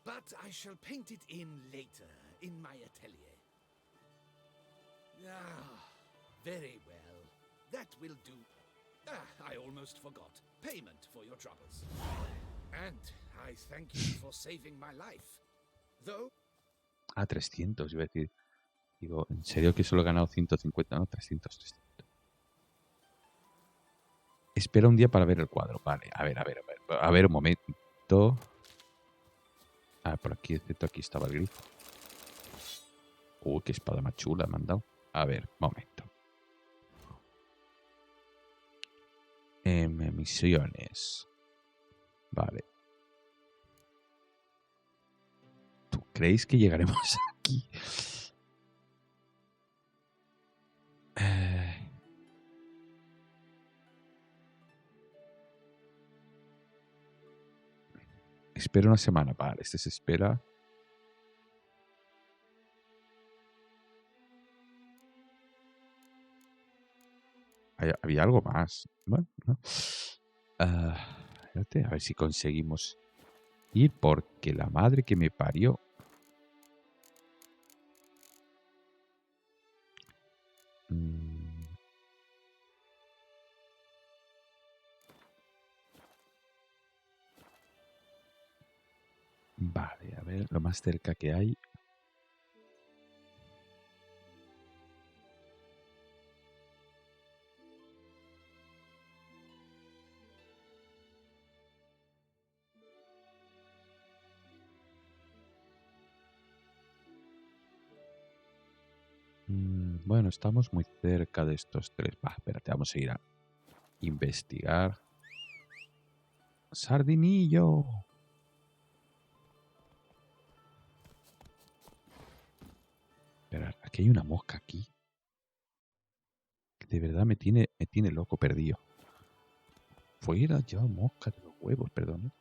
But I shall paint it in later, in my atelier. Very well. That will do. I almost forgot. Payment for your troubles. And I thank you for saving my life. Though... 300, iba a decir. Digo, ¿en serio que solo he ganado 150? No, 300. Espera un día para ver el cuadro. Vale, a ver un momento. Por aquí, excepto aquí estaba el grifo. Qué espada más chula me han dado. A ver, momento. Misiones. Vale. ¿Tú creéis que llegaremos aquí? Espera una semana. Vale, este se espera. Había algo más. Bueno, ¿no? Espérate, a ver si conseguimos ir, porque la madre que me parió. Vale, a ver, lo más cerca que hay. Bueno, estamos muy cerca de estos tres. Va, espérate, vamos a ir a investigar. ¡Sardinillo! Espera, aquí hay una mosca aquí. Que de verdad me tiene loco perdido. Fuera ya, mosca de los huevos, perdón.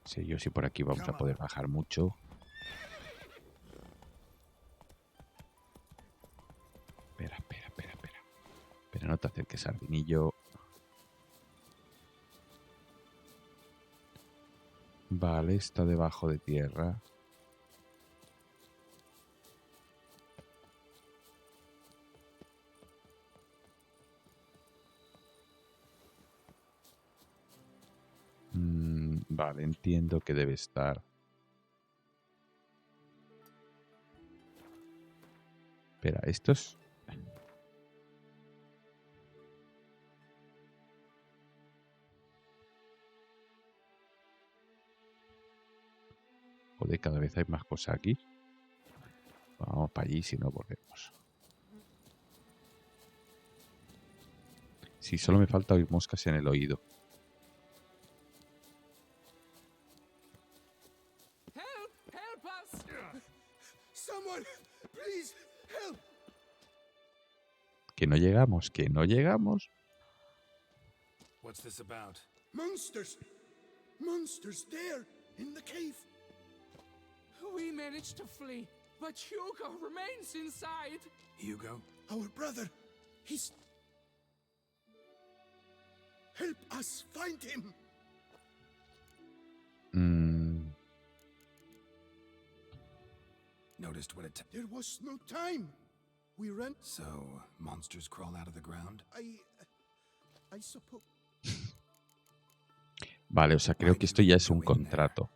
Sí, yo sí por aquí vamos a poder bajar mucho. Espera. Pero no te acerques, sardinillo. Vale, está debajo de tierra. Vale, entiendo que debe estar. Espera, estos... Joder, cada vez hay más cosas aquí. Vamos para allí, si no volvemos. Sí, solo me falta oír moscas en el oído. Help us! Someone, please, help! Que no llegamos, que no llegamos. What's this about? Monsters! Monsters there, in the cave! We managed to flee, but Hugo remains inside. Hugo? Our brother, he's... Help us find him! Noticed what it... There was no time. We ran... So, monsters crawl out of the ground? I suppose... Vale, o sea, creo que esto ya es un contrato.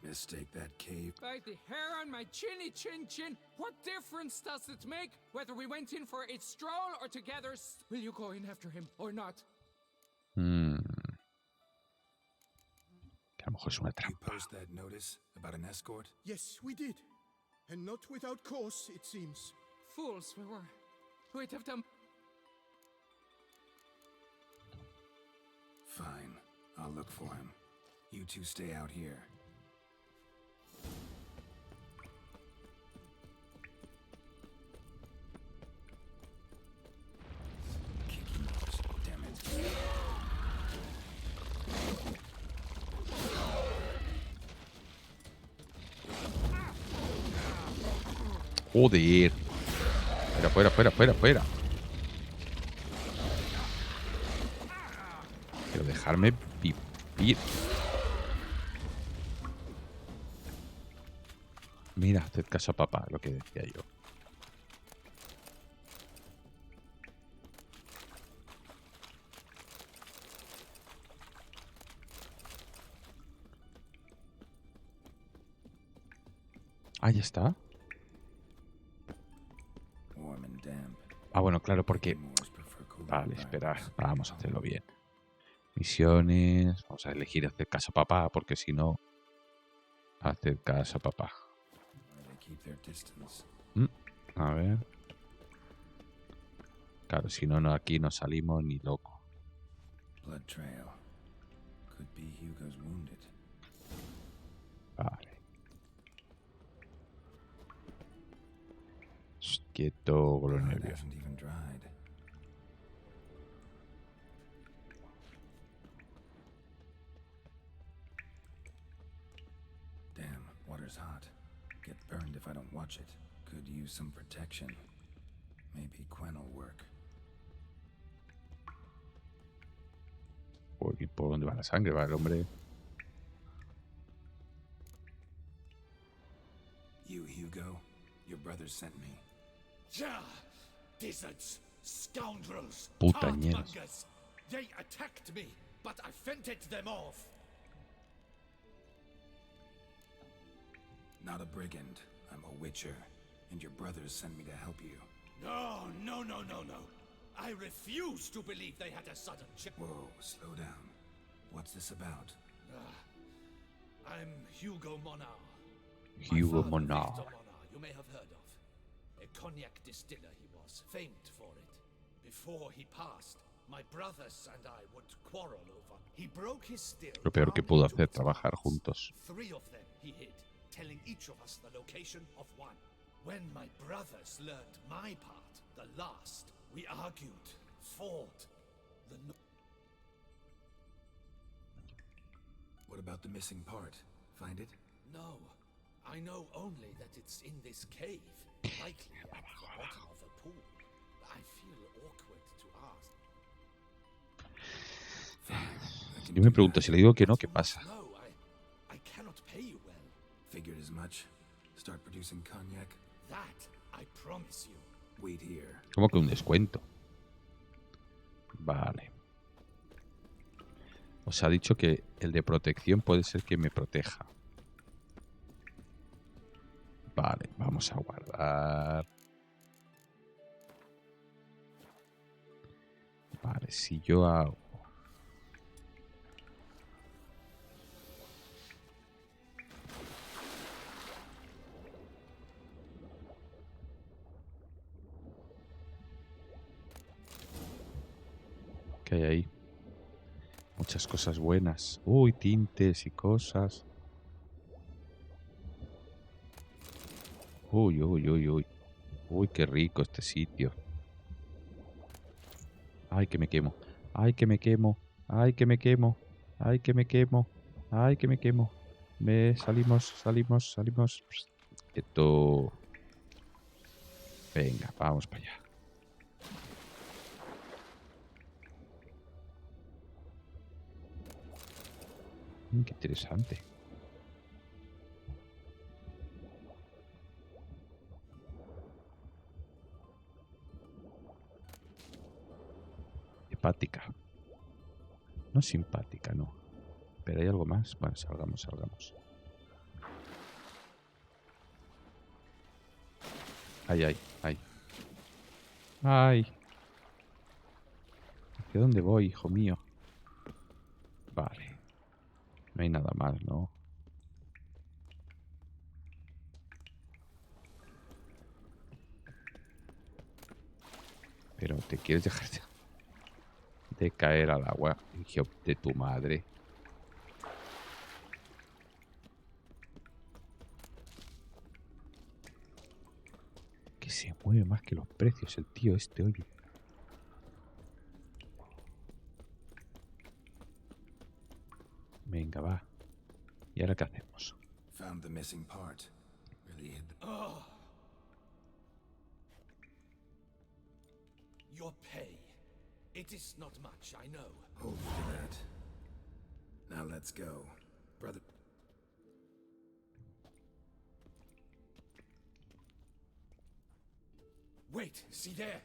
Mistake that cave. By the hair on my chinny chin chin, what difference does it make whether we went in for a stroll or together? Will you go in after him or not? Que a lo mejor es una You trampa. post that notice about an escort? Yes, we did. And not without cause, it seems. Fools we were. We'd have done... Fine. I'll look for him. You two stay out here. Kicky moves. Damn it. Joder. Fuera. Pero dejarme vivir. Mira, haced caso a papá, lo que decía yo. Ah, ya está. Ah, bueno, claro, porque... Vale, espera, vamos a hacerlo bien. Misiones... Vamos a elegir hacer caso a papá, porque si no... Hacer caso a papá. A ver... Claro, si no, aquí no salimos ni loco. Blood trail. Could be Hugo's wounded. Vale. Quieto con los nervios. Damn, water's hot. Get burned if I don't watch it. Could use some protection. Maybe Quen will work. ¿Por dónde va la sangre? Va el hombre. You, Hugo? Your brothers sent me. Ja! Dizzards! Scoundrels! Putañeros. Tartmongers! They attacked me, but I fended them off! Not a brigand. I'm a witcher. And your brothers sent me to help you. No! I refuse to believe they had a sudden chip. Whoa, slow down. What's this about? I'm Hugo Monar. Hugo My father, Monar. Victor Monar, you may have heard of. A cognac distiller he was, famed for it. Before he passed, my brothers and I would quarrel over. He broke his still Lo peor que down pudo into hacer, its trabajar parts. juntos. 3 of them he hid, telling each of us the location of one. When my brothers learned my part, the last, we argued, fought. What about the missing part? Find it? No, I know only that it's in this cave, likely at the bottom of a pool. I feel awkward to ask. Yo me pregunto, si le digo que no, ¿qué pasa? No, I cannot pay you well. Figured as much. Start producing cognac. That I promise you. Wait here. Como que un descuento. Vale. Os ha dicho que el de protección puede ser que me proteja. Vale, vamos a guardar. Vale, si yo hago... ¿Qué hay ahí? Muchas cosas buenas. Uy, tintes y cosas. Uy, uy, uy, uy. Uy, qué rico este sitio. Ay, que me quemo. Ay, que me quemo. Ay, que me quemo. Ay, que me quemo. Ay, que me quemo. Salimos. Esto... Venga, vamos para allá. Qué interesante. Hepática. No simpática, no. Pero hay algo más. Bueno, salgamos. Ay. ¿Hacia dónde voy, hijo mío? Vale. No hay nada más, ¿no? Pero te quieres dejar de caer al agua, hijo de tu madre. Que se mueve más que los precios el tío este, oye. Venga, va. ¿Y ahora qué hacemos? Found the missing part. Really hid the... Your pay. It is not much, I know. Hold you to that. Now let's go. Brother... Wait, see there?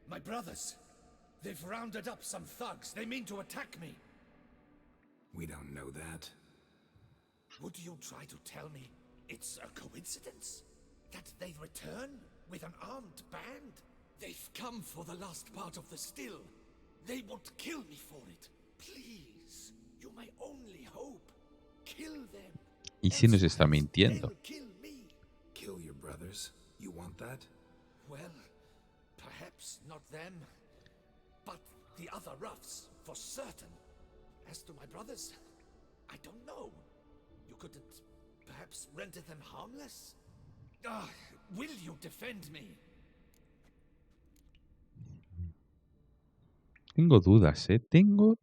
My brothers. They've rounded up some thugs. They mean to attack me. We don't know that. Would you try to tell me it's a coincidence? That they return with an armed band? They've come for the last part of the still. They won't kill me for it. Please, you my only hope. Kill them. ¿Y si nos está mintiendo? They'll kill me. Kill your brothers? You want that? Well, perhaps not them, but the other roughs, for certain. As to my brothers, I don't know. You couldn't perhaps render them harmless? Will you defend me? Tengo dudas, ¿eh? Tengo...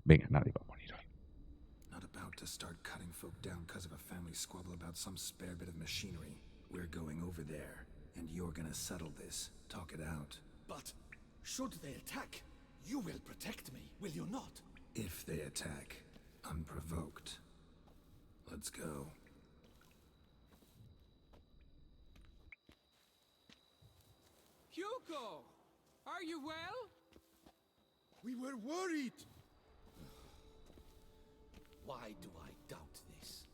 Venga, nadie va a morir hoy. Not about to start cutting folk down because of a family squabble about some spare bit of machinery. We're going over there, and you're gonna settle this. Talk it out. But should they attack, you will protect me, will you not? If they attack, unprovoked. Let's go. Hugo! Are you well? We were worried. Why do I doubt this?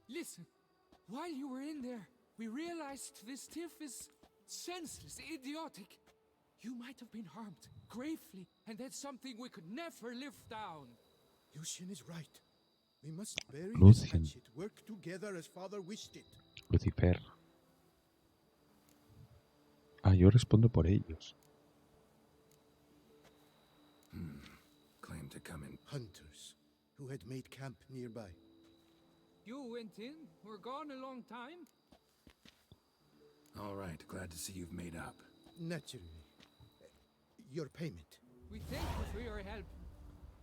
Listen, while you were in there, we realized this tiff is senseless, idiotic. You might have been harmed gravely, and that's something we could never live down. Lucien is right. We must bury this Lucien. hatchet, work together as father wished it. Lucifer. Ah, yo respondo por ellos. Claimed to come in. Hunters who had made camp nearby. You went in? We're gone a long time? All right, glad to see you've made up. Naturally. Your payment. We thank you for your help.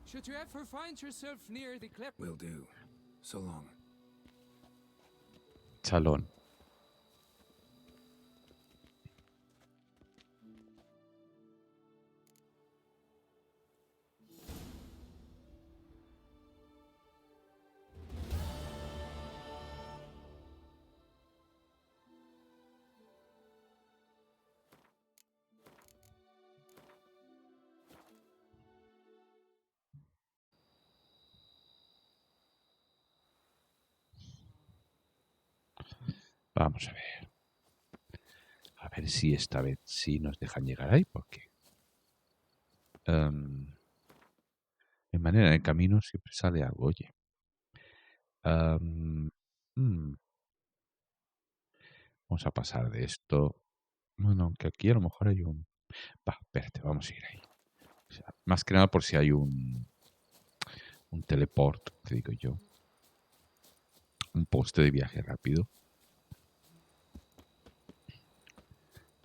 Should you ever find yourself near the cliff... Will do. So long. Chalón. Vamos a ver. A ver si esta vez sí nos dejan llegar ahí, porque... de manera, en el camino siempre sale algo, oye. Vamos a pasar de esto. Bueno, aunque aquí a lo mejor hay un... Va, espérate, vamos a ir ahí. O sea, más que nada por si hay un teleport, te digo yo. Un poste de viaje rápido.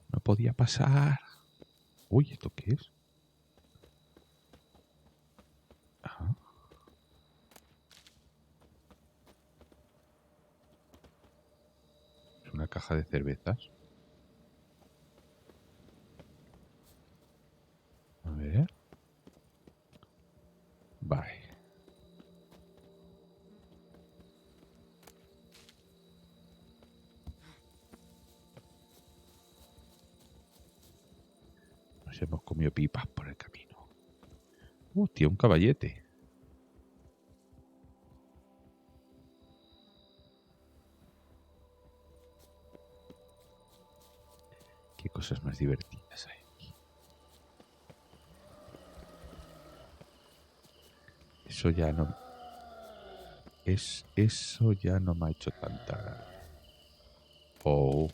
No podía pasar. Uy, ¿esto qué es? Ajá. Es una caja de cervezas. A ver. Vale. Nos hemos comido pipas por el camino. Hostia, un caballete. Qué cosas más divertidas hay aquí. Eso ya no... Eso ya no me ha hecho tanta gracia. Oh.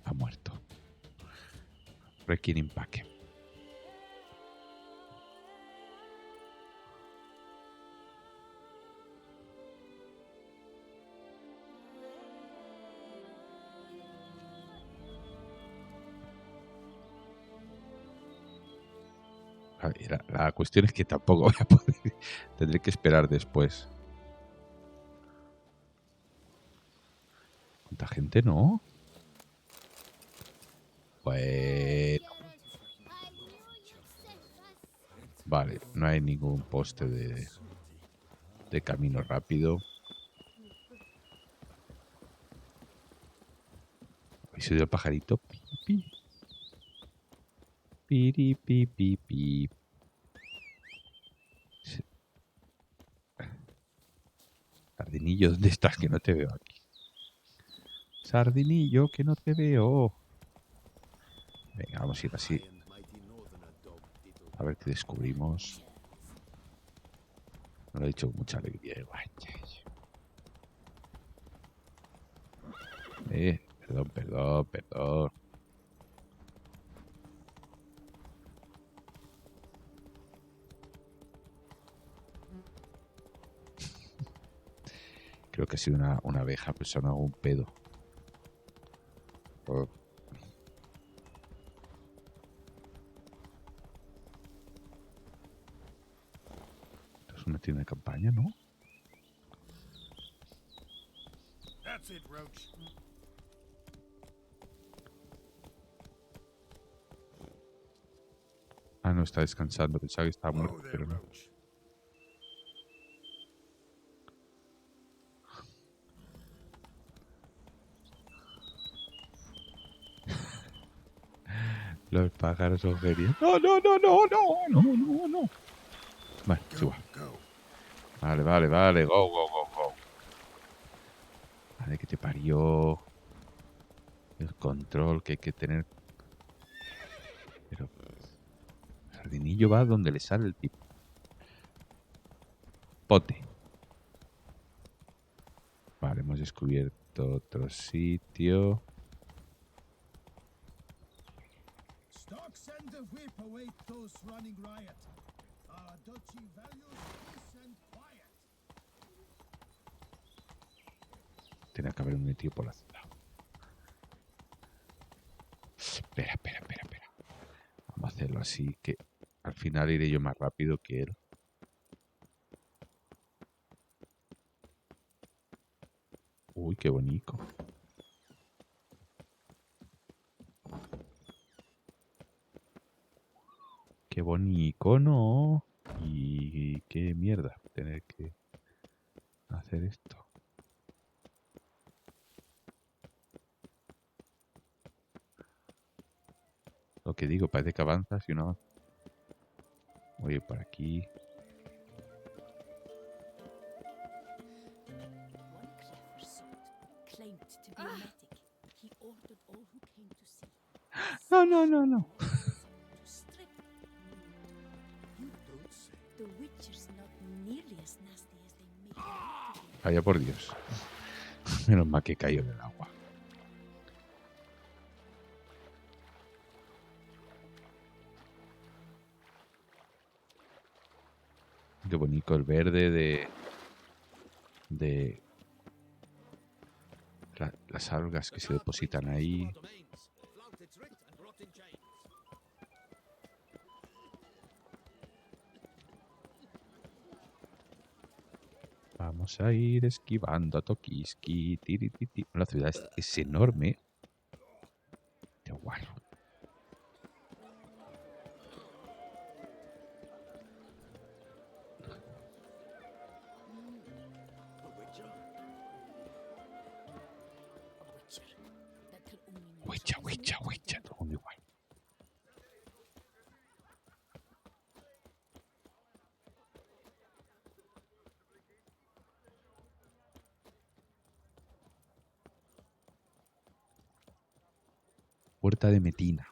Ha muerto. Requiere empaque. La cuestión es que tampoco voy a poder. Tendré que esperar después. ¿Cuánta gente no? Bueno. Vale, no hay ningún poste de camino rápido. ¿Habéis oído el pajarito? Pi, pi. Piri, pi, pi, pi. Sardinillo, ¿dónde estás? Que no te veo aquí. Sardinillo, que no te veo. Venga, vamos a ir así. A ver qué descubrimos. Me lo he dicho con mucha alegría. Perdón. Creo que ha sido una abeja, pues son algún pedo. Oh. Esto es una tienda de campaña, ¿no? That's it, Roach. Ah, no, está descansando. Pensaba que estaba muerto, pero no. Los pájaros son geniales. No, no, no, no, no, no, no, no. Vale, es igual. Vale, vale, vale. Go, go, go, go. Vale, que te parió. El control que hay que tener. Pero el jardinillo va donde le sale el tipo. Pote. Vale, hemos descubierto otro sitio. Stock send a whip await those running riot. Our duchy values peace and quiet. Tenía que haber un metido por la ciudad. Espera, espera, espera, espera. Vamos a hacerlo así que al final iré yo más rápido que él. Uy, qué bonito. Qué bonito, ¿no? Y qué mierda tener que hacer esto. Lo que digo, parece que avanzas y no avanzas. Voy a ir por aquí. No, no, no, no. Vaya por Dios. Menos mal que cayó en el agua. Qué bonito el verde de las algas que se depositan ahí. Vamos a ir esquivando a Tokiski. Tirititi. La ciudad es enorme. Qué guay. Huecha, huecha, huecha. Todo el mundo igual. Puerta de Metina.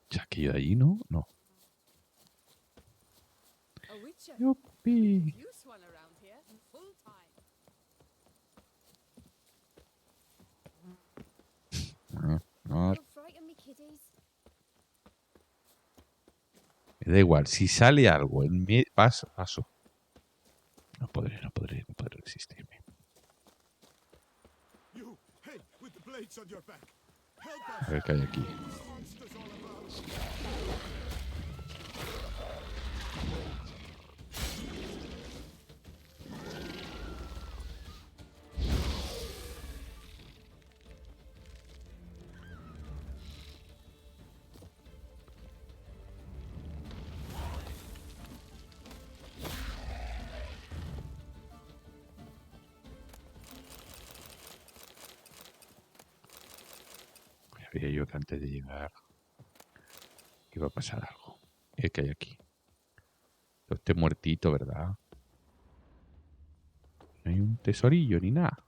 ¿Se aquello de allí, no? No. ¡Yupi! No. Me da igual. Si sale algo en mi paso. No podré resistirme. A ver qué hay aquí. Sabía yo que antes de llegar iba a pasar algo. ¿Qué hay aquí? Este muertito, ¿verdad? No hay un tesorillo ni nada.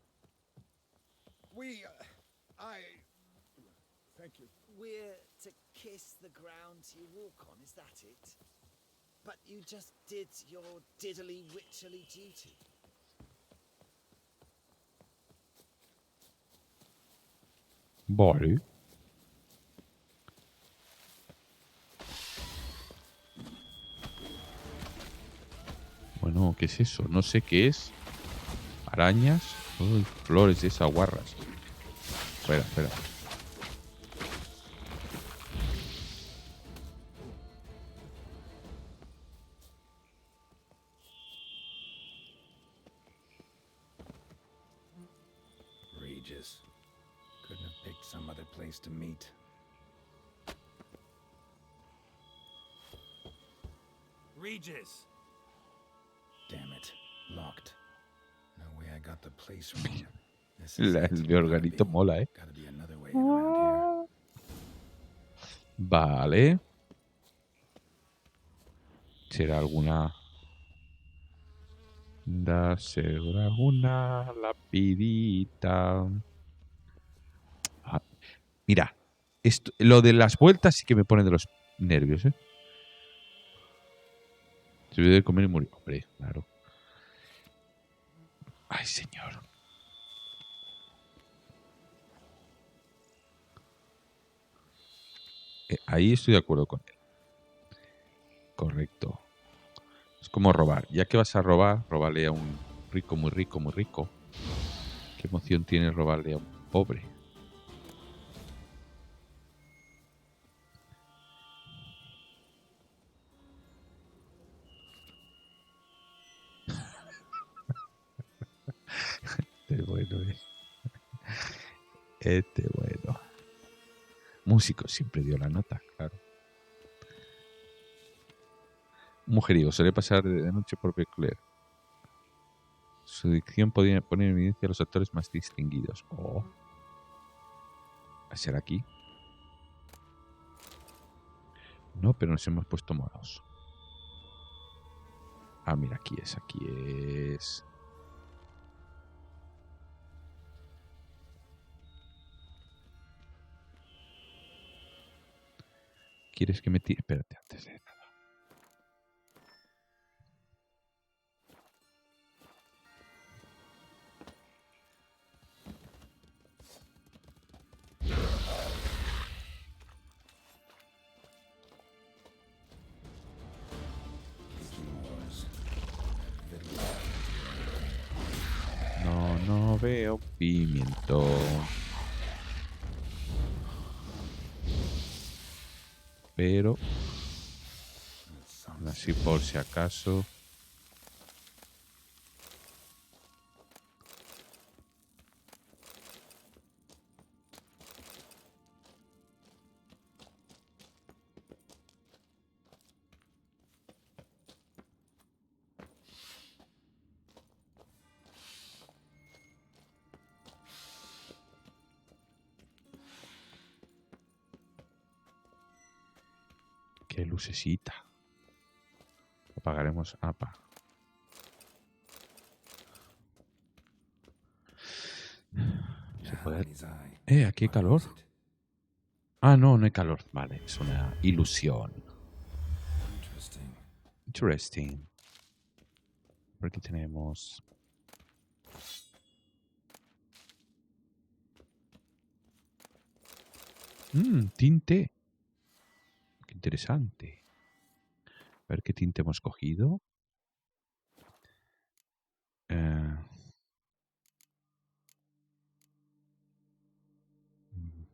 Thank you. We're to kiss the ground you walk on, is that it? But you just did your diddly witcherly duty. Vale. Bueno, ¿qué es eso? No sé qué es. Arañas. Uy, flores de esas guarras. Espera, espera. Regis. Couldn't have Pick some other place to meet. Regis! Damn it. Locked. No way I got the place wrong. This is it. El de organito mola, ¿eh? Gotta be another way in around here. Vale. ¿Será alguna... ¿Será alguna lapidita? Ah, mira, lo de las vueltas sí que me pone de los nervios, ¿eh? Se olvidó de comer y murió. Hombre, claro. Ay, señor. Ahí estoy de acuerdo con él. Correcto. Es como robar. Ya que vas a robar, róbale a un rico, muy rico, muy rico. ¿Qué emoción tiene robarle a un pobre? Este bueno, Este bueno. Músico siempre dio la nota, claro. Mujeriego, suele pasar de noche por Becler. Su dicción podía poner en evidencia a los actores más distinguidos. Oh. ¿A ser aquí? No, pero nos hemos puesto morados. Ah, mira, aquí es, aquí es. ¿Quieres que me tire? Espérate, antes de nada. No veo pimiento. Pero así por si acaso. Qué lucecita. Apagaremos APA. ¿Se puede? Aquí hay calor. Ah, no, no hay calor. Vale, es una ilusión. Interesting. Por aquí tenemos... tinte. Qué interesante. A ver qué tinte hemos cogido.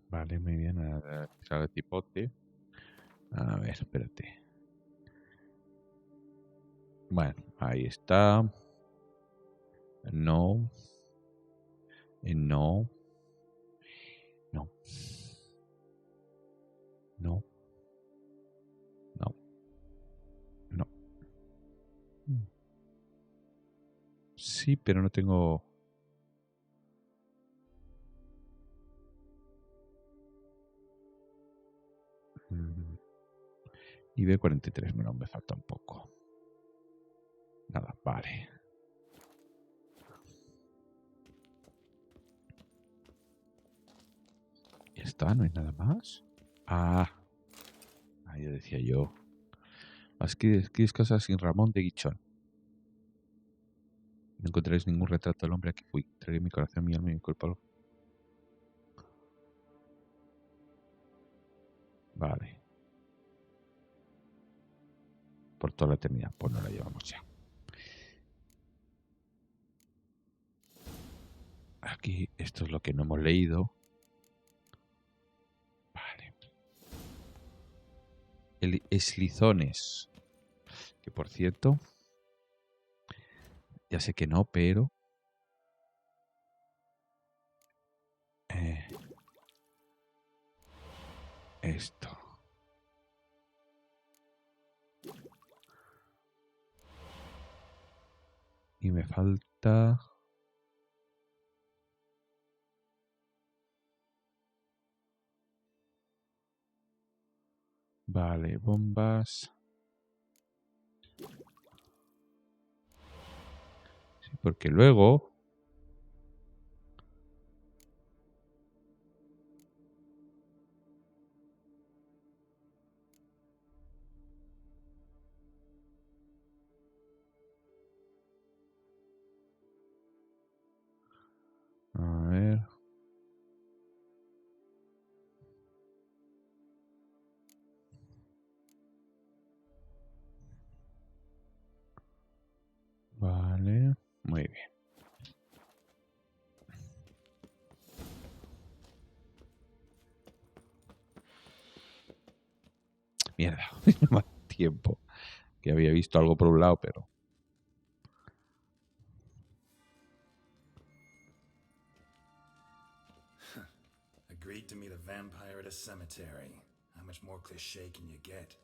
Vale, muy bien. A el tipote. A ver, espérate. Bueno, ahí está. No. No. No. No. No. No. Sí, pero no tengo... Y B43, bueno, me falta un poco. Nada, vale. Ya está, no hay nada más. Ah, ahí decía yo. Escribís cosas sin Ramón de Guichón. No encontraréis ningún retrato del hombre a que fui. Traeré mi corazón, mi alma y mi cuerpo. Vale. Por toda la eternidad. Pues no la llevamos ya. Aquí, esto es lo que no hemos leído. Vale. El eslizones. Que por cierto, ya sé que no, pero... esto. Y me falta... Vale, bombas. Sí, porque luego... A ver... Vale, muy bien. Mierda, más tiempo. Que había visto algo por un lado, pero... Agreed to meet a vampire at a cemetery. How much more cliché can you get?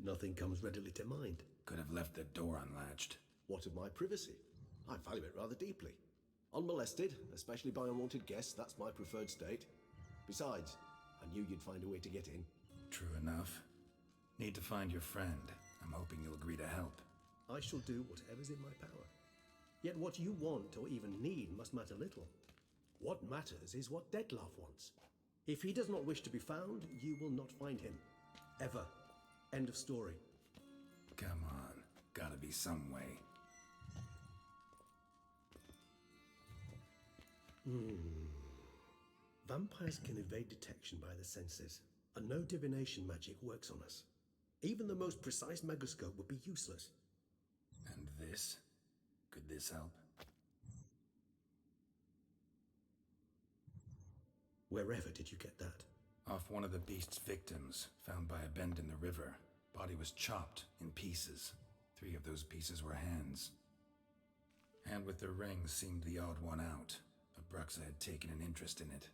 Nothing comes readily to mind. Could have left the door unlatched. What of my privacy? I value it rather deeply. Unmolested, especially by unwanted guests, that's my preferred state. Besides, I knew you'd find a way to get in. True enough. Need to find your friend. I'm hoping you'll agree to help. I shall do whatever's in my power. Yet what you want or even need must matter little. What matters is what Dettlaff wants. If he does not wish to be found, you will not find him. Ever. End of story. Come on. Gotta be some way. Vampires can evade detection by the senses, and no divination magic works on us. Even the most precise megoscope would be useless. And this? Could this help? Wherever did you get that? Off one of the beast's victims, found by a bend in the river. Body was chopped in pieces. 3 of those pieces were hands. Hand with the ring seemed the odd one out. Abruxa had taken an interest in it.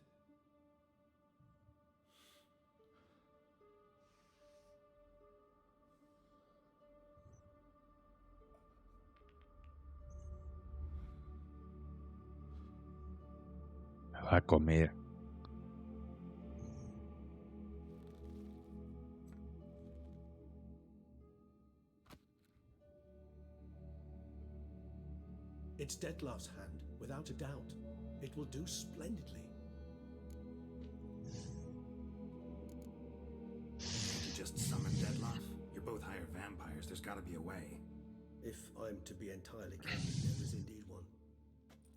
Me va a comer. It's Dettlaff's hand, without a doubt. It will do splendidly. You just summoned Dettlaff? You're both hired vampires. There's gotta be a way. If I'm to be entirely candid, there is indeed one.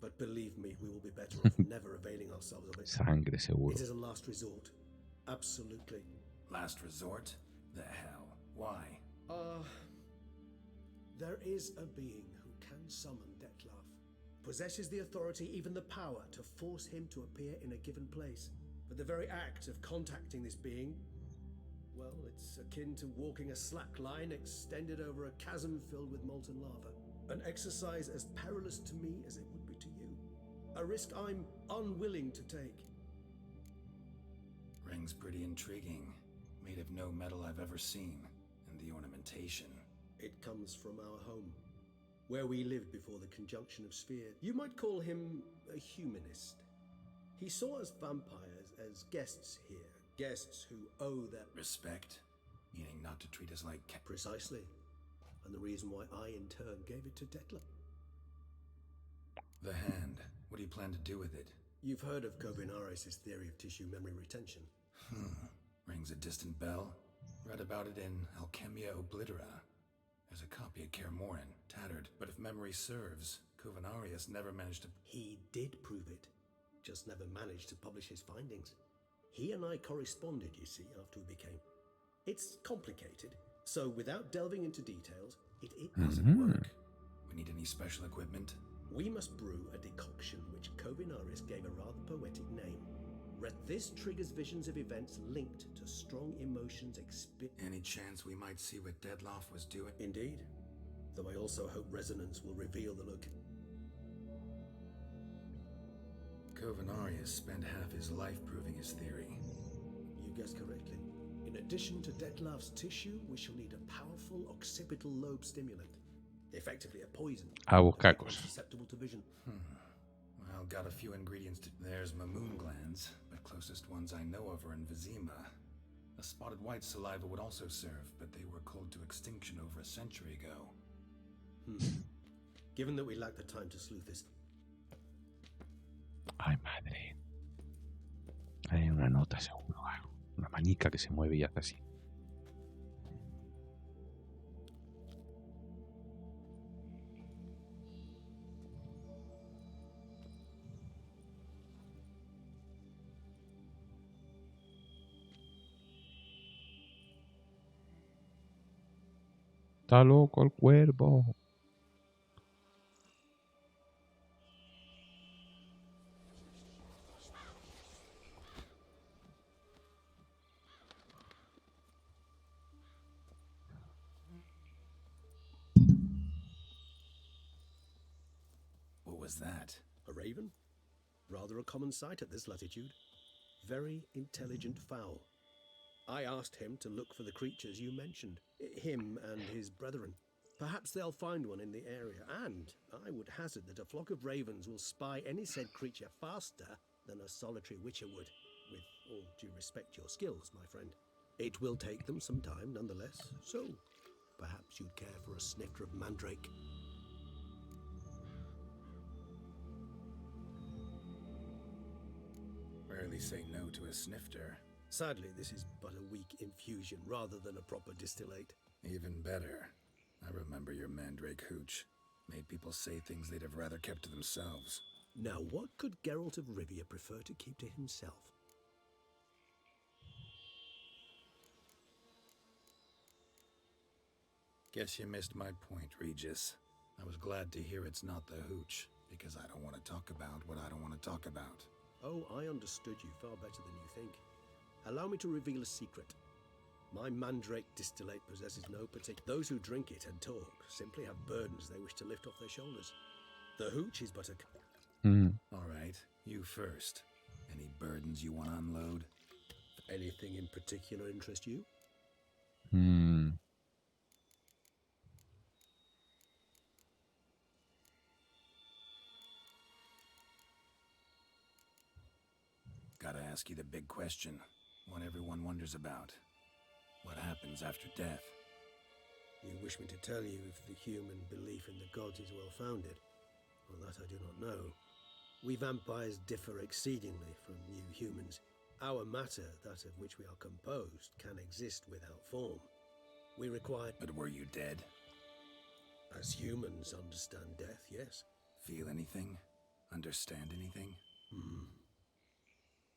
But believe me, we will be better off never availing ourselves of it. Sangre, seguro. It is a last resort. Absolutely. Last resort? The hell? Why? There is a being who can summon Dettlaff. Possesses the authority, even the power, to force him to appear in a given place. But the very act of contacting this being, well, it's akin to walking a slack line extended over a chasm filled with molten lava. An exercise as perilous to me as it would be to you. A risk I'm unwilling to take. Ring's pretty intriguing. Made of no metal I've ever seen. And the ornamentation. It comes from our home, where we lived before the conjunction of spheres. You might call him a humanist. He saw us vampires as guests here. Guests who owe their... Respect? Meaning not to treat us like... Precisely. And the reason why I, in turn, gave it to Dettlaff. The hand. What do you plan to do with it? You've heard of Kovinaris' theory of tissue memory retention. Rings a distant bell. Read about it in Alchemia Oblitera. There's a copy at Kaer Morhen, tattered. But if memory serves, Kovinaris never managed to... He did prove it. Just never managed to publish his findings. He and I corresponded, you see, after we became... It's complicated. So without delving into details, it doesn't work. We need any special equipment? We must brew a decoction which Kovinaris gave a rather poetic name. This triggers visions of events linked to strong emotions Any chance we might see what Dettlaff was doing? Indeed. Though I also hope resonance will reveal the look. Covenarius spent half his life proving his theory. You guessed correctly. In addition to Detlav's tissue, we shall need a powerful occipital lobe stimulant. Effectively a poison. A buscar One cosas. susceptible to vision. Well, got a few ingredients to... There's Mamoon glands, but closest ones I know of are in Vizima. A spotted white saliva would also serve, but they were cold to extinction over a century ago. Given that we lack the time to sleuth this... Ay, madre. Hay una nota seguro, algo. Una manica que se mueve y hace así. Está loco el cuervo. What was that? A raven? Rather a common sight at this latitude. Very intelligent fowl. I asked him to look for the creatures you mentioned. Him and his brethren. Perhaps they'll find one in the area, and I would hazard that a flock of ravens will spy any said creature faster than a solitary witcher would. With all due respect to your skills, my friend. It will take them some time, nonetheless, so perhaps you'd care for a snifter of mandrake. Rarely say no to a snifter. Sadly, this is but a weak infusion rather than a proper distillate. Even better. I remember your mandrake hooch. Made people say things they'd have rather kept to themselves. Now, what could Geralt of Rivia prefer to keep to himself? Guess you missed my point, Regis. I was glad to hear it's not the hooch, because I don't want to talk about what I don't want to talk about. Oh, I understood you far better than you think. Allow me to reveal a secret. My mandrake distillate possesses no particular... Those who drink it and talk simply have burdens they wish to lift off their shoulders. The hooch is but a... All right, you first. Any burdens you want to unload? Anything in particular interest you? Gotta ask you the big question. One everyone wonders about. What happens after death? You wish me to tell you if the human belief in the gods is well founded? Well, that I do not know. We vampires differ exceedingly from you humans. Our matter, that of which we are composed, can exist without form. We require... But were you dead? As humans understand death, yes. Feel anything? Understand anything?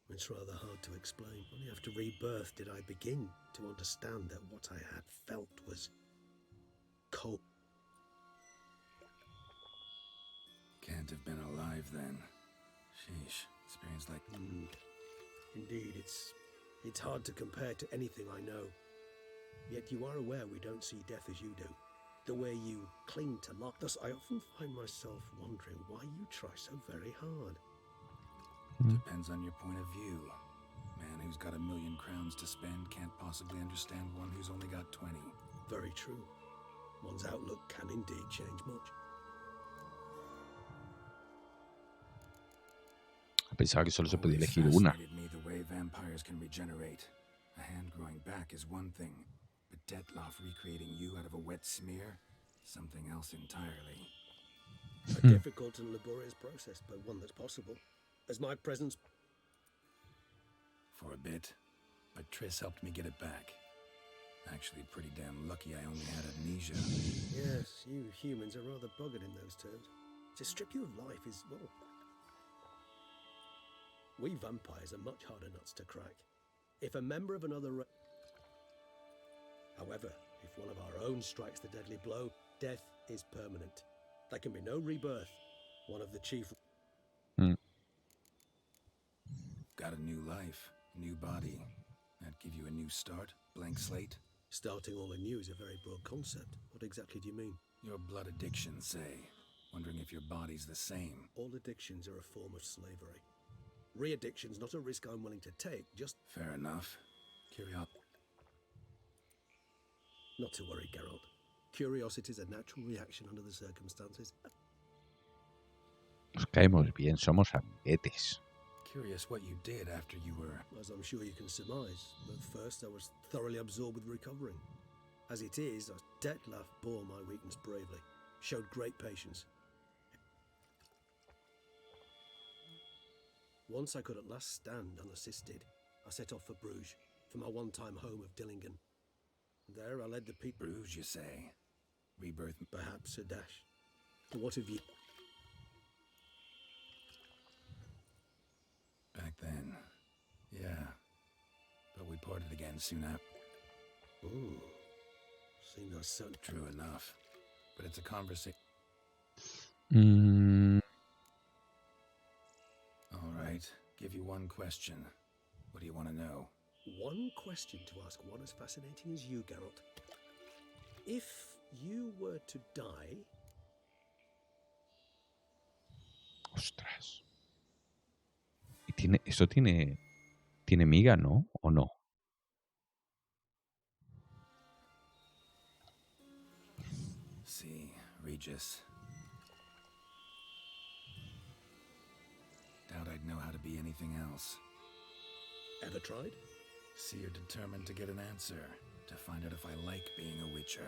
It's rather hard to explain. Only after rebirth did I begin to understand that what I had felt was cold. Can't have been alive then. Sheesh, experience like... Indeed, it's hard to compare to anything I know. Yet you are aware we don't see death as you do. The way you cling to life. Thus, I often find myself wondering why you try so very hard. Depends on your point of view. Man who's got 1,000,000 crowns to spend can't possibly understand one who's only got 20. Very true. One's outlook can indeed change much. Pensaba que solo se podía elegir una. Fascinated me the way vampires can regenerate. A hand growing back is one thing, but Dettlaff recreating you out of a wet smear? Something else entirely. A difficult and laborious process, but one that's possible. As my presence... For a bit, but Triss helped me get it back. Actually, pretty damn lucky I only had amnesia. Yes, you humans are rather buggered in those terms. To strip you of life is, well... We vampires are much harder nuts to crack. If a member of another... However, if one of our own strikes the deadly blow, death is permanent. There can be no rebirth. One of the chief... Got a new life, new body. That give you a new start, blank slate? Starting all anew is a very broad concept. What exactly do you mean? Your blood addiction, say. Wondering if your body's the same. All addictions are a form of slavery. Re-addiction's not a risk I'm willing to take, just... Fair enough. Not to worry, Geralt. Curiosity's a natural reaction under the circumstances. Nos caemos bien, somos amiguetes. Curious what you did after you were... As I'm sure you can surmise, at first I was thoroughly absorbed with recovering. As it is, Detlef bore my weakness bravely, showed great patience. Once I could at last stand unassisted, I set off for Bruges, for my one-time home of Dillingen. There I led the people... Bruges, you say? Rebirth? Perhaps a dash. What have you... Back then. Yeah. But we parted again soon after. Ooh. Seems that's so... True enough. But it's a conversation. All right. Give you one question. What do you want to know? One question to ask one as fascinating as you, Geralt. If you were to die... Ostras. Y eso tiene miga, ¿no? ¿O no? See, Regis. Doubt I'd know how to be anything else. Ever tried? See, you're determined to get an answer, to find out if I like being a witcher.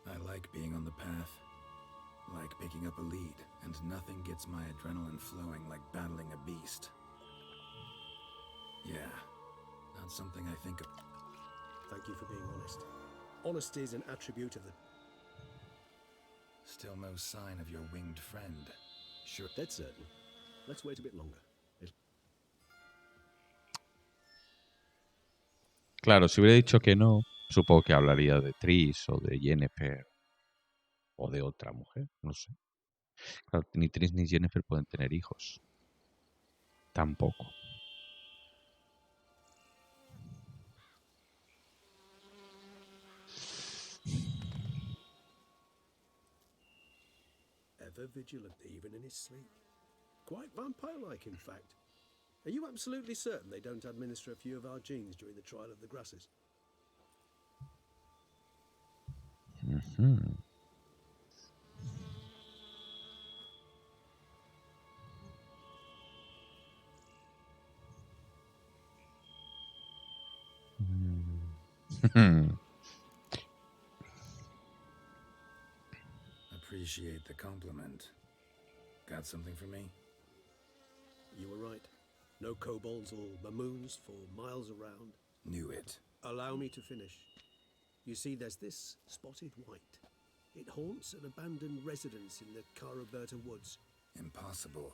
I like being on the path, like picking up a lead, and nothing gets my adrenaline flowing like battling a beast. Yeah, not something I think of. Thank you for being honest. Honesty is an attribute of the... Still no sign of your winged friend. Sure, that's certain. Let's wait a bit longer. Claro, si hubiera dicho que no, supongo que hablaría de Triss o de Yennefer o de otra mujer, no sé. Claro, ni Triss ni Yennefer pueden tener hijos. Tampoco. Ever vigilant, even in his sleep. Quite vampire-like, in fact. Are you absolutely certain they don't administer a few of our genes during the trial of the grasses? Appreciate the compliment. Got something for me? You were right. No kobolds or mamoons for miles around. Knew it. Allow me to finish. You see, there's this spotted white. It haunts an abandoned residence in the Caraberta woods. Impossible.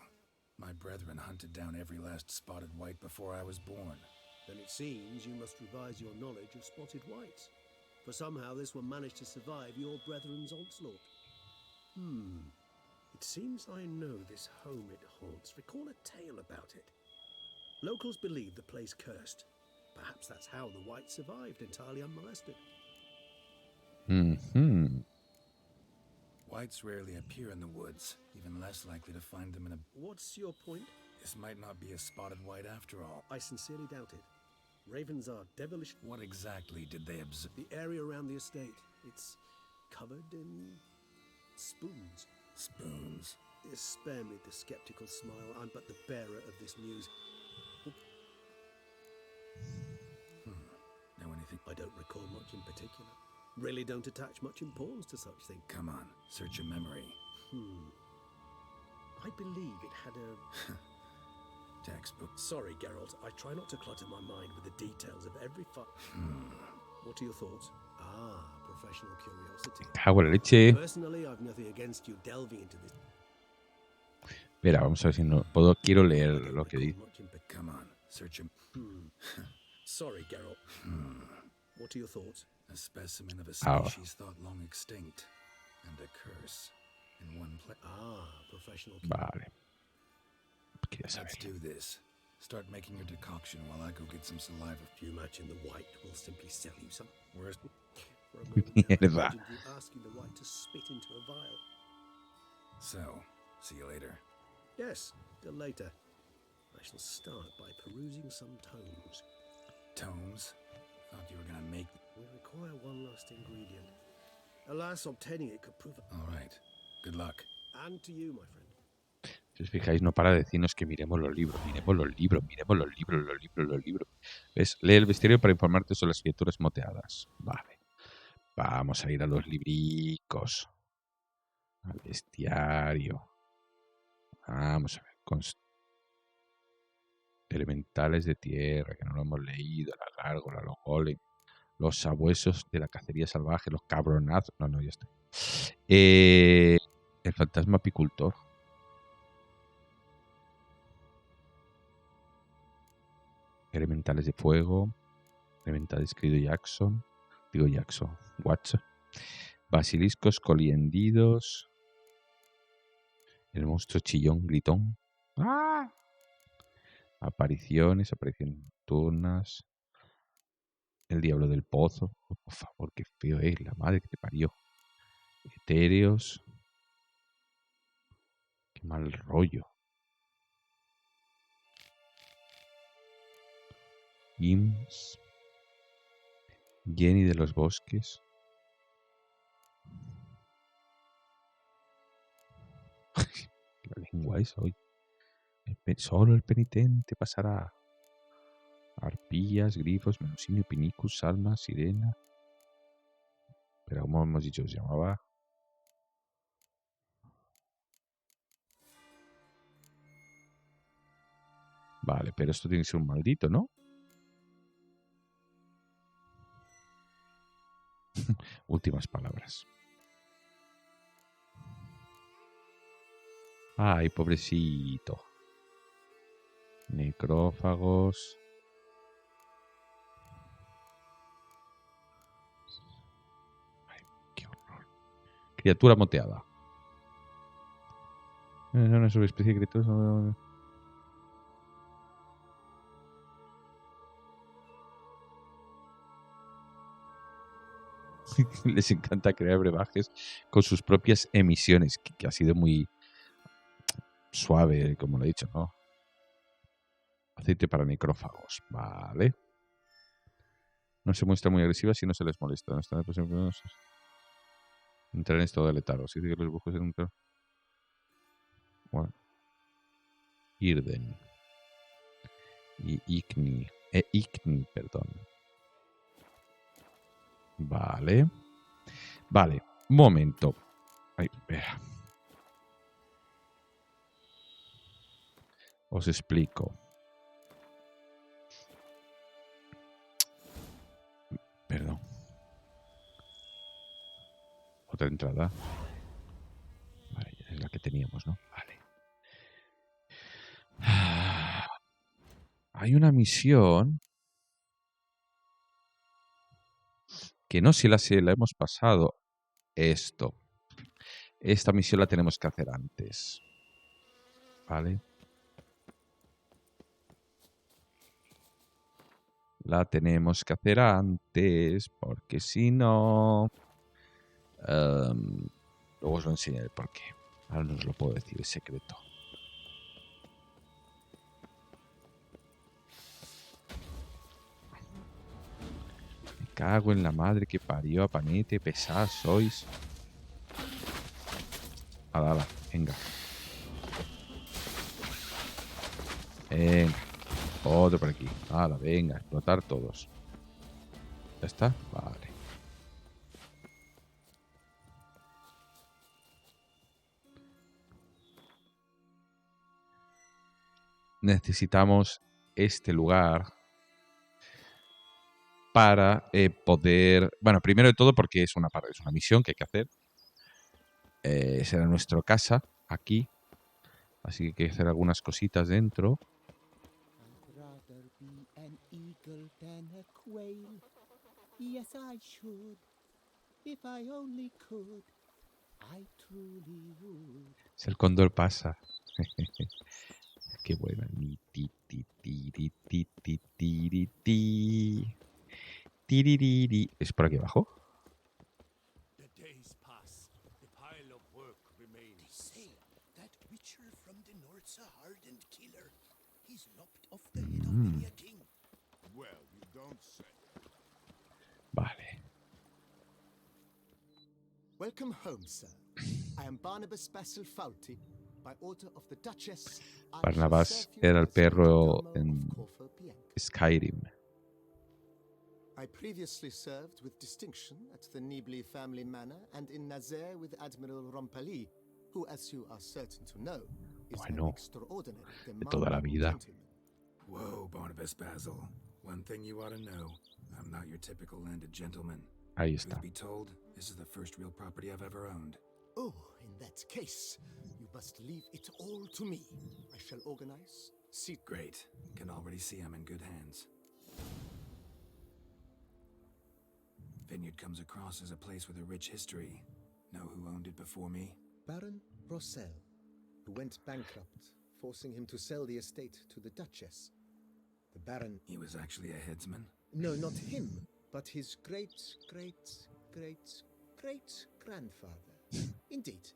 My brethren hunted down every last spotted white before I was born. Then it seems you must revise your knowledge of spotted whites. For somehow this one managed to survive your brethren's onslaught. It seems I know this home it haunts. Recall a tale about it. Locals believe the place cursed. Perhaps that's how the whites survived entirely unmolested. Whites rarely appear in the woods, even less likely to find them in a... What's your point? This might not be a spotted white after all. I sincerely doubt it. Ravens are devilish... What exactly did they observe? The area around the estate. It's covered in... spoons. Spoons? Spare me the skeptical smile. I'm but the bearer of this news. Know anything? I don't recall much in particular. Really don't attach much importance to such things. Come on, search your memory. I believe it had a... Textbook. Sorry, Geralt. I try not to clutter my mind with the details of every What are your thoughts? Professional curiosity. Cago en la leche. Personally, I've nothing against you delving into this. Mira, vamos a ver si no puedo. Quiero leer lo que dice. Come on, search him. Sorry, Geralt. What are your thoughts? A specimen of a species thought long extinct, and a curse in one place. Professional. Vale. Let's do this. Start making your decoction while I go get some saliva. If you imagine the white will simply sell you some. Where's... For a moment there, I Mierda. imagined you asking the right to spit into a vial. So, see you later. Yes, till later. I shall start by perusing some tomes. Tomes? Thought you were gonna make... We require one last ingredient. Alas, obtaining it could prove... All right. Good luck. And to you, my friend. Si os fijáis, no para de decirnos que miremos los libros, miremos los libros, miremos los libros, los libros, los libros. ¿Ves? Lee el bestiario para informarte sobre las criaturas moteadas. Vale. Vamos a ir a los libricos. Al bestiario. Vamos a ver. Elementales de tierra, que no lo hemos leído. La gárgola, los golems, los sabuesos de la cacería salvaje, los cabronazos. No, ya está. El fantasma apicultor. Elementales de fuego. Elementales querido Jackson. Digo Jackson. Watson. Basiliscos coliendidos. El monstruo chillón, gritón. ¡Ah! Apariciones nocturnas. El diablo del pozo. Oh, por favor, qué feo es. La madre que te parió. Etéreos. Qué mal rollo. Imps. Jenny de los bosques. La lengua esa hoy. Solo el penitente pasará. Arpías, grifos, menusinio, pinicus, salma, sirena. Pero como hemos dicho, se llamaba. Vale, pero esto tiene que ser un maldito, ¿no? Últimas palabras. Ay, pobrecito. Necrófagos. Ay, qué horror. Criatura moteada. Es una subespecie de criaturas. Les encanta crear brebajes con sus propias emisiones, que ha sido muy suave, como lo he dicho, ¿no? Aceite para necrófagos, vale. No se muestra muy agresiva si no se les molesta. No están por ejemplo, entrar en estado de letargo. Si dice que los brujos en un... Bueno. Irden. Y Igni. Igni, perdón. Vale. Vale. Un momento. Ay, espera. Os explico. Perdón. Otra entrada. Vale, es la que teníamos, ¿no? Vale. Hay una misión que no sé si la hemos pasado. Esto. Esta misión la tenemos que hacer antes. ¿Vale? La tenemos que hacer antes porque si no... luego os lo enseñaré por qué. Ahora no os lo puedo decir, es secreto. Me cago en la madre que parió a Panete, pesadas sois. Ala, venga. Venga. Otro por aquí. Ala, venga, explotar todos. ¿Ya está? Vale. Necesitamos este lugar para poder... Bueno, primero de todo porque es una misión que hay que hacer. Será nuestra casa aquí. Así que hay que hacer algunas cositas dentro. Yes, I should. If I only could, I truly would. Es el cóndor pasa. Qué buena. Tiririri. ¿Es por aquí abajo? They say that Witcher from the North's a hardened killer. He's lopped off the head of many a king. Well, you don't say. Vale. Welcome home, sir. I am Barnabas Basil Fawlty. By order of the Duchess, I Barnabas shall serve you era el as perro majordomo en of Corfu Bianco. Skyrim. I previously served with distinction at the Nibley family manor and in Nazaire with Admiral Rompali, who, as you are certain to know, is an Bueno, extraordinary de toda la demanding vida. gentleman. Whoa, Barnabas Basil. One thing you ought to know. I'm not your typical landed gentleman. Ahí está. Truth be told, this is the first real property I've ever owned. Oh, in that case, you must leave it all to me. I shall organize. See. Great. Can already see I'm in good hands. Vineyard comes across as a place with a rich history. Know who owned it before me? Baron Rossel, who went bankrupt, forcing him to sell the estate to the Duchess. The Baron... He was actually a headsman? No, not him, but his great-grandfather. Indeed.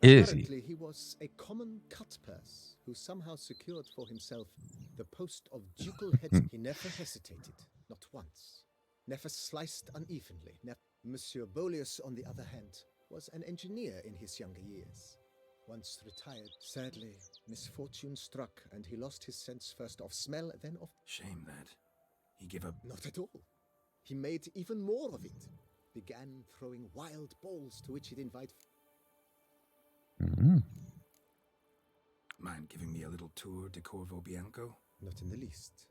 Is he? Apparently, he was a common cut-purse who somehow secured for himself the post of ducal headsman. He never hesitated, not once. Never sliced unevenly. Monsieur Bolius, on the other hand, was an engineer in his younger years. Once retired, sadly, misfortune struck, and he lost his sense first of smell, then of... Shame that. He gave up... Not at all. He made even more of it. Began throwing wild balls to which he'd invite... Mind giving me a little tour de Corvo Bianco? Not in the least.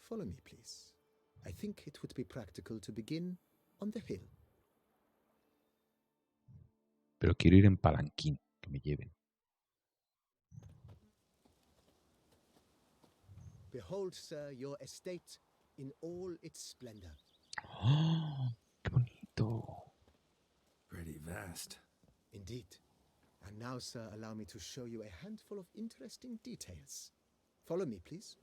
Follow me, please. I think it would be practical to begin on the hill. Pero quiero ir en palanquín, que me lleven. Behold, sir, your estate in all its splendor. ¡Oh! ¡Qué bonito! Pretty vast. Indeed. And now, sir, allow me to show you a handful of interesting details. Follow me, please.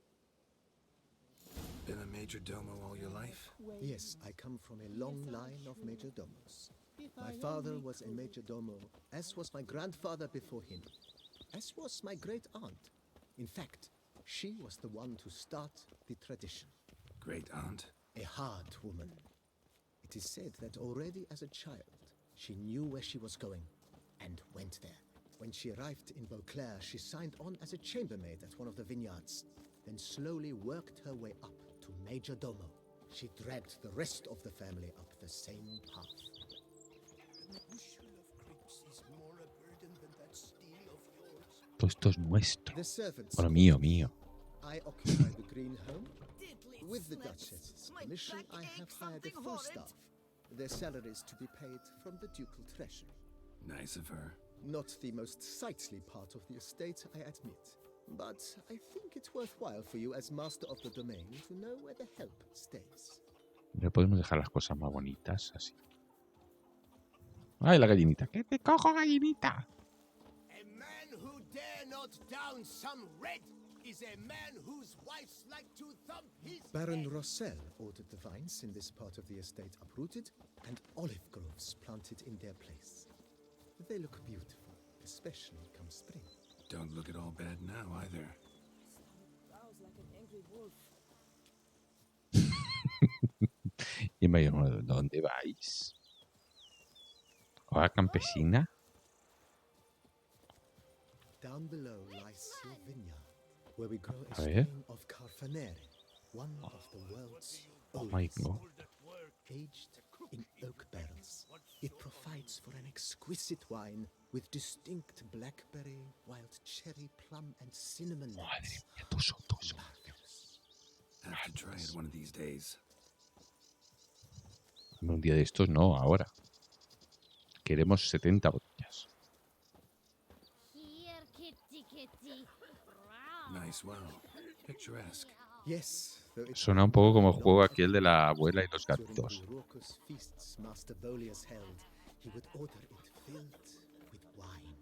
Been a major domo all your life? Yes, I come from a long line of major domos. My father was a major domo, as was my grandfather before him, as was my great aunt. In fact, she was the one to start the tradition. Great aunt? A hard woman. It is said that already as a child, she knew where she was going and went there. When she arrived in Beauclair, she signed on as a chambermaid at one of the vineyards, then slowly worked her way up to major domo. She dragged the rest of the family up the same path. The bushel of grapes is more a burden than that steel of yours. Todo esto es nuestro. The servants. Bueno, mío, mío. I occupy the green home. With the Duchess's permission, I have hired a full staff. Their salaries to be paid from the ducal treasury. Nice of her. Not the most sightly part of the estate, I admit. But I think it's worthwhile for you as master of the domain to know where the help stays. No podemos dejar las cosas más bonitas así. ¡Ay, la gallinita! ¡Que te cojo, gallinita! A man who dare not down some red is a man whose wife's like to thump his Baron Rossel ordered the vines in this part of the estate uprooted and olive groves planted in their place. They look beautiful, especially come spring. Don't look at all bad now, either. Growls like an angry wolf. Y me dijo, ¿dónde vais? ¿Hola, campesina? Down below lies your vineyard, where we grow a A ver. strain of Carfanere, one of the world's Oh my oldest, God. aged in oak barrels. It provides for an exquisite wine with distinct blackberry, wild cherry, plum, and cinnamon notes. Marvelous. Have to try it one of these days. Un día de estos no, ahora. Queremos 70 botellas. Here, kitty, kitty. Nice, wow. Picturesque. Yes, though it Suena un poco como el juego aquel de la abuela y los during gatitos. the raucous feasts Master Bolius held, he would order it filled with wine.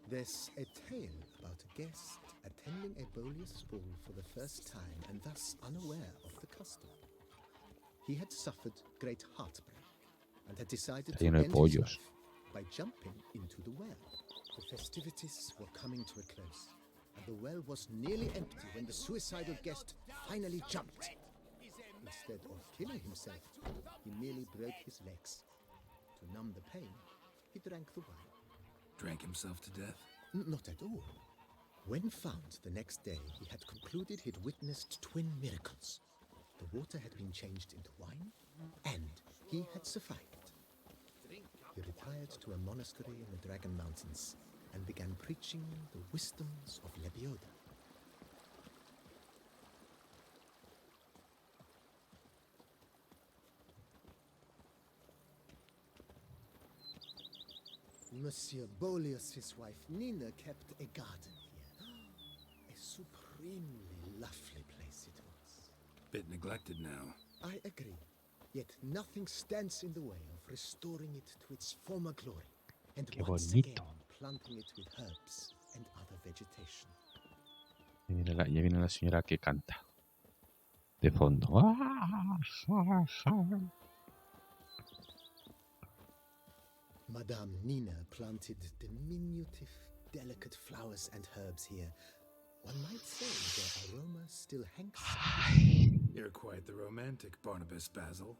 There's a tale about a guest attending a Bolius ball for the first time and thus unaware of the custom. He had suffered great heartbreak and had decided Está to lleno de end his pollos. life by jumping into the well. festivities were coming to a close, and the well was nearly empty when the suicidal guest finally jumped. Instead of killing himself, he merely broke his legs. To numb the pain, he drank the wine. Drank himself to death? Not at all. When found the next day, he had concluded he'd witnessed twin miracles. The water had been changed into wine, and he had survived. He retired to a monastery in the Dragon Mountains and began preaching the wisdoms of Lebioda. Monsieur Bolius, his wife Nina, kept a garden here. A supremely lovely place it was. Bit neglected now. I agree. Yet nothing stands in the way of restoring it to its former glory, and Qué once bonito. again planting it with herbs and other vegetation. Ya viene la señora que canta. De fondo. Madame Nina planted diminutive, delicate flowers and herbs here. One might say their aroma still hangs. You're quite the romantic, Barnabas Basil.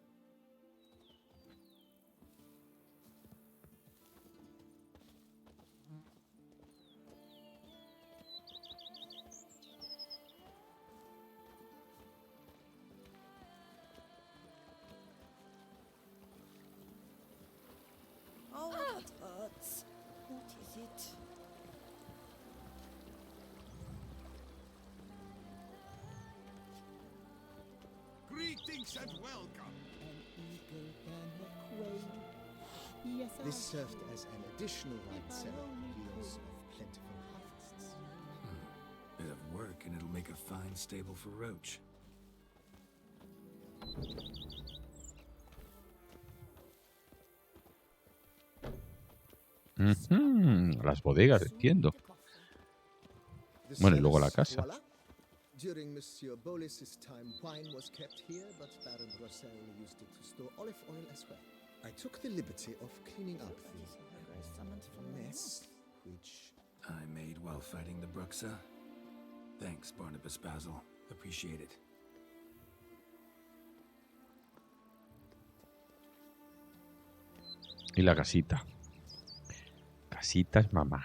Oh, it hurts. What is it? Greetings and welcome. This served as an additional wine cellar in years of plentiful harvests. Bit of work and it'll make a fine stable for Roach. Las bodegas, entiendo. Bueno, y luego la casa. Voila. During Monsieur Bolis's time, wine was kept here, but Baron Rossel used it to store olive oil as well. I took the liberty of cleaning up the mess, which I made while fighting the Bruxa. Thanks, Barnabas Basil. Appreciate it. Y la casita. Casita es mamá.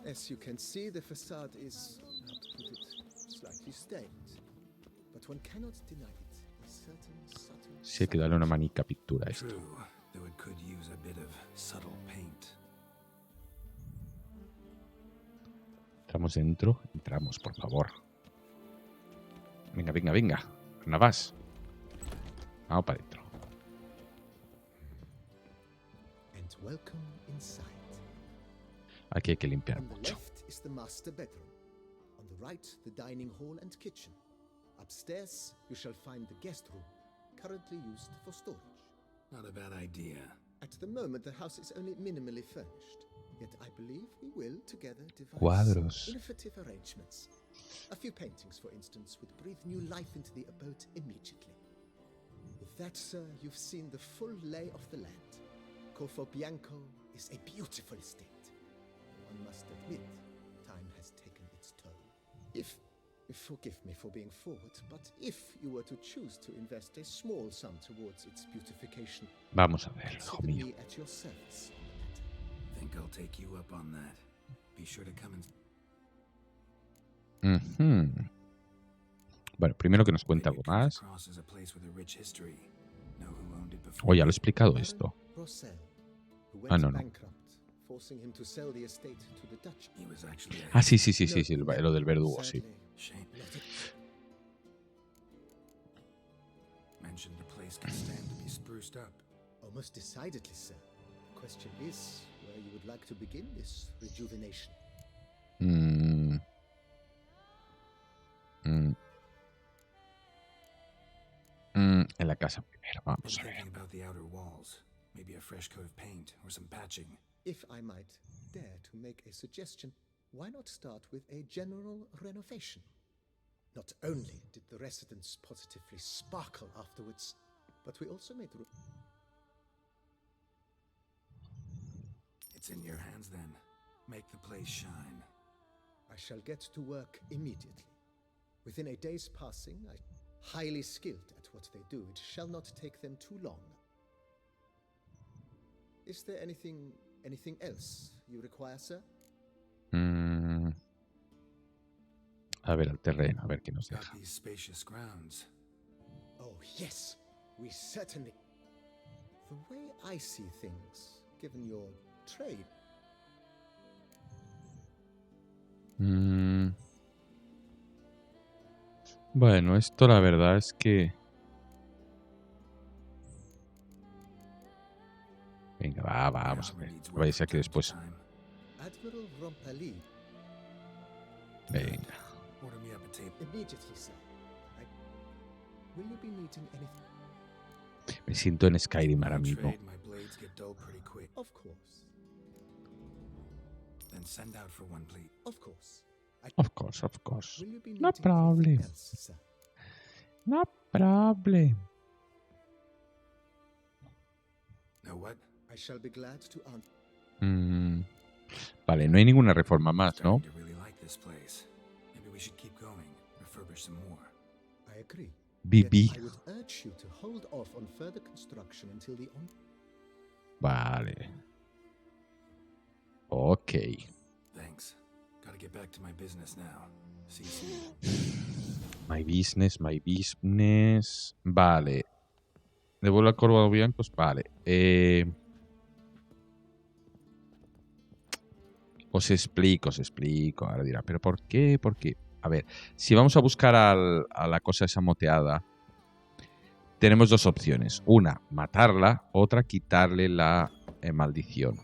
As you can see, the facade is, how to put it, slightly stained. But one cannot deny it. A certain subtle... Sí, hay que darle una manica a pintura a esto. True, though it could use a bit of subtle paint. Entramos dentro. Entramos, por favor. Venga, venga, venga. Navas. Vamos para adentro. And welcome inside. Aquí hay que limpiar On the mucho. left is the master bedroom. On the right, the dining hall and kitchen. Upstairs, you shall find the guest room, currently used for storage. Not a bad idea. At the moment, the house is only minimally furnished. Yet I believe we will together devise Cuadros. innovative arrangements. A few paintings, for instance, would breathe new life into the abode immediately. With that, sir, you've seen the full lay of the land. Corfo Bianco is a beautiful estate. One must admit, time has taken its toll. If forgive me for being forward, but if you were to choose to invest a small sum towards its beautification, Vamos a ver, hijo consider mío. me at your service. Think I'll take you up on that. Be sure to come and... Ujú. Bueno, primero que nos cuente algo más. Cross is a place with a rich history. Know who owned it before? Oh, ya lo he explicado esto. Rossel, who went Ah, no, no. bankrupt, forcing him to sell the estate to the Dutch. He was actually a... Ah, sí, sí, sí, sí, sí, lo del verdugo, sí. Shame. Mentioned the place can stand to be spruced up. Almost decidedly, sir. The question is where you would like to begin this rejuvenation. Mm. Mm. En la casa primero, vamos a ver. Thinking about the outer walls. Maybe a fresh coat of paint or some patching. If I might dare to make a suggestion, why not start with a general renovation? Not only did the residence positively sparkle afterwards, but we also made room. It's in your hands then. Make the place shine. I shall get to work immediately. Within a day's passing, I highly skilled at what they do. It shall not take them too long. Is there anything else you require, sir? A ver, al terreno, a ver qué nos Got deja. these spacious grounds. Oh, yes. We certainly... The way I see things, given your trade... Bueno, esto la verdad es que... Venga, vamos a ver. Vaya a ser que después... Admiral Rompali. Venga. Order me up a table. Immediately, sir. Will you be needing anything? Me siento en Skyrim ahora mismo. My blades get dull pretty quick. Of course. Then send out for one plate. Of course. Of course, of course. Will you be No needing problem. anything else, sir? No problem. Know what? I shall be glad to answer. Vale, no hay ninguna reforma más, ¿no? I really like this place. Maybe we should keep going. Refurbish some more. I agree. BB. Yet I would urge you to hold off on further construction until the Vale. Ok. Thanks. Gotta get back to my business now. See you soon. My business, my business. Vale. Devuelvo a Corvo Blancos. Vale. Os explico. Ahora dirá, ¿pero por qué? ¿Por qué? A ver, si vamos a buscar a la cosa esa moteada, tenemos dos opciones. Una, matarla. Otra, quitarle la maldición.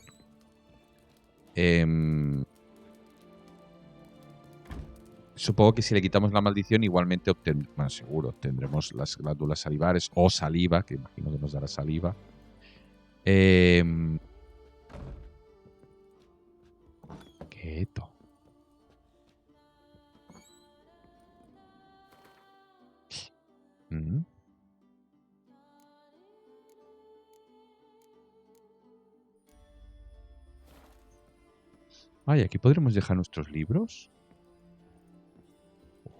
Supongo que si le quitamos la maldición, igualmente obtendremos las glándulas salivares o saliva, que imagino que nos dará saliva. Quieto. Ay, aquí podremos dejar nuestros libros.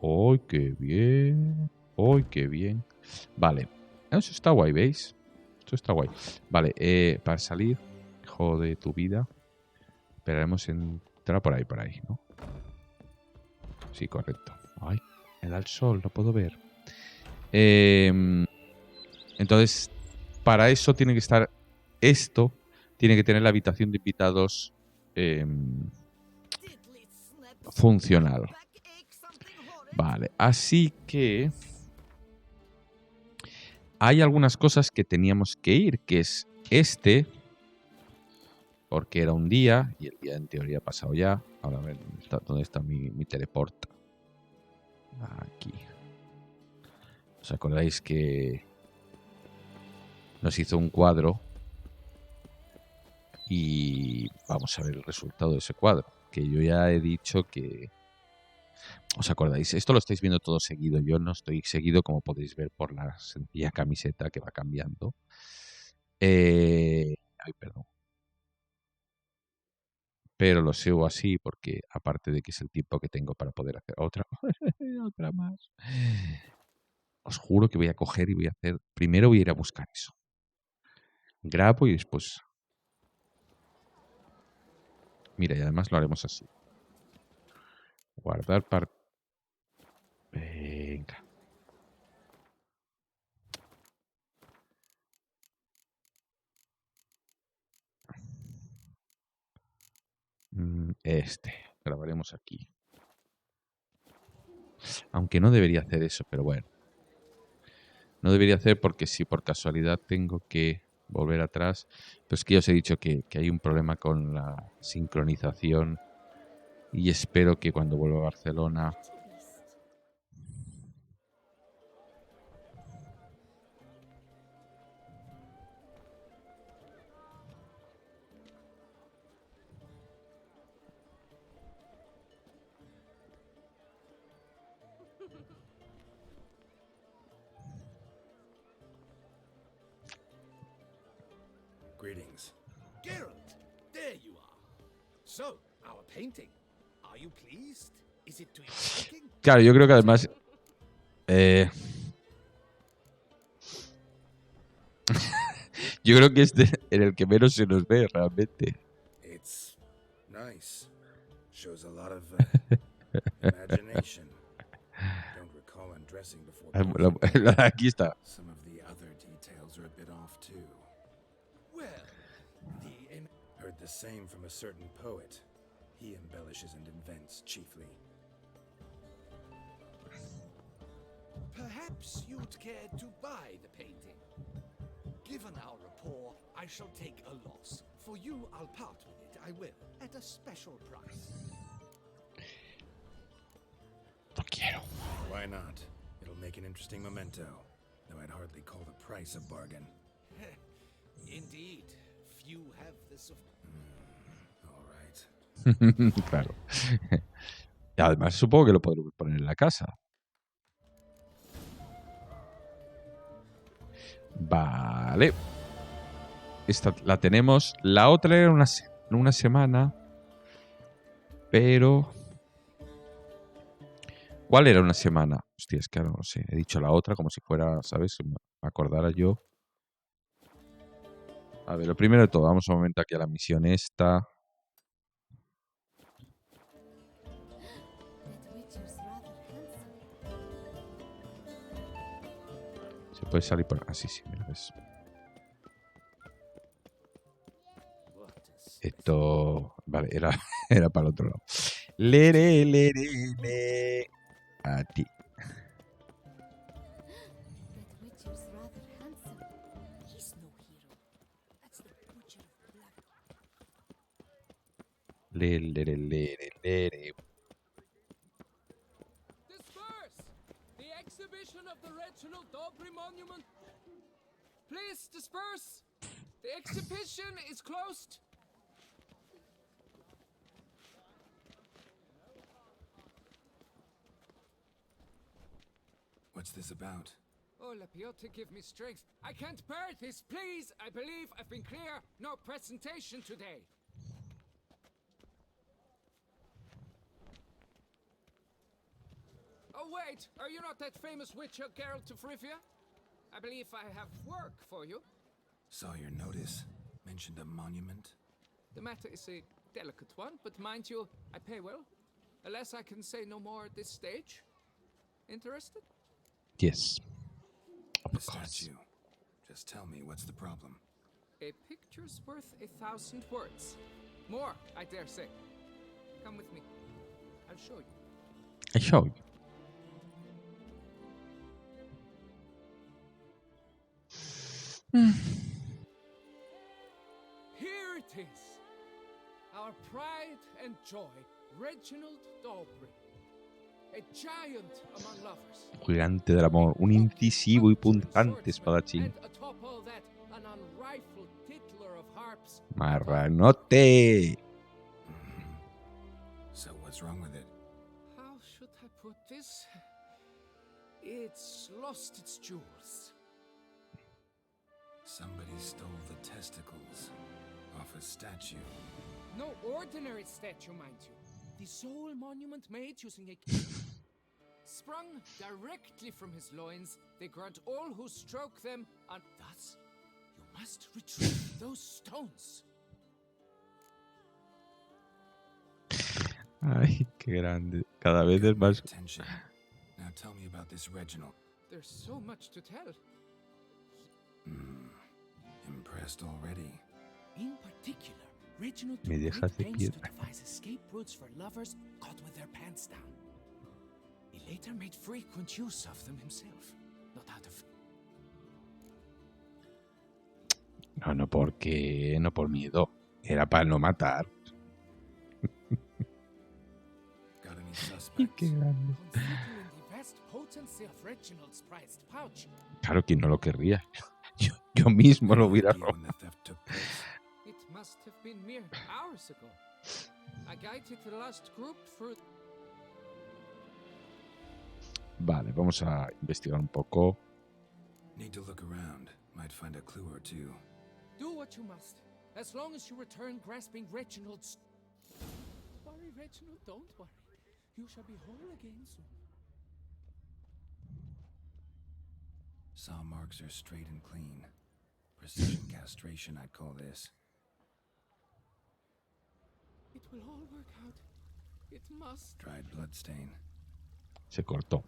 ¡Ay, qué bien! ¡Ay, qué bien! Vale. Eso está guay, ¿veis? Esto está guay. Vale, para salir, hijo de tu vida, esperaremos entrar por ahí, ¿no? Sí, correcto. Ay, me da el sol, no puedo ver. Entonces, para eso tiene que estar esto. Tiene que tener la habitación de invitados funcional. Vale, así que hay algunas cosas que teníamos que ir, que es este, porque era un día y el día en teoría ha pasado ya. Ahora a ver, ¿dónde está mi teleport? Aquí. ¿Os acordáis que nos hizo un cuadro? Y vamos a ver el resultado de ese cuadro, que yo ya he dicho que... ¿Os acordáis? Esto lo estáis viendo todo seguido. Yo no estoy seguido, como podéis ver, por la sencilla camiseta que va cambiando. Ay, perdón. Pero lo sigo así porque, aparte de que es el tiempo que tengo para poder hacer otra, otra más, os juro que voy a coger y voy a hacer... Primero voy a ir a buscar eso. Grabo y después... Mira, y además lo haremos así. Guardar parte... Venga. Grabaremos aquí. Aunque no debería hacer eso, pero bueno. No debería hacer porque si por casualidad tengo que volver atrás. Pero es que ya os he dicho que hay un problema con la sincronización. Y espero que cuando vuelva a Barcelona... Greetings. Geralt, there you are. So, our painting. Are you pleased? Is it to your liking? Claro, yo creo que además... yo creo que es en el que menos se nos ve realmente. It's nice. Shows a lot of imagination. Don't recall undressing before Aquí está. Some of the other details are a bit off too. Well, heard the same from a certain poet. He embellishes and invents chiefly. Perhaps you'd care to buy the painting. Given our rapport, I shall take a loss. For you, I'll part with it. I will, at a special price. No quiero. Why not? It'll make an interesting memento. Though I'd hardly call the price a bargain. Indeed, few have this of... All right. Claro. Y además supongo que lo podremos poner en la casa. Vale. Esta la tenemos. La otra era una semana. Pero... ¿Cuál era una semana? Hostia, es que ahora no sé. He dicho la otra como si fuera, ¿sabes? Si me acordara yo. A ver, lo primero de todo, vamos un momento aquí a la misión esta. Se puede salir por... Ah, sí, mira, ves. Esto... Vale, era para el otro lado. Lere, lere, le. A ti. Lere, lere, lere, lere. Disperse! The exhibition of the Reginald Dobry Monument. Please disperse! The exhibition is closed. What's this about? Oh, Lapiota, give me strength. I can't bear this, please. I believe I've been clear. No presentation today. Oh, wait. Are you not that famous witcher, Geralt of Rivia? I believe I have work for you. Saw your notice. Mentioned a monument. The matter is a delicate one, but mind you, I pay well. Alas, I can say no more at this stage. Interested? Yes. The statue. Just tell me, what's the problem? A picture's worth 1,000 words. More, I dare say. Come with me. I'll show you. I show you. Here it is. Our pride and joy, Reginald Dobry. A giant among lovers. Gigante del amor, un incisivo y punzante espadachín. And atop all that, an unrifled titler of harps. Marranote. So what's wrong with it? How should I put this? It's lost its jewels. Somebody stole the testicles off a statue. No ordinary statue, mind you. The sole monument made using a sprung directly from his loins, they grant all who stroke them, and thus you must retrieve those stones. Ay, qué grande. Cada vez es más... Attention. Now tell me about this Reginald. There's so much to tell. Impressed already. In particular, Reginald Me took dejas de great pains to piedra. devise escape routes for lovers caught with their pants down. He later made frequent use of them himself, not out of... No porque... No por miedo. Era para no matar. Got any suspects? Qué grande. Considering the vast potency of Reginald's prized pouch, Claro, ¿quién no lo querría? Yo mismo lo hubiera Idea when the theft took place? it must have been mere hours ago. I guided the last group through... Vale, vamos a investigar un poco. Need to look around. Might find a clue or two. Do what you must, as long as you return grasping Reginald's... Reginald, don't worry. You shall be whole again soon. Saw marks are straight and clean. Precision castration, I'd call this. It will all work out. It must. Dried bloodstain. Se cortó.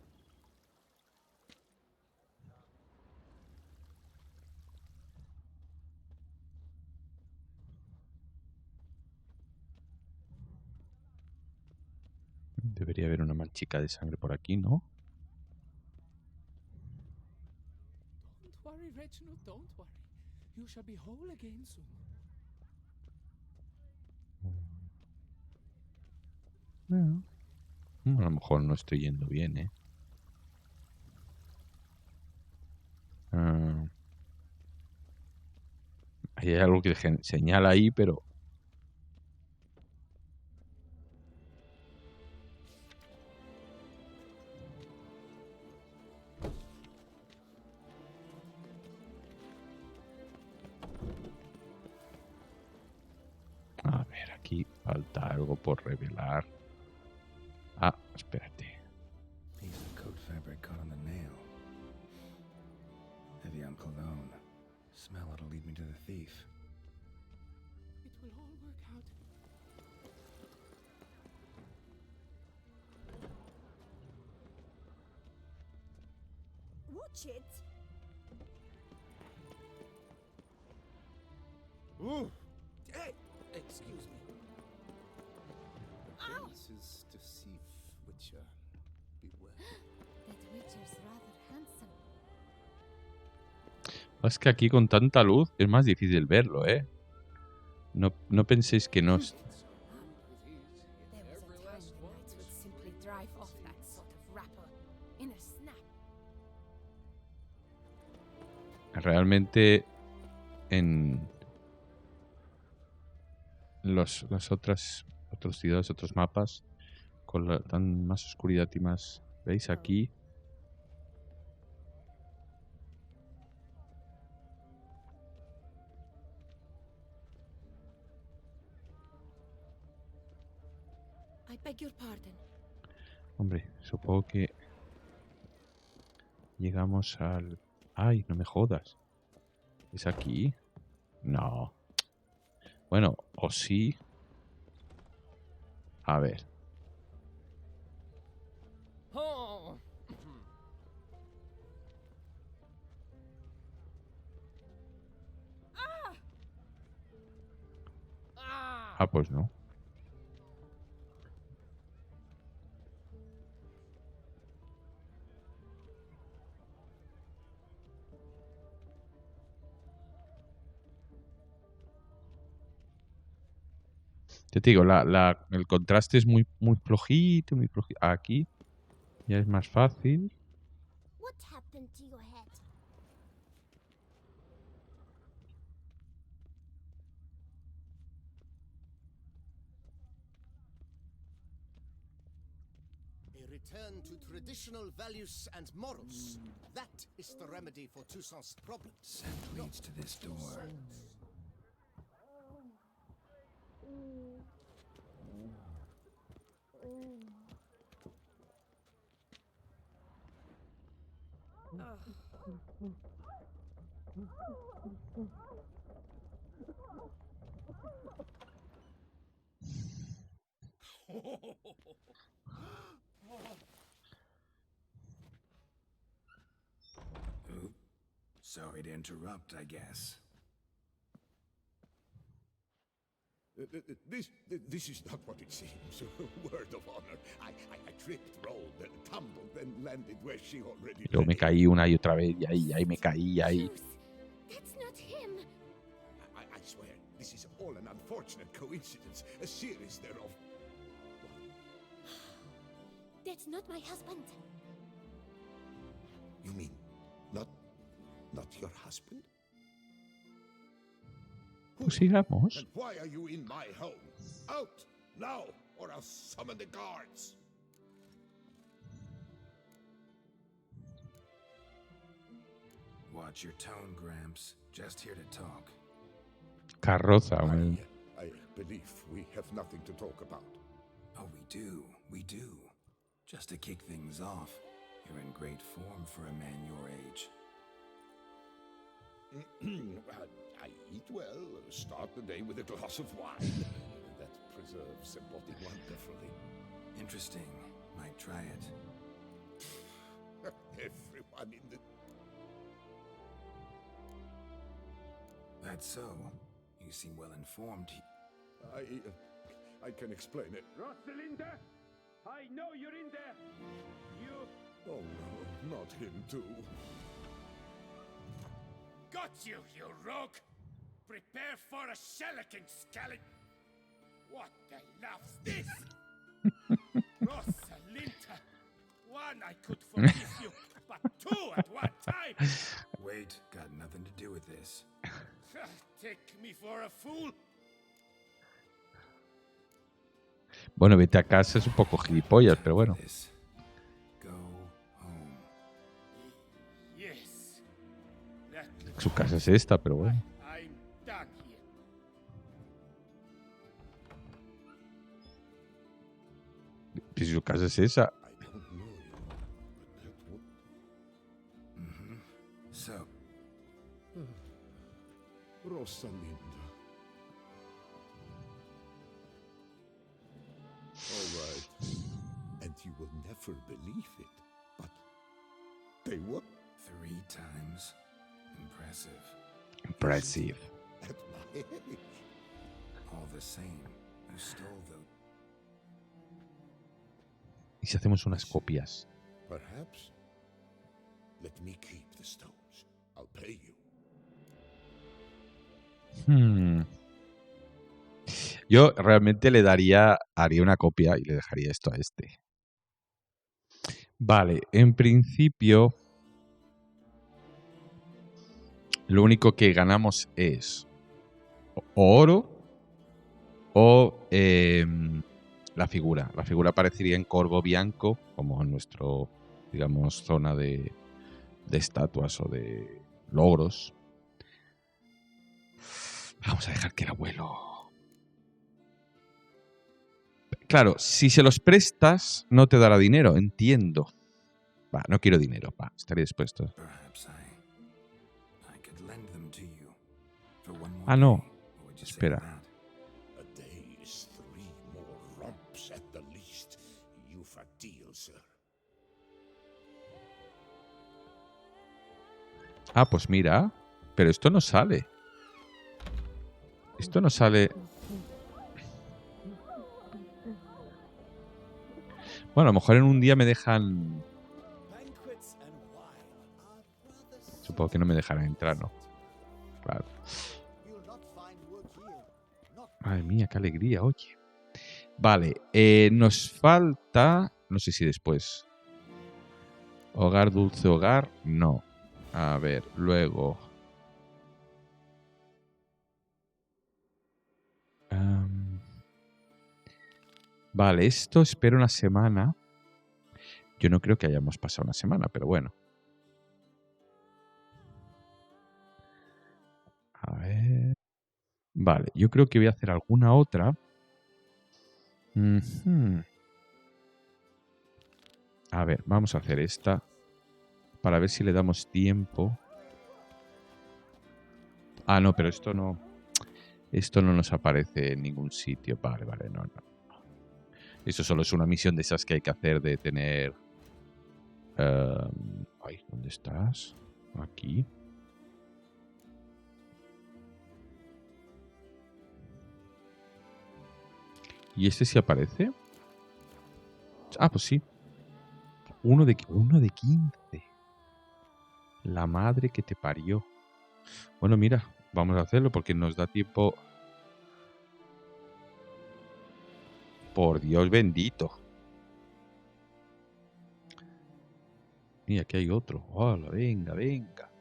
Debería haber una manchica de sangre por aquí, ¿no? Don't worry, Reginald, don't worry. You shall be whole again soon. Bueno. A lo mejor no estoy yendo bien, ¿eh? Hay algo que señala ahí, pero... A ver, aquí falta algo por revelar. Ah, espérate. Piece of coat fabric caught on the nail. Heavy on cologne. Smell it'll lead me to the thief. It will all work out. Watch it. Ooh! Hey! Excuse me. The face is deceive, Witcher. Beware. That Witcher's rather handsome. Es que aquí con tanta luz es más difícil verlo, ¿eh? No penséis que no... There was a time the knights would simply drive off that sort of wrapper in a snap. Realmente en las otros ciudades, otros mapas, con tan más oscuridad y más... ¿Veis aquí? I beg your pardon. Hombre, supongo que llegamos al... ¡Ay, no me jodas! ¿Es aquí? No. Bueno, o sí. A ver. Oh. Ah, pues no. Yo te digo, el contraste es muy flojito, muy flojito. Aquí ya es más fácil. What happened to your head? A return to traditional values and morals. That is the remedy for Toussaint's problem. Scent leads to this door. Oop. Sorry to interrupt, I guess. This is not what it seems. Word of honor. I tripped, rolled, tumbled, and landed where she already Y luego me caí una y otra vez, y ahí me caí, y ahí. That's not him. I swear, this is all an unfortunate coincidence. A series thereof. That's not my husband. You mean, not your husband? Pues sigamos. And why are you in my home? Out now, or I'll summon the guards. Watch your tone, Gramps. Just here to talk. Carroza. I believe we have nothing to talk about. Oh, we do. Just to kick things off, you're in great form for a man your age. I eat well, start the day with a glass of wine. That preserves the body wonderfully. Interesting. Might try it. Everyone in the... That's so. You seem well informed. I can explain it. Rosalinda, I know you're in there. You... Oh no, not him too. Got you, you rogue! Prepare for a shellacking, scallop! What the love's this? Rosalinda! One I could forgive you, but two at one time! Wait, got nothing to do with this. Take me for a fool? Bueno, vete a casa es un poco gilipollas, pero bueno. Yes. Su casa es esta, pero bueno. I'm done here. Si su casa es esa. So. Rosalinda. All right. And you will never believe it, but they were 3 times. Impressive. Impressive. At my age. All the same, you stole them. ¿Y si hacemos unas copias? Perhaps. Let me keep the stones. I'll pay you. Yo realmente haría una copia y le dejaría esto a este. Vale, en principio lo único que ganamos es o oro o la figura. La figura aparecería en Corvo Bianco, como en nuestro, digamos, zona de estatuas o de logros. Vamos a dejar que el abuelo... Claro, si se los prestas, no te dará dinero, entiendo. Va, no quiero dinero, va, estaré dispuesto. Ah, no. Espera. A day is 3 more romps at the least. You've a deal, sir. Ah, pues mira. Pero esto no sale. Esto no sale. Bueno, a lo mejor en un día me dejan... Supongo que no me dejarán entrar, ¿no? Claro. Madre mía, qué alegría, oye. Vale, nos falta... No sé si después. Hogar, dulce hogar. No. A ver, luego... Vale, esto espero una semana. Yo no creo que hayamos pasado una semana, pero bueno. A ver... Vale, yo creo que voy a hacer alguna otra. A ver, vamos a hacer esta. Para ver si le damos tiempo. Ah, no, pero esto no... Esto no nos aparece en ningún sitio. Vale, vale, no. Eso solo es una misión de esas que hay que hacer de tener... Ay, ¿dónde estás? Aquí. ¿Y este sí aparece? Ah, pues sí. Uno de 15. La madre que te parió. Bueno, mira, vamos a hacerlo porque nos da tiempo. Por Dios bendito. Mira, aquí hay otro. Hola, venga, venga.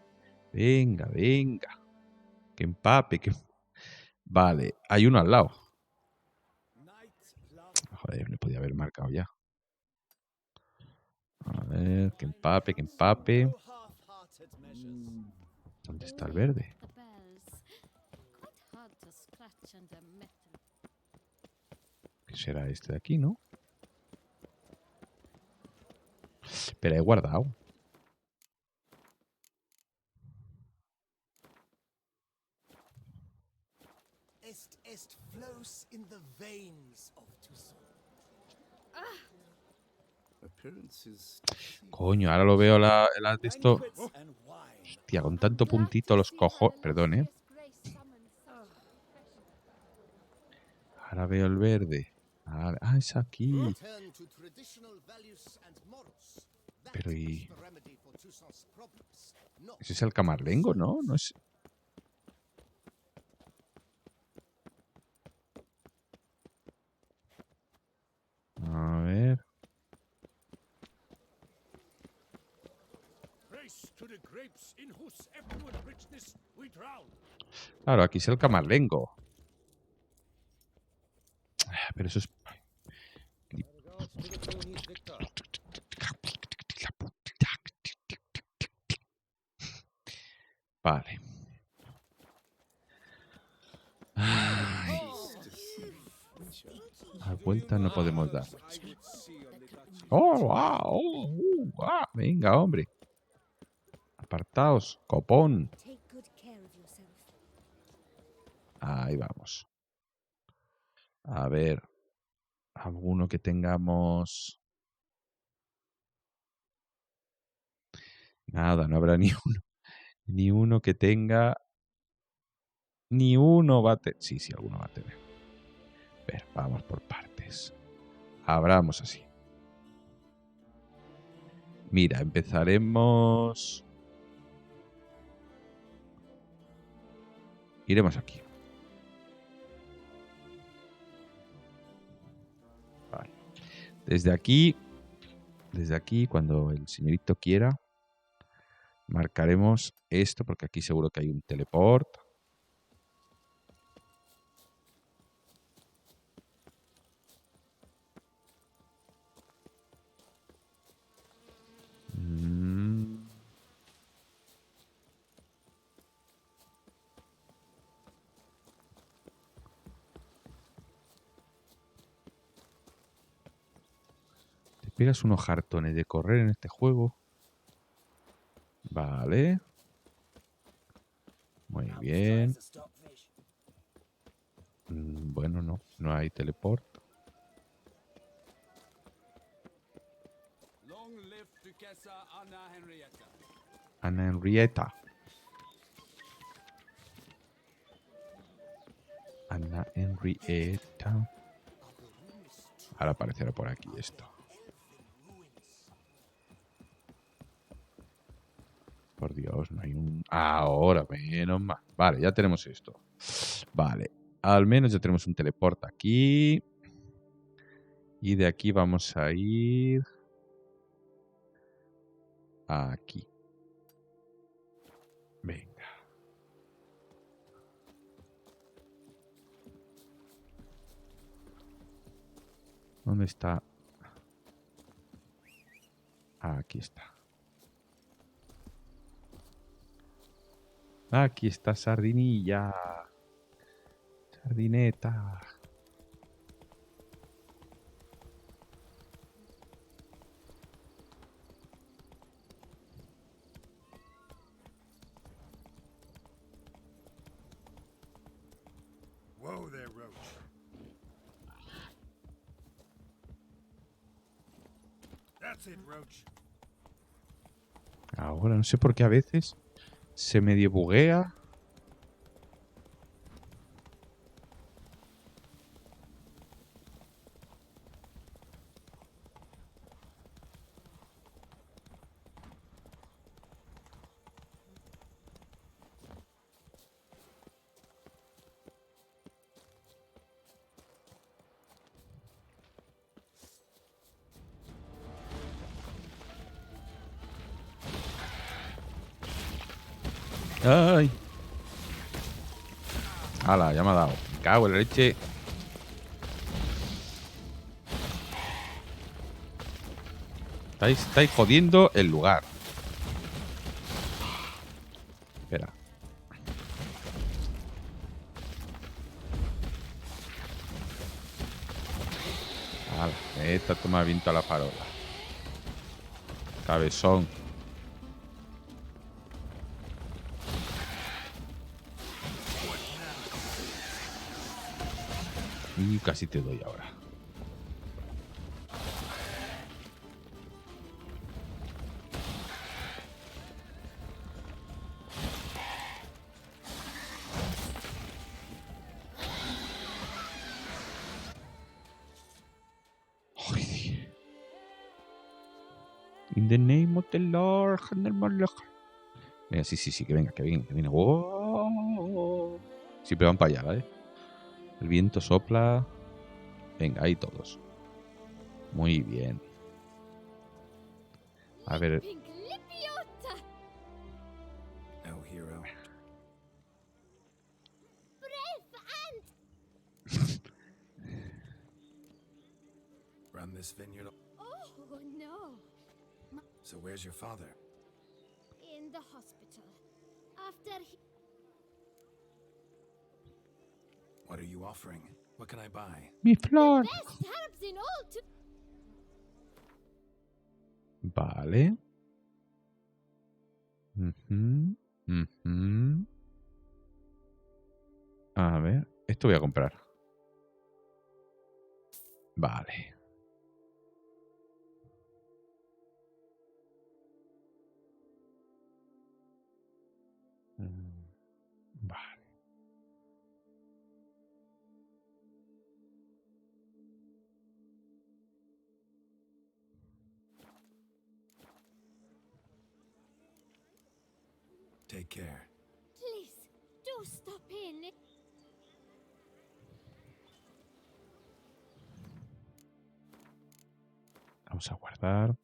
Venga, venga. Que empape, que... Vale, hay uno al lado. Joder, le podía haber marcado ya. A ver, que empape, que empape. ¿Dónde está el verde? ¿Qué será este de aquí, no? Pero he guardado. Est flows in the veins of Toussaint. Coño, ahora lo veo la de esto. Hostia, con tanto puntito los cojo. Perdón, ¿eh? Ahora veo el verde. Ah, es aquí. Return to traditional values and morals. That Pero is y... the remedy for Toussaint's problems. No. Ese es el camarlengo, ¿no? No es... A ver... Claro, aquí es el camarlengo. Pero eso es... Vale. Ay. A vuelta no podemos dar. ¡Oh, wow! Venga, hombre. Apartaos, copón. Ahí vamos. A ver. Alguno que tengamos... Nada, no habrá ni uno. Ni uno que tenga... Ni uno va a tener... Sí, alguno va a tener. A ver, vamos por partes. Abramos así. Mira, empezaremos... Iremos aquí. Vale. Desde aquí, cuando el señorito quiera, marcaremos esto, porque aquí seguro que hay un teleport. Te pegas unos jartones de correr en este juego. Vale. Muy bien. Bueno, no hay teleport. Ana Henrietta. Ana Henrietta. Ahora aparecerá por aquí esto. Por Dios, no hay un... Ahora, menos mal. Vale, ya tenemos esto. Vale. Al menos ya tenemos un teleport aquí. Y de aquí vamos a ir... Aquí. Venga. ¿Dónde está? Aquí está. Aquí está Sardinilla. Sardineta. Whoa there, Roach. That's it, Roach. Ahora no sé por qué a veces se medio buguea. ¡Ay! ¡Hala! Ya me ha dado. Me cago en la leche. Estáis jodiendo el lugar. Espera. ¡Hala! Esta toma viento a la farola. Cabezón. Y casi te doy ahora. In the name of the Lord. Venga, sí, que venga, que viene. ¡Wow! Siempre van para allá, ¿vale? El viento sopla. Venga, ahí todos. Muy bien. A ver. No hero. Run this vineyard. Oh, no. So where's your father? In the hospital. After he... What are you offering? What can I buy? Mi flor. Best herbs in all to... Vale. Ujú. A ver, esto voy a comprar. Vale. Vale. Take care. Please, do stop in. Vamos a guardar.